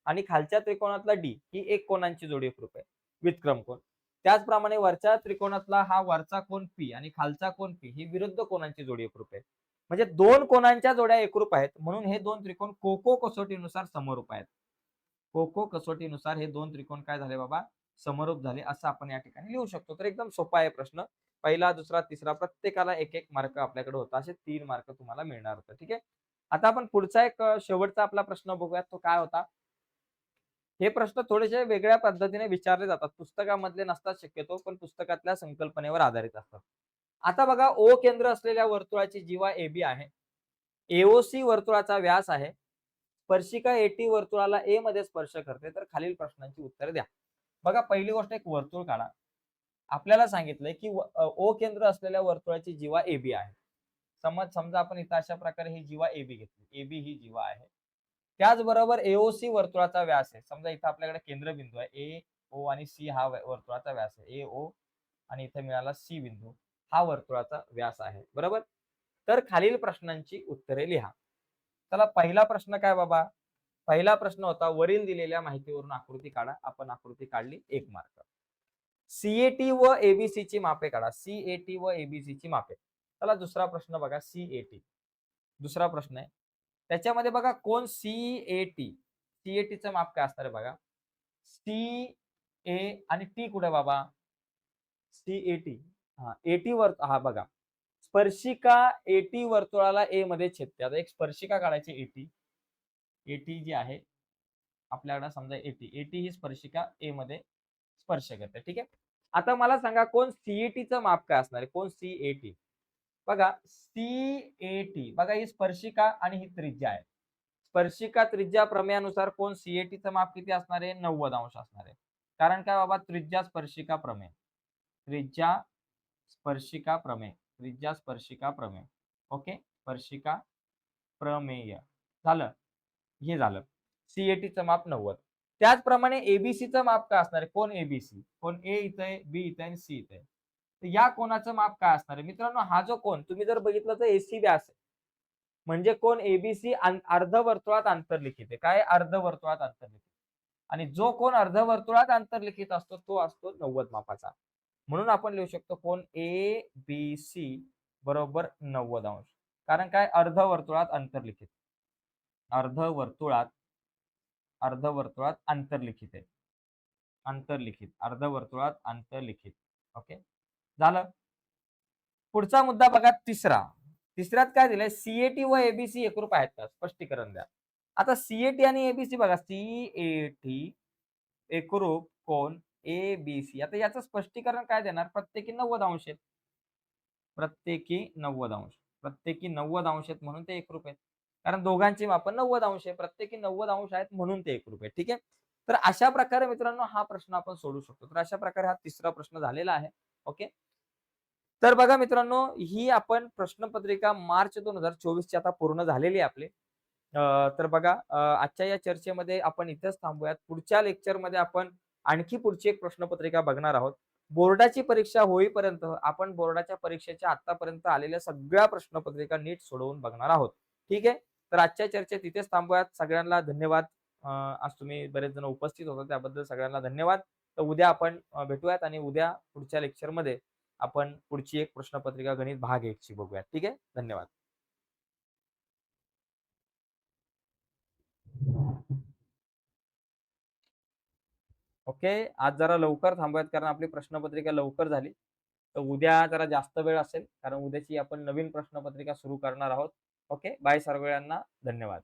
आणि खालच्या त्रिकोणातला डी ही एक कोणांची जोडी एकरूप आहे, व्युत्क्रम कोण. त्याचप्रमाणे वरच्या त्रिकोणातला हा वरचा कोण पी आणि खालचा कोण पी ही विरुद्ध कोणांची जोडी एकरूप आहे. म्हणजे दोन कोणांच्या जोड्या एकरूप आहेत, म्हणून हे दोन त्रिकोण कोको कसोटीनुसार समरूप आहेत. कोको कसोटीनुसार हे दोन त्रिकोण काय झाले बाबा? समरूप झाले, असं आपण या ठिकाणी लिहू शकतो. तर एकदम सोपा आहे प्रश्न. पहिला, दुसरा, तिसरा प्रत्येकाला एक एक मार्क आपल्याकडे होता, असे 3 मार्क तुम्हाला मिळणार होते. ठीक आहे. आता आपण पुढचा एक शेवटचा आपला प्रश्न बघूयात, तो काय होता? हे प्रश्न थोडेसे वेगळ्या पद्धतीने विचारले जातात, पुस्तकामधले नसतात शक्यतो, पण पुस्तकातल्या संकल्पनेवर आधारित असतात. आता बघा, ओ केंद्र असलेल्या वर्तुळाची जीवा AB आहे. एओसी वर्तुळाचा व्यास आहे. स्पर्शिका एटी वर्तुळाला ए मध्ये स्पर्श करते, तर खालील प्रश्नांची उत्तरे द्या. बघा, पहिली गोष्ट, एक वर्तुळ काढा. आपल्याला सांगितलंय की ओ केंद्र असलेल्या वर्तुळाची जीवा AB आहे. समजा आपण इथं अशा प्रकारे ही जीवा AB घेतली, AB ही जीवा आहे. त्याचबरोबर एओसी वर्तुळाचा व्यास आहे. समजा इथं आपल्याकडे केंद्रबिंदू आहे, ए ओ आणि सी हा वर्तुळाचा व्यास आहे. ए ओ आणि इथे मिळाला सी बिंदू, हा वर्तुळाचा व्यास आहे. बरोबर. तर खालील प्रश्नांची उत्तरे लिहा. चला, पहिला प्रश्न काय बाबा? पहिला प्रश्न होता, वरील दिलेल्या माहितीवरून आकृती काढा. आपण आकृती काढली, 1 मार्क. सीएटी व एबीसी ची मापे काढा. सीएटी व एबीसी ची मापे. चला, दुसरा प्रश्न बघा, सीएटी. दुसरा प्रश्न आहे, त्याच्यामध्ये बघा, कोण सीएटी. सीएटीचं माप काय असणार आहे बघा. सी ए आणि टी कुठे बाबा? सीएटी. हा, एटी वर, हा बघा, स्पर्शिका एटी वर्तुळाला ए मध्ये छेदते. आता एक स्पर्शिका काढायची एटी. एटी जी आहे आपल्याकडे, समजा एटी, एटी ही स्पर्शिका ए मध्ये स्पर्श करते. ठीक आहे. आता मला सांगा, कोण सीएटीचं माप काय असणार आहे? कोण सीएटी? बघा, सीएटी बघा, ही स्पर्शिका आणि ही त्रिज्या आहे. स्पर्शिका त्रिज्या प्रमेयानुसार कोण सीएटीचं माप किती असणार आहे? 90 अंश असणार आहे. कारण काय बाबा? त्रिज्या स्पर्शिका प्रमेय. त्रिज्या स्पर्शिका प्रमेय. त्रिज्या स्पर्शिका प्रमेय. ओके, स्पर्शिका प्रमेय झालं. हे झालं. सीएटीचं माप 90. त्याचप्रमाणे एबीसीचं माप काय असणार आहे? कोण एबीसी? कोण ए इथं आहे, बी इथं आहे आणि सी इथं आहे. तर या कोणाचं माप काय असणार आहे? मित्रांनो, हा जो कोण तुम्ही जर बघितलं तर एसी व्यास आहे. म्हणजे कोण एबीसी अर्धवर्तुळात अंतर्लिखित आहे. काय? अर्धवर्तुळात अंतर्लिखित. आणि जो कोण अर्धवर्तुळात अंतर्लिखित असतो तो असतो 90 मापाचा. म्हणून आपण लिहू शकतो कोण ए बी सी बरोबर 90 अंश. कारण काय? अर्धवर्तुळात अंतर्लिखित. अर्धवर्तुळात अंतर्लिखित आहे. अंतर्लिखित, अर्धवर्तुळात अंतर्लिखित. ओके, झालं. पुढचा मुद्दा बघा, तिसरा. तिसऱ्यात काय दिलंय? सीएटी व एबीसी एकरूप आहेत का? स्पष्टीकरण द्या. आता सीएटी आणि एबीसी बघा, सीएटी एकरूप कोण एबीसी. आता याचं स्पष्टीकरण काय देणार? प्रत्येकी 90 अंश आहेत. प्रत्येकी 90 अंश. प्रत्येकी 90 अंश आहेत म्हणून ते एकरूप आहेत. कारण दोघांची माप 90 अंश आहे. प्रत्येकी 90 अंश आहेत म्हणून ते एकरूप आहे. ठीक आहे. तर अशा प्रकारे मित्रांनो हा प्रश्न आपण सोडू शकतो. तर अशा प्रकारे हा तिसरा प्रश्न झालेला आहे. ओके. तर बघा मित्रांनो, ही आपण प्रश्नपत्रिका मार्च 2024 ची आता पूर्ण झालेली आहे आपली. तर बघा, आजच्या या चर्चेमध्ये आपण इथेच थांबूयात. पुढच्या लेक्चरमध्ये आपण आणखी पुढची एक प्रश्नपत्रिका बघणार आहोत. बोर्डाची परीक्षा होईपर्यंत आपण बोर्डाच्या परीक्षेच्या आतापर्यंत आलेल्या सगळ्या प्रश्नपत्रिका नीट सोडवून बघणार आहोत. ठीक आहे. तर आजच्या चर्चेत इथेच थांबूयात. सगळ्यांना धन्यवाद. आज तुम्ही बरेच जण उपस्थित होता त्याबद्दल सगळ्यांना धन्यवाद. तर उद्या आपण भेटूयात आणि उद्या पुढच्या लेक्चरमध्ये आपण पुढची एक प्रश्नपत्रिका गणित भाग 1 ची बघूयात. ठीक आहे. धन्यवाद. ओके. आज जरा लवकर थांबूयात कारण आपली प्रश्नपत्रिका लवकर झाली. तर उद्या जरा जास्त वेळ असेल, कारण उद्याची आपण नवीन प्रश्नपत्रिका सुरू करणार आहोत. ओके. बाय सर्वांना. धन्यवाद.